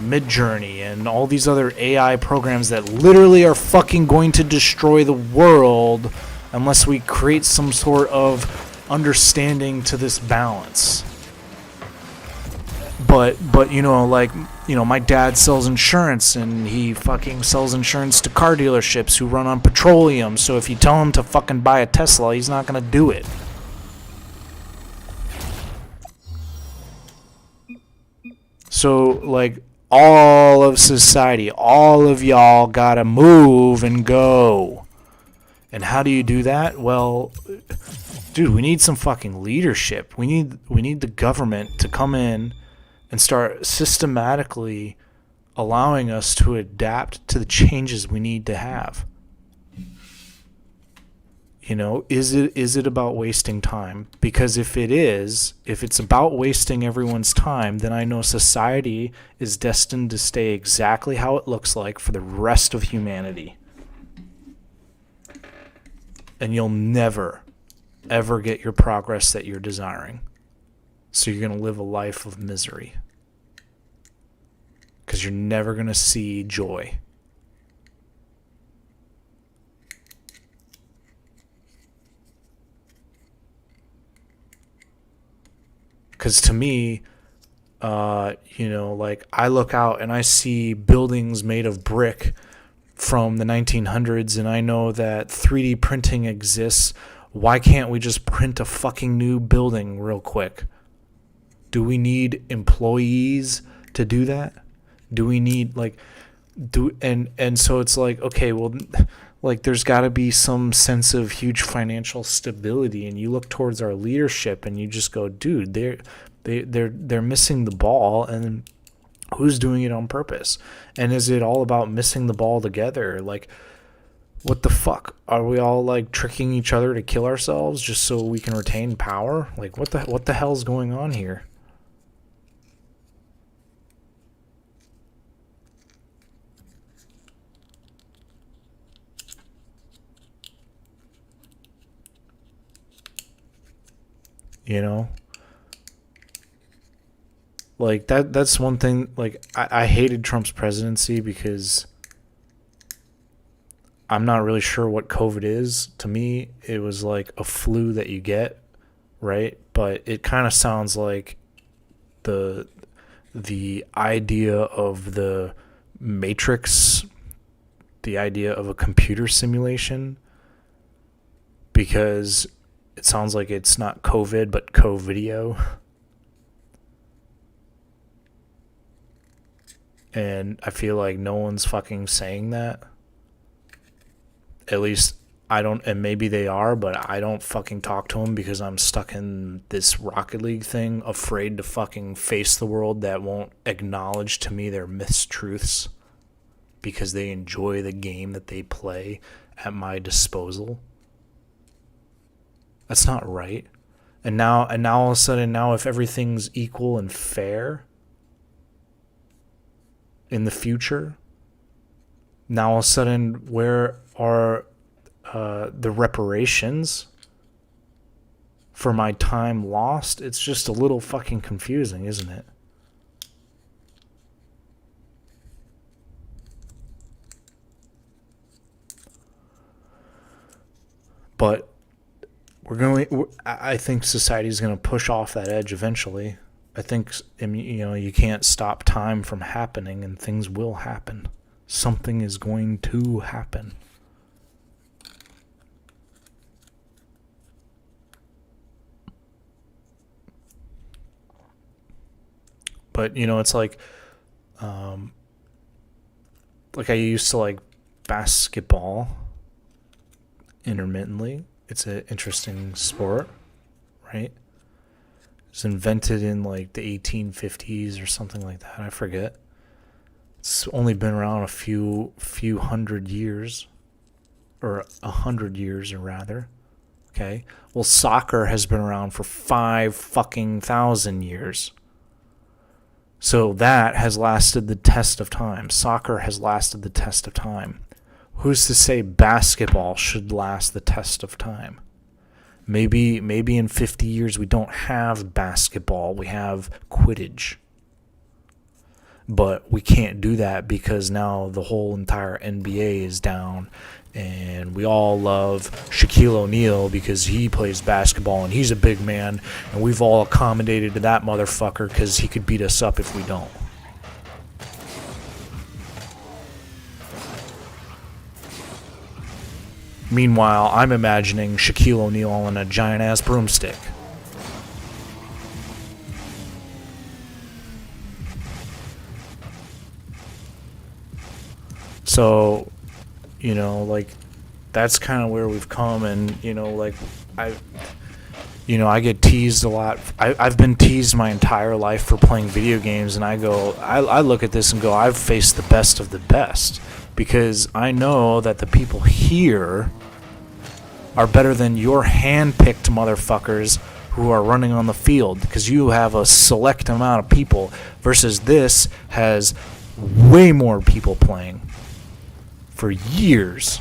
Midjourney and all these other AI programs that literally are fucking going to destroy the world unless we create some sort of understanding to this balance. But my dad sells insurance, and he fucking sells insurance to car dealerships who run on petroleum. So if you tell him to fucking buy a Tesla, he's not gonna do it. So all of society, all of y'all gotta move and go. And how do you do that? Well, dude, we need some fucking leadership. We need the government to come in and start systematically allowing us to adapt to the changes we need to have. Is it about wasting time? Because if it's about wasting everyone's time, then I know society is destined to stay exactly how it looks like for the rest of humanity. And you'll never, ever get your progress that you're desiring. So you're going to live a life of misery. Because you're never going to see joy. Because to me, I look out and I see buildings made of brick from the 1900s, and I know that 3D printing exists. Why can't we just print a fucking new building real quick? Do we need employees to do that? Do we need and so it's like, okay, well, there's got to be some sense of huge financial stability, and you look towards our leadership and you just go, dude, they're missing the ball, and who's doing it on purpose? And is it all about missing the ball together? What the fuck? Are we all tricking each other to kill ourselves just so we can retain power? What the hell's going on here? That's one thing. I hated Trump's presidency because I'm not really sure what COVID is. To me, it was like a flu that you get, right? But it kind of sounds like the idea of the Matrix, the idea of a computer simulation, because it sounds like it's not COVID, but co-video. And I feel like no one's fucking saying that. At least I don't, and maybe they are, but I don't fucking talk to them because I'm stuck in this Rocket League thing, afraid to fucking face the world that won't acknowledge to me their mistruths because they enjoy the game that they play at my disposal. That's not right. And now all of a sudden, if everything's equal and fair in the future, now all of a sudden, where are the reparations for my time lost? It's just a little fucking confusing, isn't it? But I think society is going to push off that edge eventually. I think, you can't stop time from happening, and things will happen. Something is going to happen. But, it's like I used to like basketball intermittently. It's an interesting sport, right? It was invented in the 1850s or something like that. I forget. It's only been around a few hundred years, or 100 years, or rather. Okay. Well, soccer has been around for 5,000 years. So that has lasted the test of time. Soccer has lasted the test of time. Who's to say basketball should last the test of time? Maybe in 50 years we don't have basketball, we have Quidditch. But we can't do that because now the whole entire NBA is down, and we all love Shaquille O'Neal because he plays basketball and he's a big man, and we've all accommodated to that motherfucker because he could beat us up if we don't. Meanwhile, I'm imagining Shaquille O'Neal on a giant-ass broomstick. So, you know, like, that's kind of where we've come, and, you know, like, I get teased a lot. I've been teased my entire life for playing video games, and I look at this and go, I've faced the best of the best, because I know that the people here are better than your hand-picked motherfuckers who are running on the field, because you have a select amount of people versus this has way more people playing for years.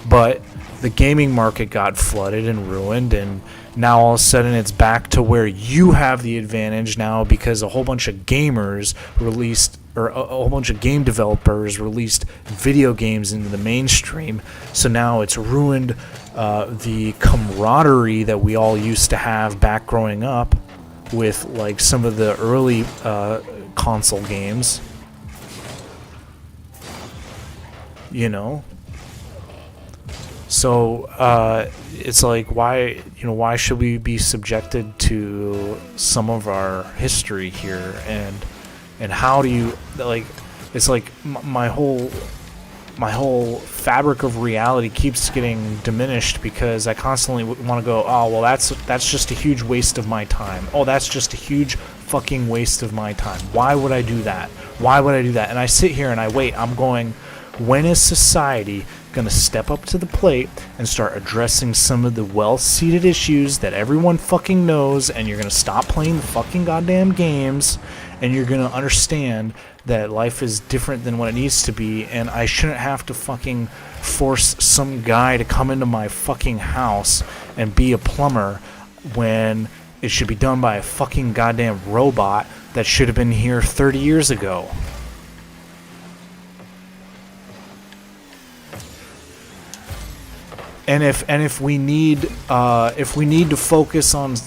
But the gaming market got flooded and ruined, and now all of a sudden it's back to where you have the advantage now because a whole bunch of gamers released, or a whole bunch of game developers released video games into the mainstream. So now it's ruined the camaraderie that we all used to have back growing up with, like, some of the early console games. You know? So it's like, why should we be subjected to some of our history here, and how do you, like, it's like my whole fabric of reality keeps getting diminished because I constantly want to go, oh well, that's just a huge waste of my time. Oh, that's just a huge fucking waste of my time. Why would I do that? Why would I do that? And I sit here and I wait. I'm going, when is society going to step up to the plate and start addressing some of the well-seated issues that everyone fucking knows, and you're going to stop playing the fucking goddamn games, and you're going to understand that life is different than what it needs to be, and I shouldn't have to fucking force some guy to come into my fucking house and be a plumber when it should be done by a fucking goddamn robot that should have been here 30 years ago. And if we need to focus on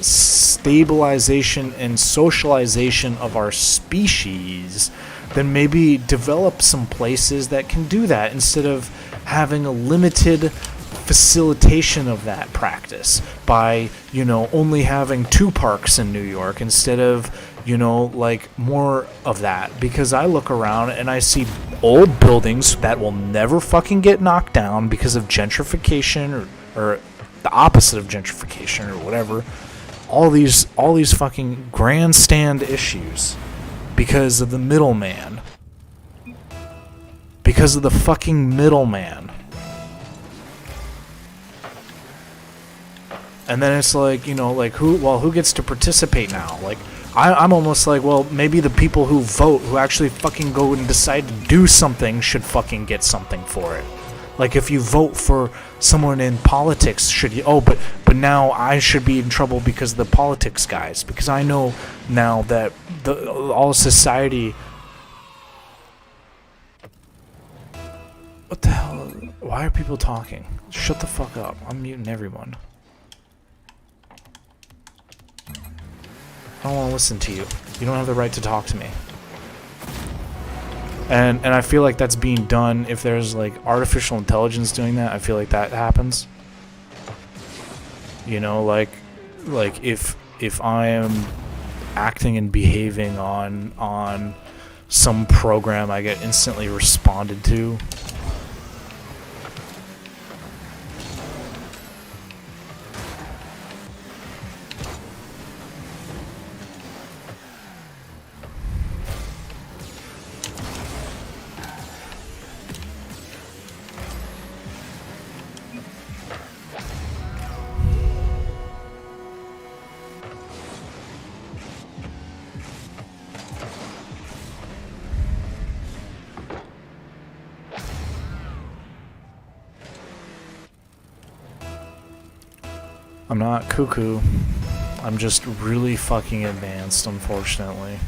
stabilization and socialization of our species, then maybe develop some places that can do that instead of having a limited facilitation of that practice by, only having 2 parks in New York instead of, like, more of that. Because I look around and I see old buildings that will never fucking get knocked down because of gentrification or the opposite of gentrification or whatever. All these fucking grandstand issues because of the middleman. Because of the fucking middleman. And then it's like, who gets to participate now? Like, I'm almost like, well, maybe the people who vote, who actually fucking go and decide to do something, should fucking get something for it. Like, if you vote for someone in politics, should you? Oh, but now I should be in trouble because of the politics guys. Because I know now that all society. What the hell? Why are people talking? Shut the fuck up. I'm muting everyone. I don't want to listen to you. You don't have the right to talk to me. And I feel like that's being done. If there's, like, artificial intelligence doing that, I feel like that happens. Like if I am acting and behaving on some program, I get instantly responded to. I'm not cuckoo. I'm just really fucking advanced, unfortunately.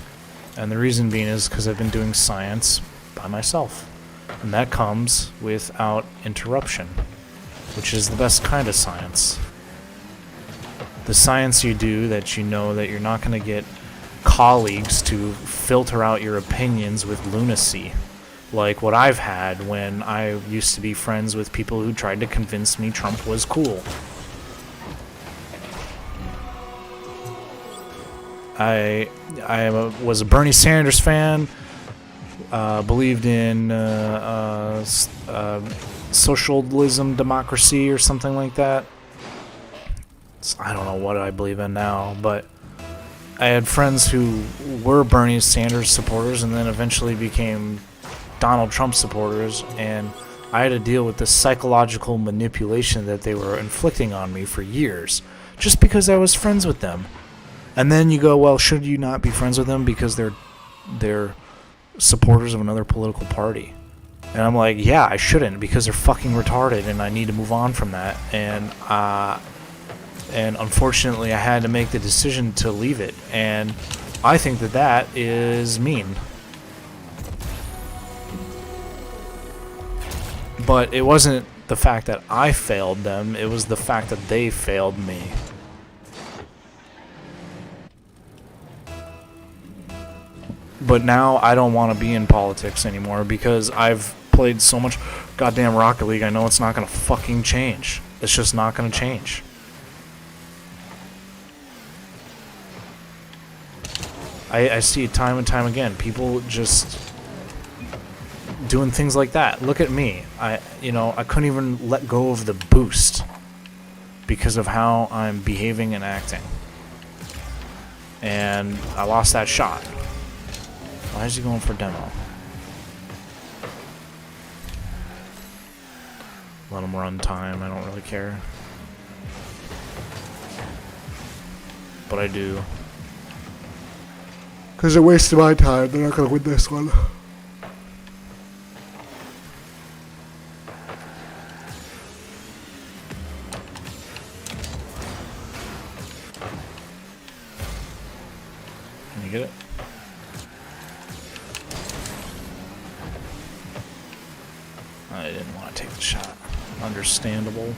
And the reason being is because I've been doing science by myself. And that comes without interruption, which is the best kind of science. The science you do that you know that you're not going to get colleagues to filter out your opinions with lunacy, like what I've had when I used to be friends with people who tried to convince me Trump was cool. I was a Bernie Sanders fan, believed in socialism, democracy, or something like that. I don't know what I believe in now, but I had friends who were Bernie Sanders supporters and then eventually became Donald Trump supporters, and I had to deal with the psychological manipulation that they were inflicting on me for years, just because I was friends with them. And then you go, well, should you not be friends with them because they're supporters of another political party? And I'm like, yeah, I shouldn't, because they're fucking retarded, and I need to move on from that. And unfortunately, I had to make the decision to leave it. And I think that that is mean. But it wasn't the fact that I failed them, it was the fact that they failed me. But now I don't want to be in politics anymore because I've played so much goddamn Rocket League, I know it's not going to fucking change. It's just not going to change. I see it time and time again. People just doing things like that. Look at me. I couldn't even let go of the boost because of how I'm behaving and acting. And I lost that shot. Why is he going for demo? Let him run time. I don't really care. But I do. Because they're wasting my time. They're not going to win this one. Can you get it? I didn't want to take the shot. Understandable.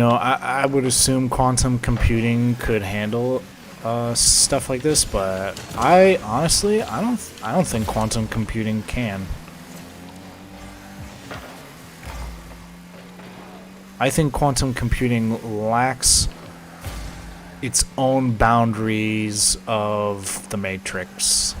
I would assume quantum computing could handle stuff like this, but I don't think quantum computing can. I think quantum computing lacks its own boundaries of the Matrix.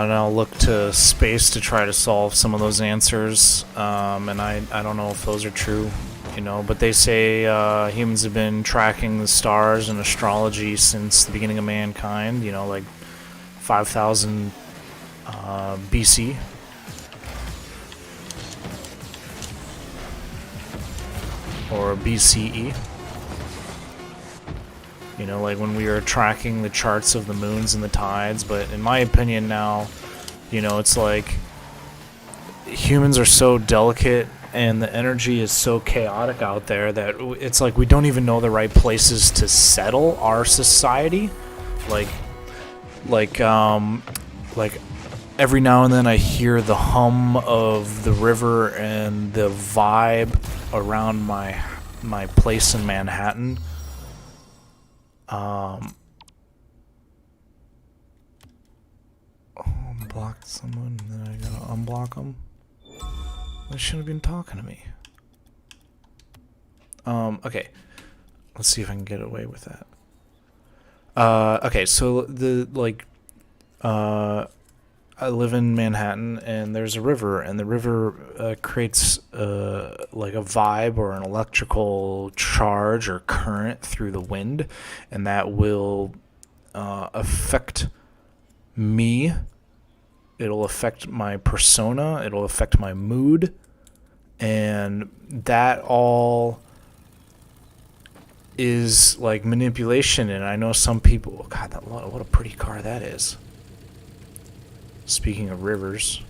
And I'll look to space to try to solve some of those answers, and I don't know if those are true, but they say humans have been tracking the stars and astrology since the beginning of mankind, like 5,000 BC. Or BCE. Like when we were tracking the charts of the moons and the tides. But in my opinion now, it's like humans are so delicate and the energy is so chaotic out there that it's like we don't even know the right places to settle our society. Like every now and then I hear the hum of the river and the vibe around my place in Manhattan. Blocked someone, and then I gotta unblock them. They shouldn't have been talking to me. Okay. Let's see if I can get away with that. Okay, so I live in Manhattan, and there's a river, and the river creates like a vibe or an electrical charge or current through the wind, and that will affect me. It'll affect my persona. It'll affect my mood, and that all is like manipulation. And I know some people. God, what a pretty car that is. Speaking of rivers.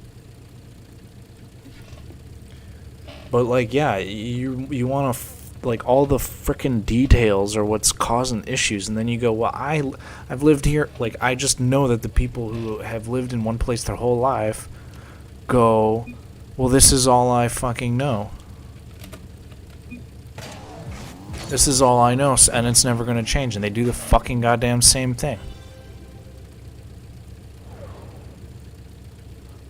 But like, yeah, you want to like all the frickin' details are what's causing issues, and then you go, well, I've lived here. Like, I just know that the people who have lived in one place their whole life go, well, this is all I fucking know. This is all I know, and it's never gonna change, and they do the fucking goddamn same thing.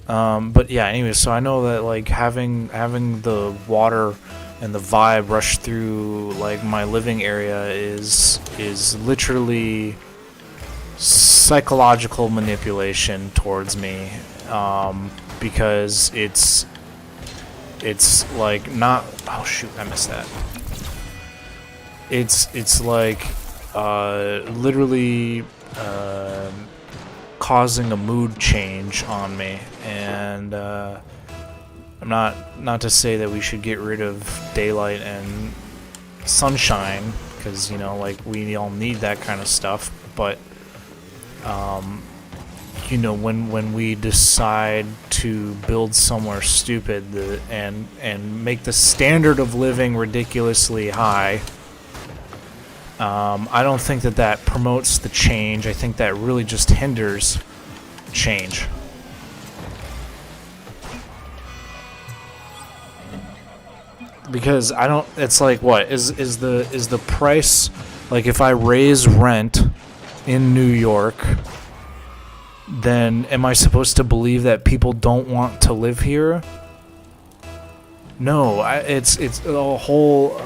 But yeah, anyway, so I know that like having the water and the vibe rush through like my living area is literally psychological manipulation towards me, because it's like not. Oh shoot, I missed that. It's like literally causing a mood change on me, and I'm not to say that we should get rid of daylight and sunshine, because like we all need that kind of stuff, but when we decide to build somewhere stupid and make the standard of living ridiculously high, I don't think that promotes the change. I think that really just hinders change. Because it's like, what is the price, like if I raise rent in New York, then am I supposed to believe that people don't want to live here? No, it's a whole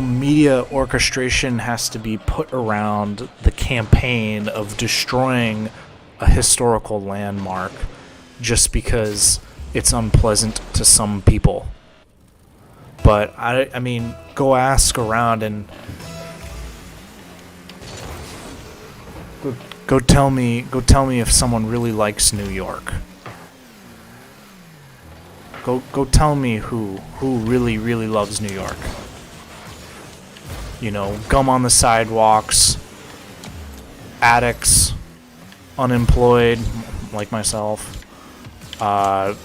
media orchestration has to be put around the campaign of destroying a historical landmark just because it's unpleasant to some people. But I mean, go ask around and go tell me if someone really likes New York. Go tell me who really loves New York. Gum on the sidewalks, addicts, unemployed like myself. The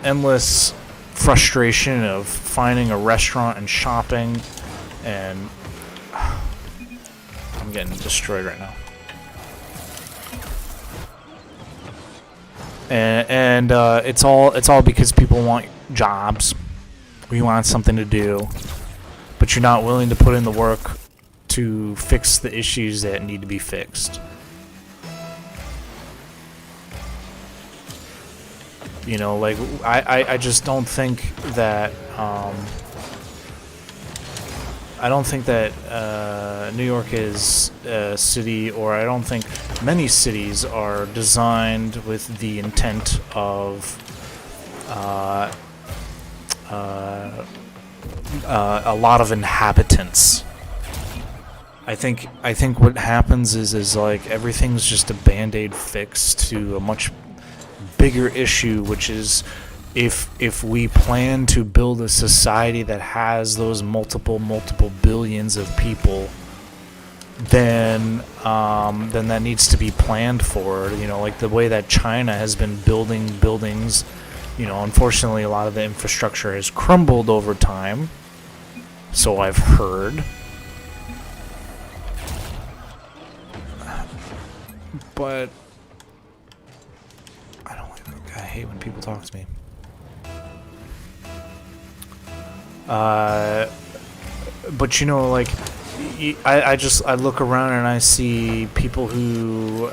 endless frustration of finding a restaurant and shopping, and I'm getting destroyed right now. And it's all because people want jobs. We want something to do, but you're not willing to put in the work to fix the issues that need to be fixed. Like I just don't think that New York is a city, or I don't think many cities are designed with the intent of a lot of inhabitants. I think what happens is like everything's just a band-aid fix to a much bigger issue, which is if we plan to build a society that has those multiple billions of people, then that needs to be planned for. Like the way that China has been building buildings. Unfortunately, a lot of the infrastructure has crumbled over time, so I've heard. But I hate when people talk to me. But like I look around and I see people who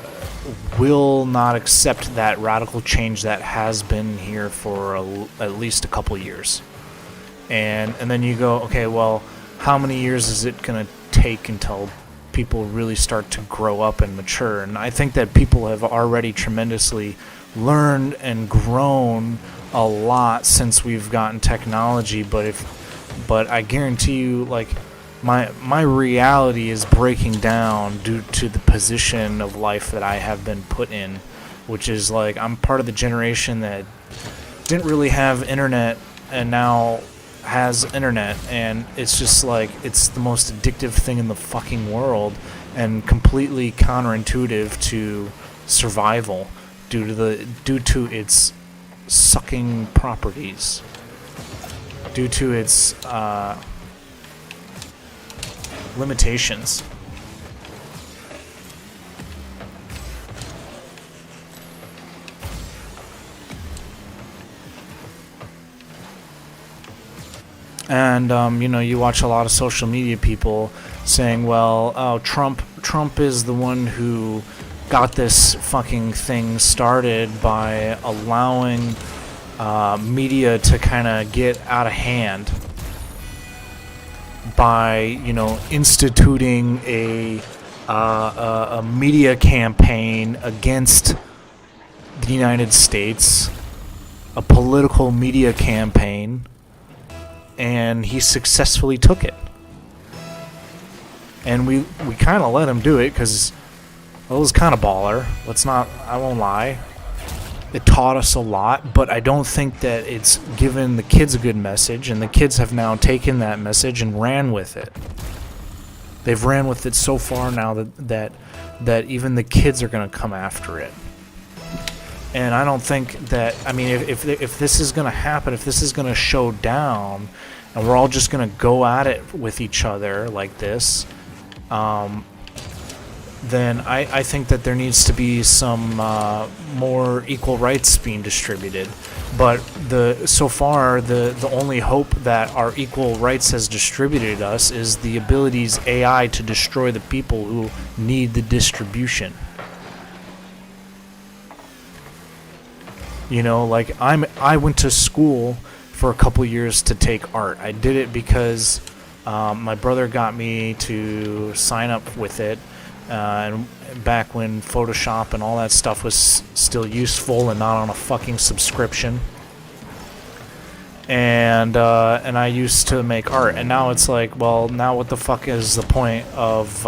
will not accept that radical change that has been here for at least a couple years. And then you go, okay, well, how many years is it going to take until people really start to grow up and mature? And I think that people have already tremendously learned and grown a lot since we've gotten technology, but I guarantee you, like, my reality is breaking down due to the position of life that I have been put in, which is like I'm part of the generation that didn't really have internet and now has internet, and it's just like it's the most addictive thing in the fucking world and completely counterintuitive to survival due to its sucking properties, due to its limitations. And you watch a lot of social media people saying, well, oh, Trump is the one who got this fucking thing started by allowing media to kind of get out of hand by instituting a media campaign against the United States, a political media campaign, and he successfully took it. And we kind of let him do it because it was kind of baller. I won't lie. It taught us a lot, but I don't think that it's given the kids a good message, and the kids have now taken that message and ran with it. They've ran with it so far now that even the kids are going to come after it. And I don't think that, I mean, if this is going to happen, if this is going to show down, and we're all just going to go at it with each other like this, then I think that there needs to be some more equal rights being distributed. But so far, the only hope that our equal rights has distributed us is the abilities AI to destroy the people who need the distribution. Like I went to school for a couple years to take art. I did it because my brother got me to sign up with it. And back when Photoshop and all that stuff was still useful and not on a fucking subscription. And I used to make art, and now it's like, well, now what the fuck is the point of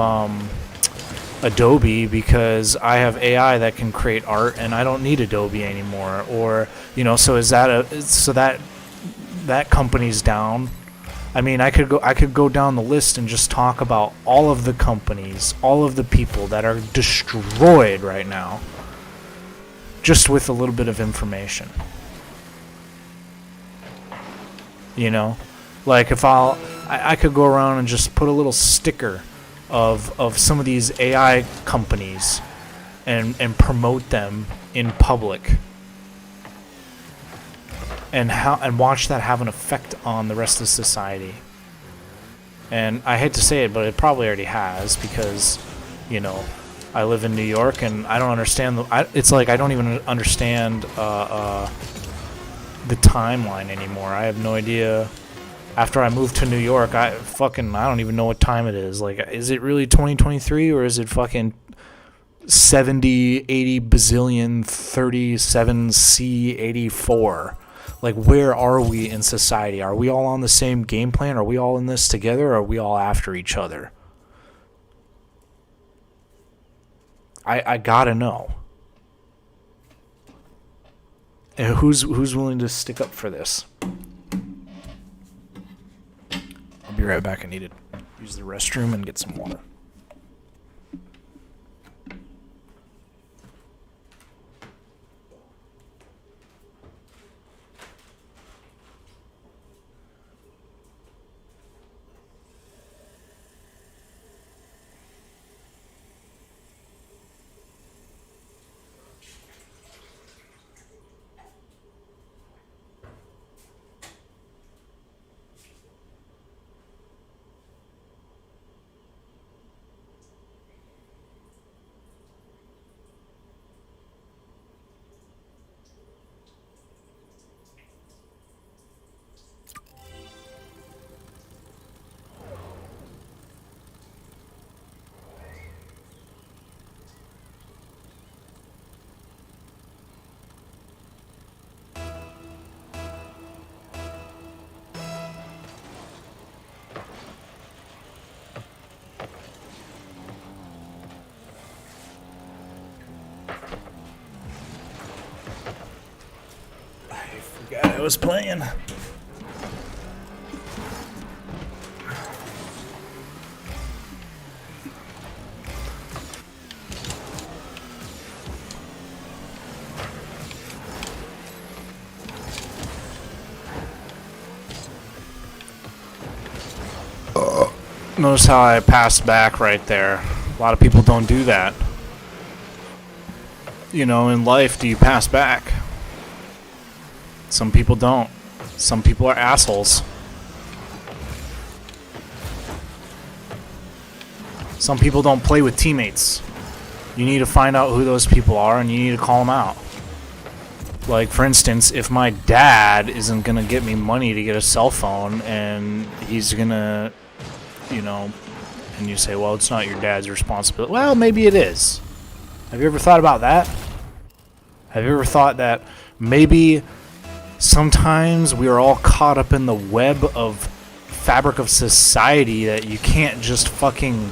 Adobe, because I have AI that can create art and I don't need Adobe anymore? Or so is that company's down. I mean, I could go down the list and just talk about all of the companies, all of the people that are destroyed right now, just with a little bit of information. Like if I could go around and just put a little sticker of some of these AI companies and promote them in public. And watch that have an effect on the rest of society. And I hate to say it, but it probably already has, because, I live in New York and I don't understand it's like I don't even understand the timeline anymore. I have no idea. After I moved to New York, I don't even know what time it is. Like, is it really 2023 or is it fucking 70, 80 bazillion 37 C 84? Like, where are we in society? Are we all on the same game plan? Are we all in this together, or are we all after each other? I gotta know. And who's willing to stick up for this? I'll be right back. I need to use the restroom and get some water. Forgot I was playing. Notice how I passed back right there. A lot of people don't do that. You know, in life, do you pass back? Some people don't. Some people are assholes. Some people don't play with teammates. You need to find out who those people are and you need to call them out. Like, for instance, if my dad isn't going to get me money to get a cell phone and he's going to, you know, and you say, well, it's not your dad's responsibility. Well, maybe it is. Have you ever thought about that? Have you ever thought that maybe sometimes we are all caught up in the web of fabric of society that you can't just fucking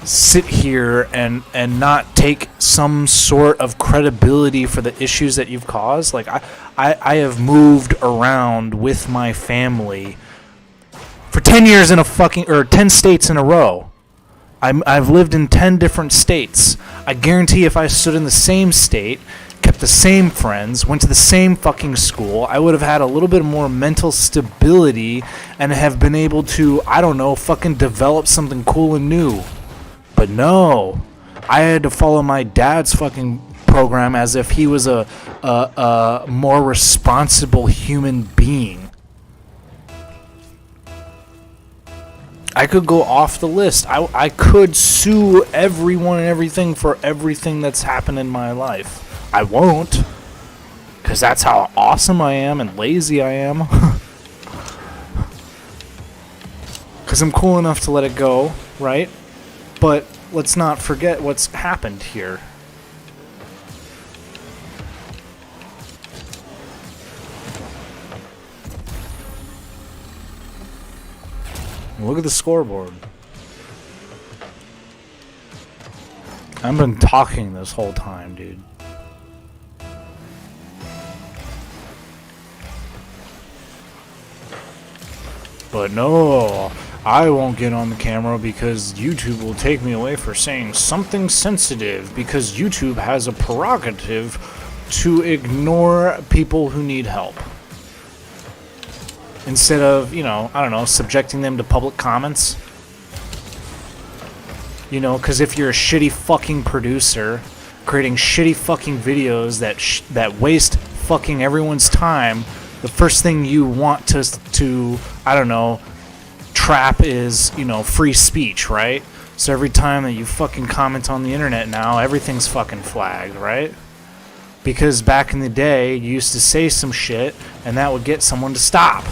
sit here and not take some sort of credibility for the issues that you've caused? Like, I have moved around with my family for 10 years in a fucking, or 10 states in a row. I've lived in 10 different states. I guarantee if I stood in the same state, kept the same friends, went to the same fucking school, I would have had a little bit more mental stability and have been able to, I don't know, fucking develop something cool and new. But no, I had to follow my dad's fucking program as if he was a more responsible human being. I could go off the list. I could sue everyone and everything for everything that's happened in my life. I won't, because that's how awesome I am and lazy I am. Because I'm cool enough to let it go, right? But let's not forget what's happened here. Look at the scoreboard. I've been talking this whole time, dude. But no, I won't get on the camera because YouTube will take me away for saying something sensitive, because YouTube has a prerogative to ignore people who need help. Instead of, you know, I don't know, subjecting them to public comments. You know, because if you're a shitty fucking producer, creating shitty fucking videos that waste fucking everyone's time, the first thing you want to I don't know, trap is, you know, free speech, right? So every time that you fucking comment on the internet now, everything's fucking flagged, right? Because back in the day, you used to say some shit, and that would get someone to stop.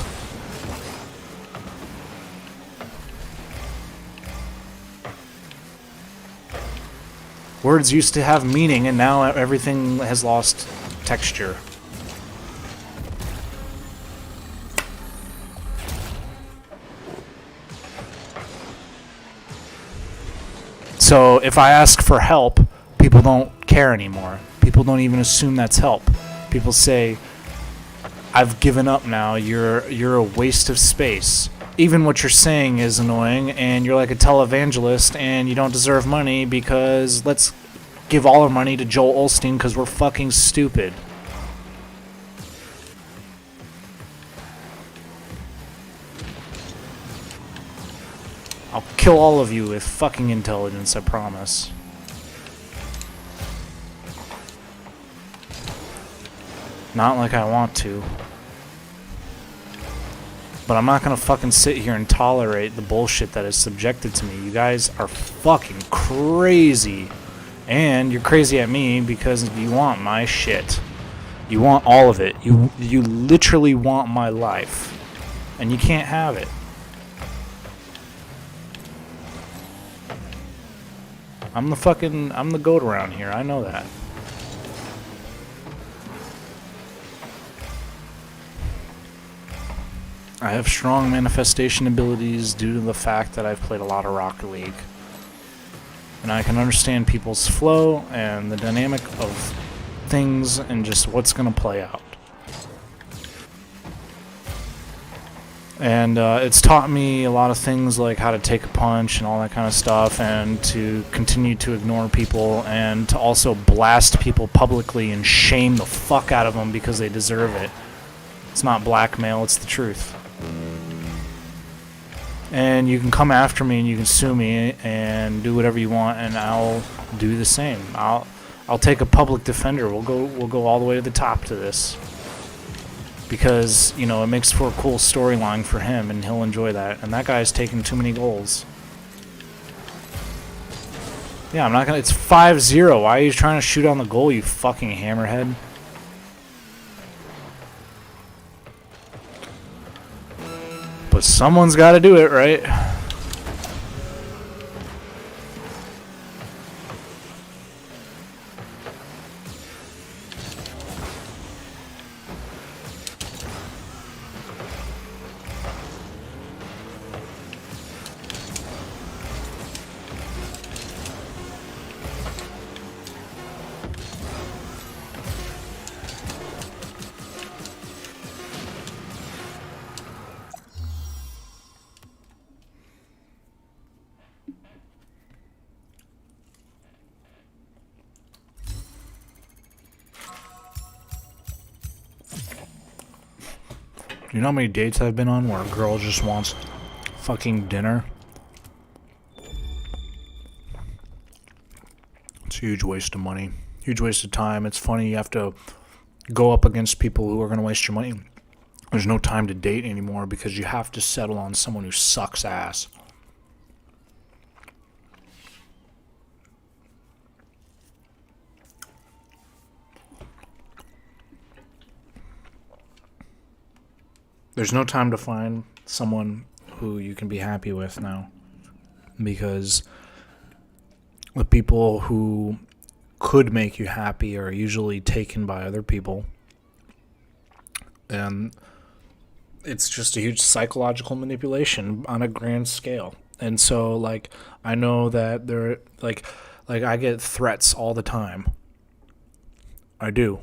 Words used to have meaning, and now everything has lost texture. So if I ask for help, people don't care anymore. People don't even assume that's help. People say, I've given up now, you're a waste of space. Even what you're saying is annoying, and you're like a televangelist, and you don't deserve money because let's give all our money to Joel Osteen because we're fucking stupid. I'll kill all of you with fucking intelligence, I promise. Not like I want to. But I'm not gonna fucking sit here and tolerate the bullshit that is subjected to me. You guys are fucking crazy. And you're crazy at me because you want my shit. You want all of it. You literally want my life. And you can't have it. I'm the goat around here. I know that. I have strong manifestation abilities due to the fact that I've played a lot of Rocket League. And I can understand people's flow and the dynamic of things and just what's going to play out. And it's taught me a lot of things like how to take a punch and all that kind of stuff, and to continue to ignore people, and to also blast people publicly and shame the fuck out of them because they deserve it. It's not blackmail, it's the truth. And you can come after me and you can sue me and do whatever you want, and I'll do the same. I'll take a public defender. We'll go all the way to the top to this. Because, you know, it makes for a cool storyline for him, and he'll enjoy that. And that guy's taking too many goals. Yeah, I'm not gonna... It's 5-0. Why are you trying to shoot on the goal, you fucking hammerhead? But someone's gotta do it, right? You know how many dates I've been on where a girl just wants fucking dinner? It's a huge waste of money. Huge waste of time. It's funny, you have to go up against people who are going to waste your money. There's no time to date anymore because you have to settle on someone who sucks ass. There's no time to find someone who you can be happy with now, because the people who could make you happy are usually taken by other people, and it's just a huge psychological manipulation on a grand scale. And so, like, I know that there, like I get threats all the time. I do.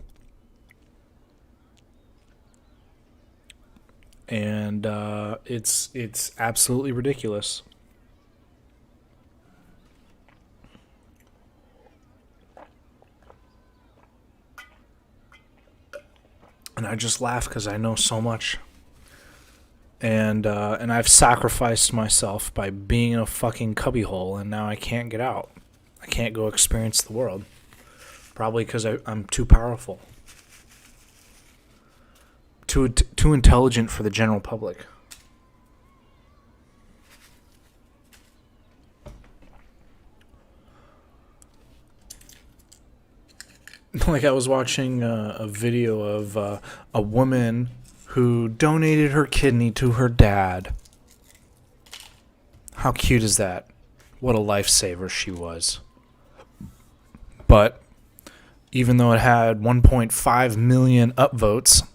And it's absolutely ridiculous. And I just laugh because I know so much. And I've sacrificed myself by being in a fucking cubbyhole, and now I can't get out. I can't go experience the world. Probably because I'm too powerful. Too intelligent for the general public. Like, I was watching a video of a woman who donated her kidney to her dad. How cute is that? What a lifesaver she was. But even though it had 1.5 million upvotes,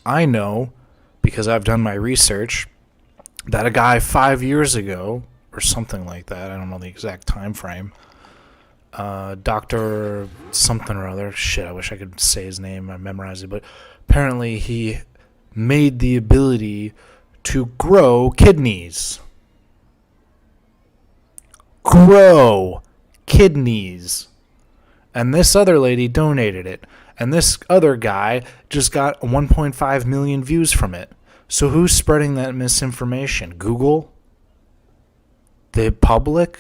I know, because I've done my research, that a guy 5 years ago, or something like that, I don't know the exact time frame, Dr. something or other, shit, I wish I could say his name, I memorized it, but apparently he made the ability to grow kidneys. Grow kidneys. And this other lady donated it. And this other guy just got 1.5 million views from it. So who's spreading that misinformation? Google? The public?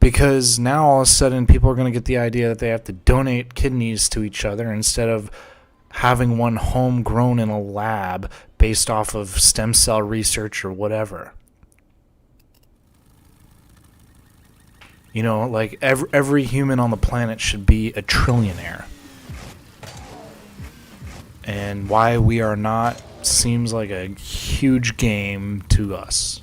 Because now all of a sudden people are going to get the idea that they have to donate kidneys to each other instead of having one homegrown in a lab based off of stem cell research or whatever. You know, like every human on the planet should be a trillionaire. And why we are not seems like a huge game to us.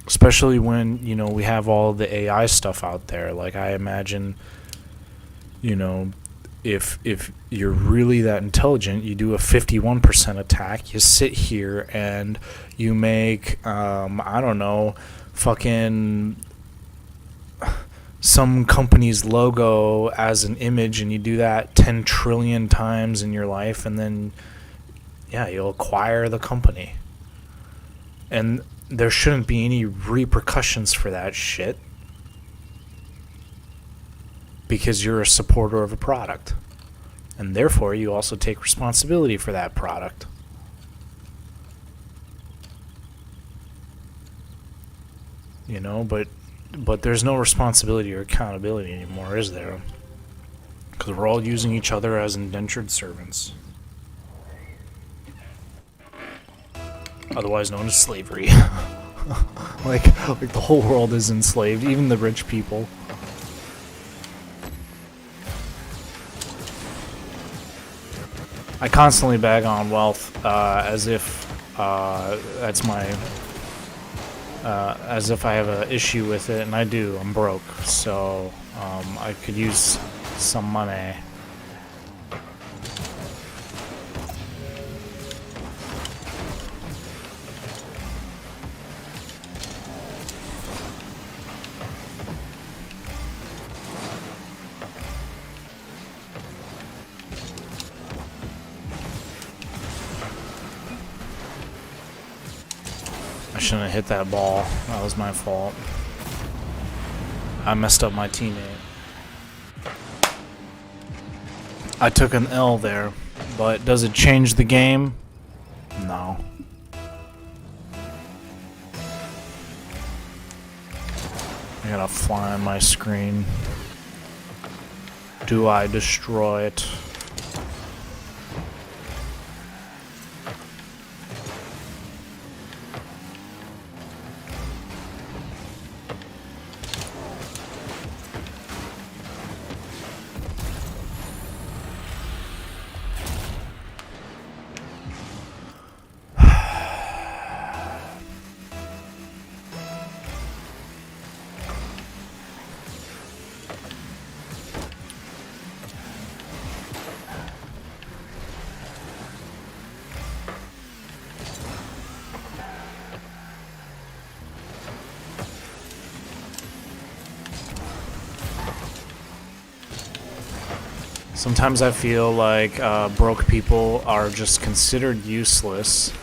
Especially when, you know, we have all the AI stuff out there. Like, I imagine, you know, if you're really that intelligent, you do a 51% attack, you sit here and you make, I don't know, fucking some company's logo as an image, and you do that 10 trillion times in your life, and then, yeah, you'll acquire the company. And there shouldn't be any repercussions for that shit because you're a supporter of a product. And therefore, you also take responsibility for that product. You know, but there's no responsibility or accountability anymore, is there? Because we're all using each other as indentured servants. Otherwise known as slavery. like the whole world is enslaved, even the rich people. I constantly bag on wealth as if that's my... as if I have an issue with it, and I do. I'm broke, so I could use some money. I shouldn't have hit that ball. That was my fault. I messed up my teammate. I took an L there, but does it change the game? No. I got a fly on my screen. Do I destroy it? Sometimes I feel like broke people are just considered useless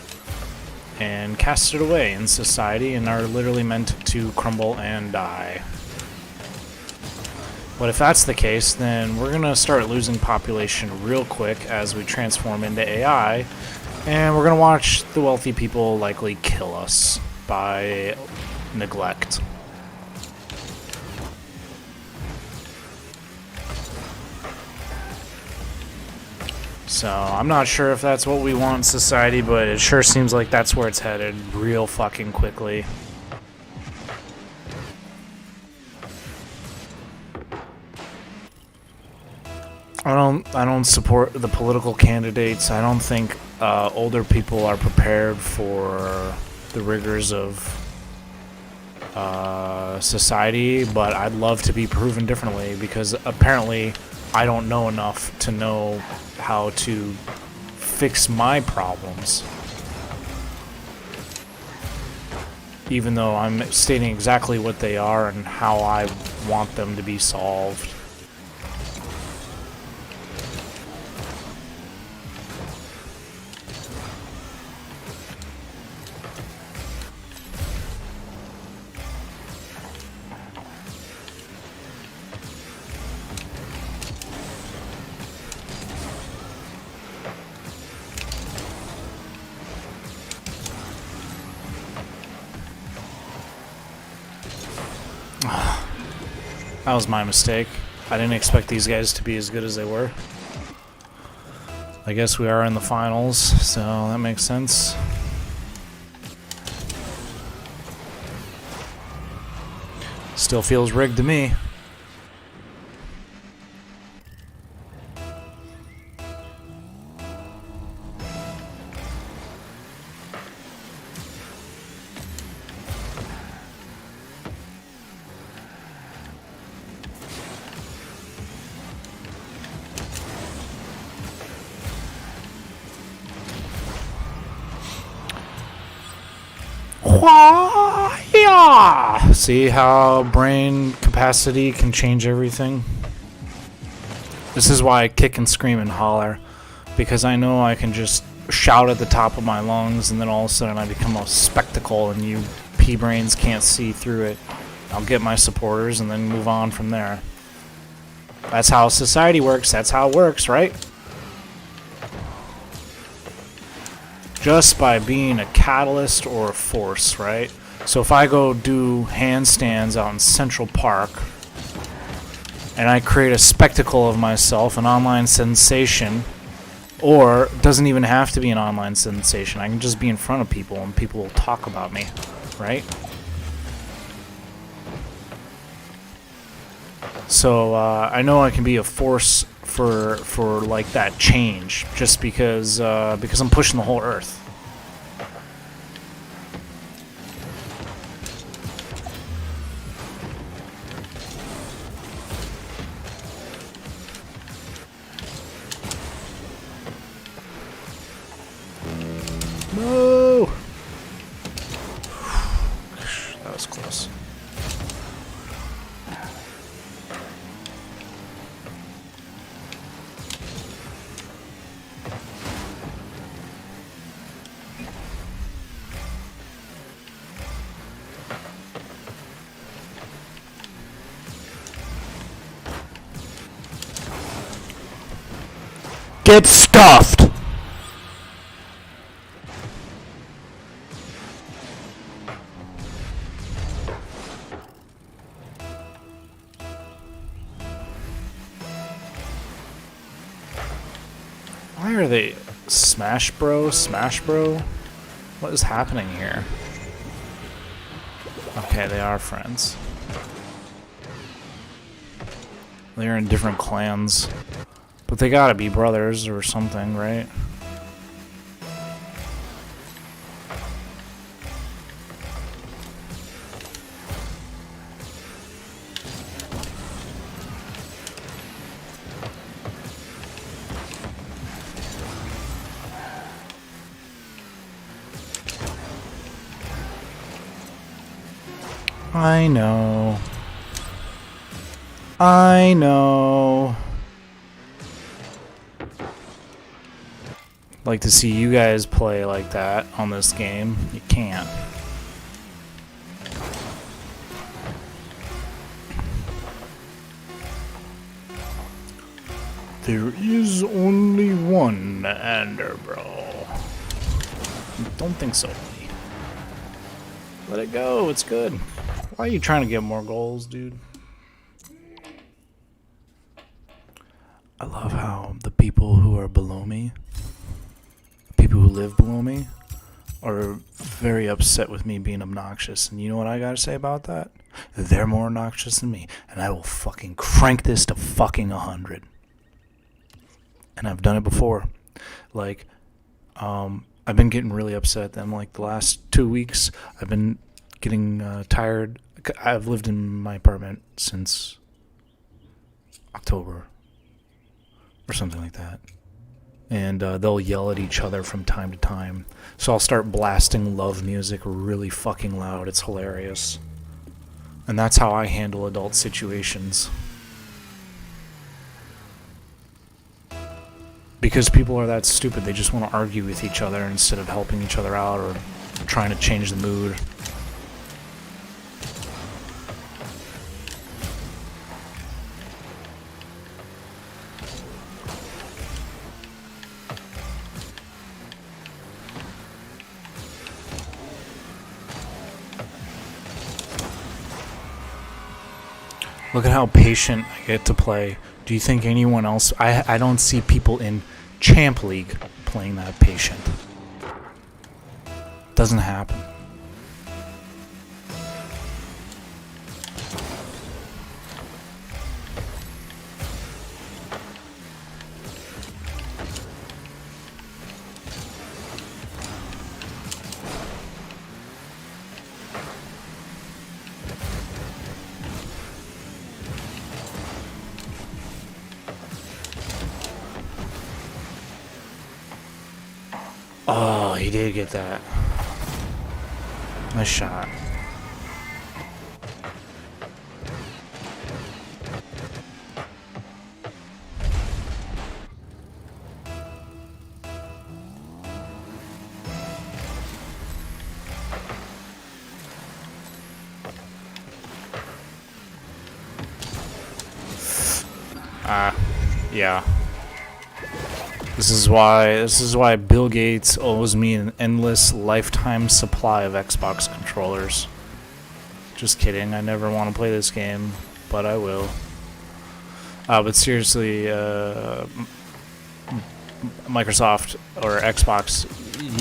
and casted away in society and are literally meant to crumble and die. But if that's the case, then we're going to start losing population real quick as we transform into AI, and we're going to watch the wealthy people likely kill us by neglect. So, I'm not sure if that's what we want in society, but it sure seems like that's where it's headed real fucking quickly. I don't support the political candidates. I don't think older people are prepared for the rigors of society, but I'd love to be proven differently because apparently I don't know enough to know how to fix my problems. Even though I'm stating exactly what they are and how I want them to be solved. That was my mistake. I didn't expect these guys to be as good as they were. I guess we are in the finals, so that makes sense. Still feels rigged to me. See how brain capacity can change everything? This is why I kick and scream and holler. Because I know I can just shout at the top of my lungs and then all of a sudden I become a spectacle and you pea-brains can't see through it. I'll get my supporters and then move on from there. That's how society works. That's how it works, right? Just by being a catalyst or a force, right? So if I go do handstands out in Central Park and I create a spectacle of myself, an online sensation, or it doesn't even have to be an online sensation. I can just be in front of people and people will talk about me, right? So I know I can be a force for like that change, just because I'm pushing the whole earth. No! That was close. Get stuffed! Why are they Smash Bro? Smash Bro? What is happening here? Okay, they are friends. They're in different clans. But they gotta be brothers or something, right? I know. I know. Like to see you guys play like that on this game. You can't. There is only one Ender, bro. Don't think so. Let it go. It's good. Why are you trying to get more goals, dude? I love how the people who are below me, people who live below me, are very upset with me being obnoxious. And you know what I gotta say about that? They're more obnoxious than me. And I will fucking crank this to fucking 100. And I've done it before. Like, I've been getting really upset at them. Like, the last 2 weeks, I've been getting tired. I've lived in my apartment since October or something like that. And they'll yell at each other from time to time. So I'll start blasting love music really fucking loud. It's hilarious. And that's how I handle adult situations. Because people are that stupid. They just want to argue with each other instead of helping each other out or trying to change the mood. Look at how patient I get to play. Do you think anyone else... I don't see people in Champ League playing that patient. Doesn't happen. Oh, he did get that. Nice shot. Yeah. This is why Bill Gates owes me an endless lifetime supply of Xbox controllers. Just kidding, I never want to play this game, but I will. But seriously, Microsoft or Xbox,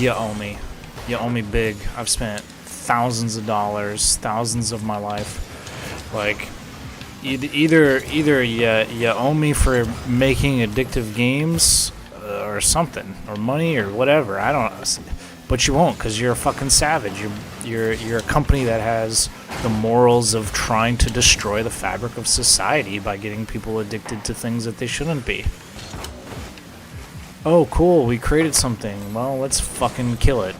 you owe me. You owe me big. I've spent thousands of dollars, thousands of my life. Like, either you owe me for making addictive games or something, or money or whatever. I don't know. But you won't, because you're a fucking savage. You're a company that has the morals of trying to destroy the fabric of society by getting people addicted to things that they shouldn't be. Oh, cool, we created something. Well, let's fucking kill it.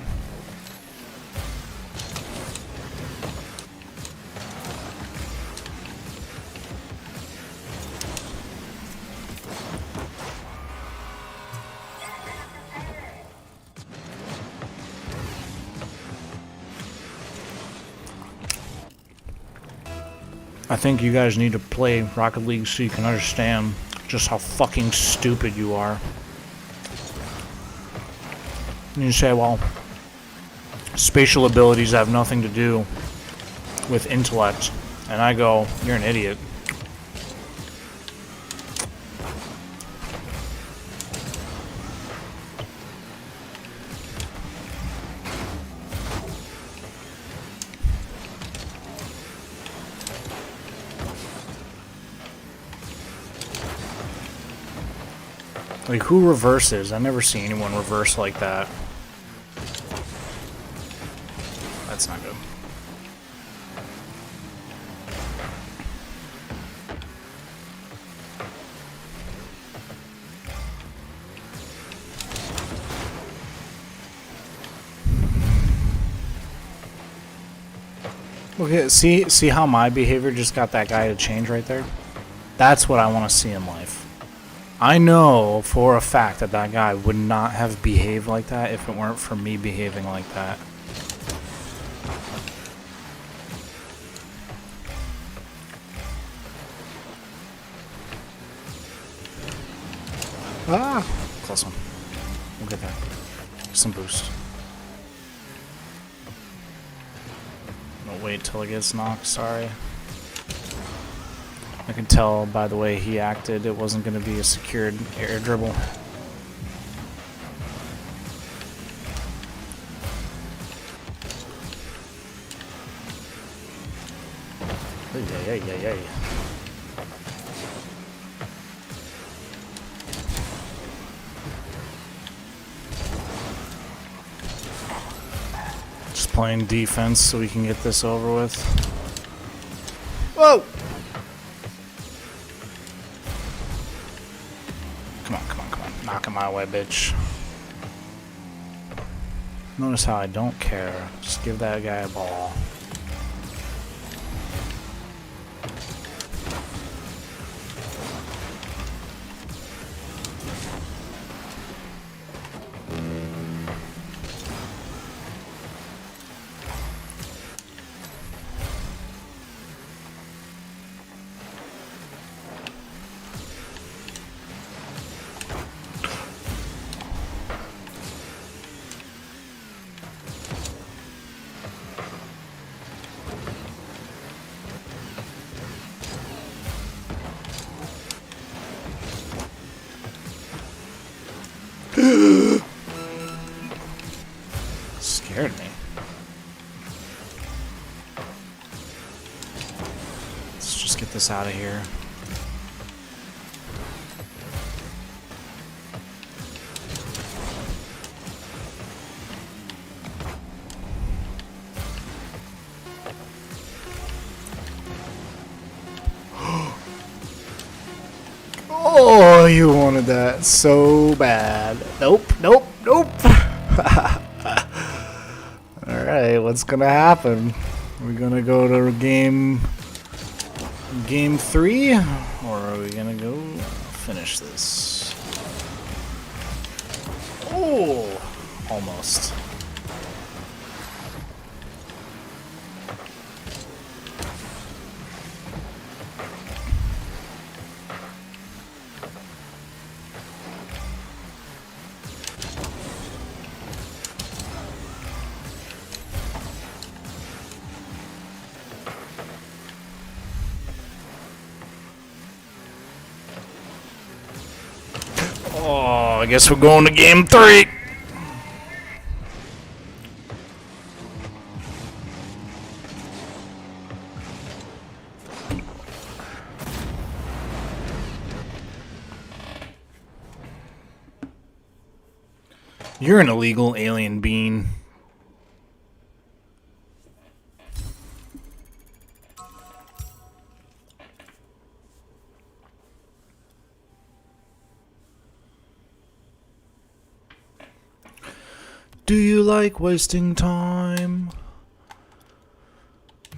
I think you guys need to play Rocket League so you can understand just how fucking stupid you are. And you say, well, spatial abilities have nothing to do with intellect. And I go, you're an idiot. Like, who reverses? I never see anyone reverse like that. That's not good. Okay, see how my behavior just got that guy to change right there? That's what I want to see in life. I know for a fact that that guy would not have behaved like that if it weren't for me behaving like that. Ah! Close one. We'll get there. Some boost. I'll wait till it gets knocked, sorry. I can tell by the way he acted it wasn't going to be a secured air dribble. Ay. Just playing defense so we can get this over with. Whoa! Come on. Knock him my way, bitch. Notice how I don't care. Just give that guy a ball. Scared me. Let's just get this out of here. Oh, you wanted that so bad. Nope. Alright, what's gonna happen? We're gonna go to game 3, or are we gonna go finish this? Oh, almost. I guess we're going to game 3. You're an illegal alien being. Do you like wasting time?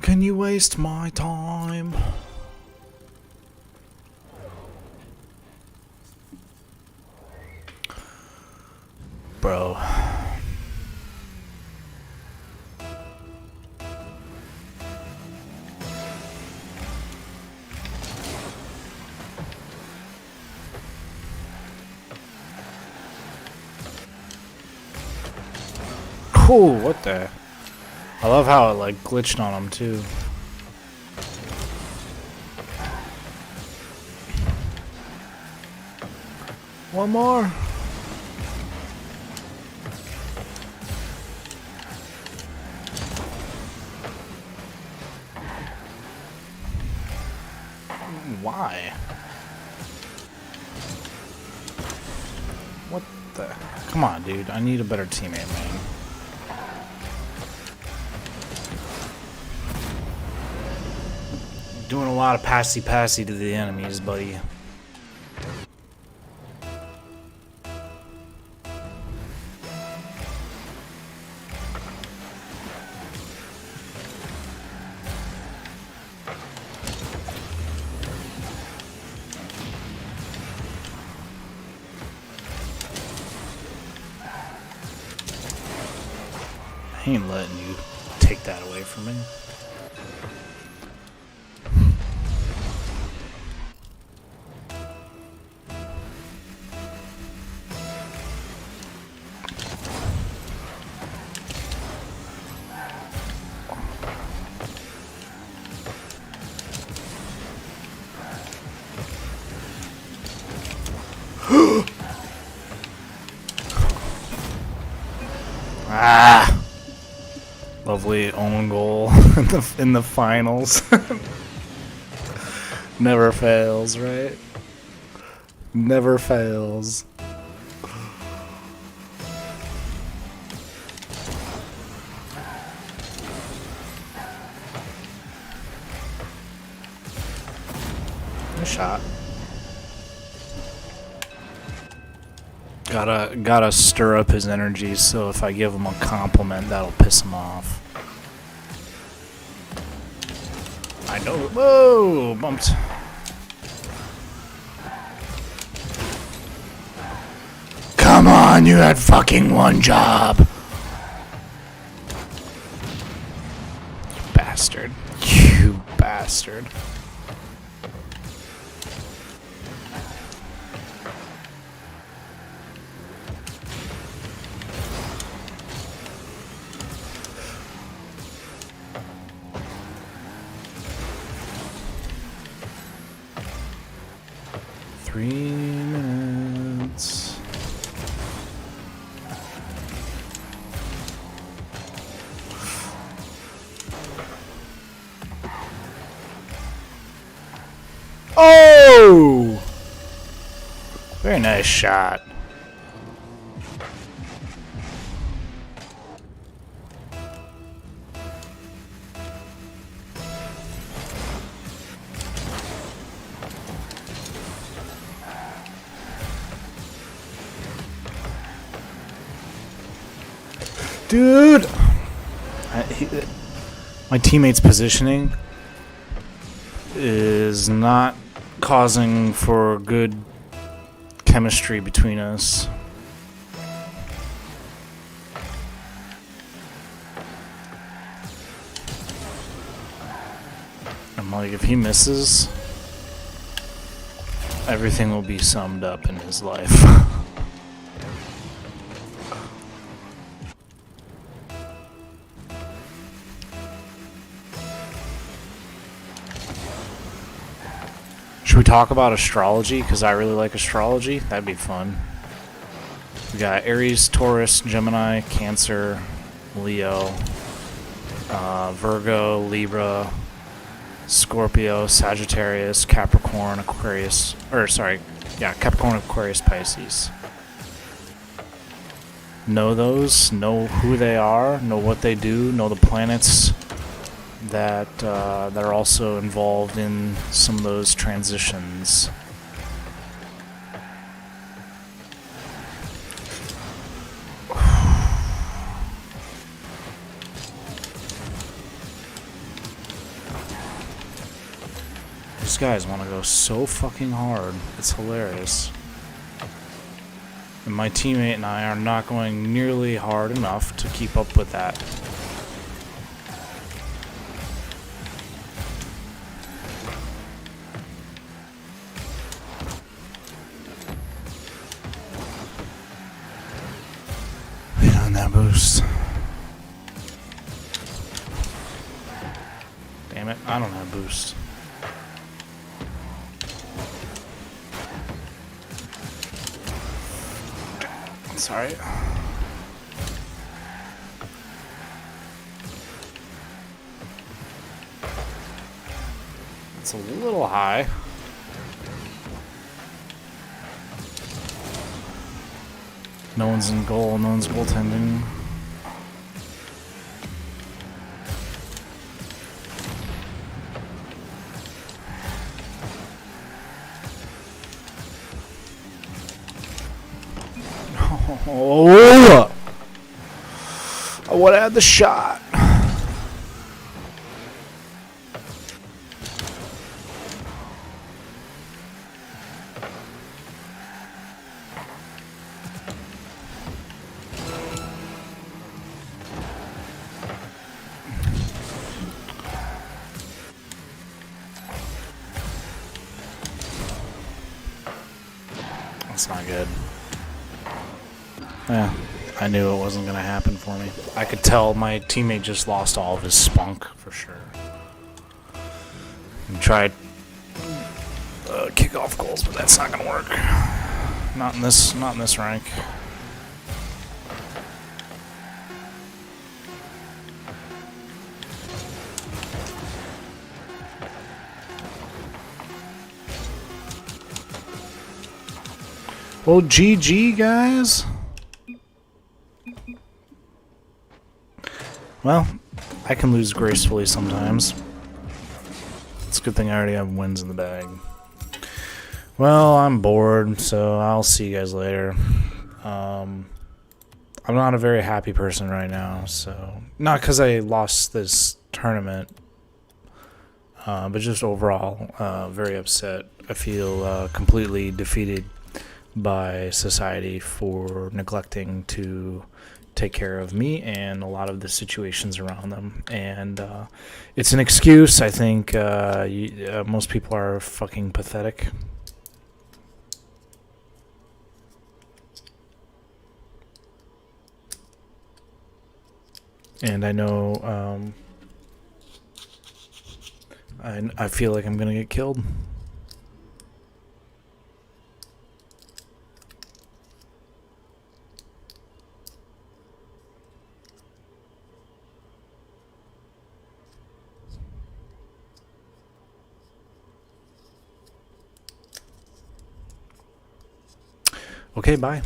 Can you waste my time? Bro. Cool, what the? I love how it like glitched on him too. One more. Why? What the? Come on, dude. I need a better teammate, man. Doing a lot of passy-passy to the enemies, buddy. I ain't letting you take that away from me. Ah! Lovely own goal in the finals. Never fails, right? Never fails. Good shot. Gotta stir up his energy, so if I give him a compliment, that'll piss him off. I know. Whoa! Bumped. Come on, you had fucking one job. You bastard. You bastard. Three minutes. Oh! Very nice shot. Dude! My teammate's positioning is not causing for good chemistry between us. I'm like, if he misses, everything will be summed up in his life. Should we talk about astrology? Because I really like astrology. That'd be fun. We got Aries, Taurus, Gemini, Cancer, Leo, Virgo, Libra, Scorpio, Sagittarius, Capricorn, Aquarius, Capricorn, Aquarius, Pisces. Know those, know who they are, know what they do, know the planets that are also involved in some of those transitions. These guys want to go so fucking hard. It's hilarious. And my teammate and I are not going nearly hard enough to keep up with that. Wait on that boost. Damn it, I don't have boost. Sorry. It's a little high. No one's in goal, no one's goaltending. Oh! I would have had the shot. That's not good. Yeah, I knew it wasn't going to happen for me. I could tell my teammate just lost all of his spunk, for sure. And tried kickoff goals, but that's not going to work. Not in this rank. Well, GG, guys. Well, I can lose gracefully sometimes. It's a good thing I already have wins in the bag. Well, I'm bored, so I'll see you guys later. I'm not a very happy person right now, so... Not because I lost this tournament, but just overall, very upset. I feel completely defeated by society for neglecting to take care of me and a lot of the situations around them. And it's an excuse. I think most people are fucking pathetic. And I know I feel like I'm gonna get killed. Okay, bye.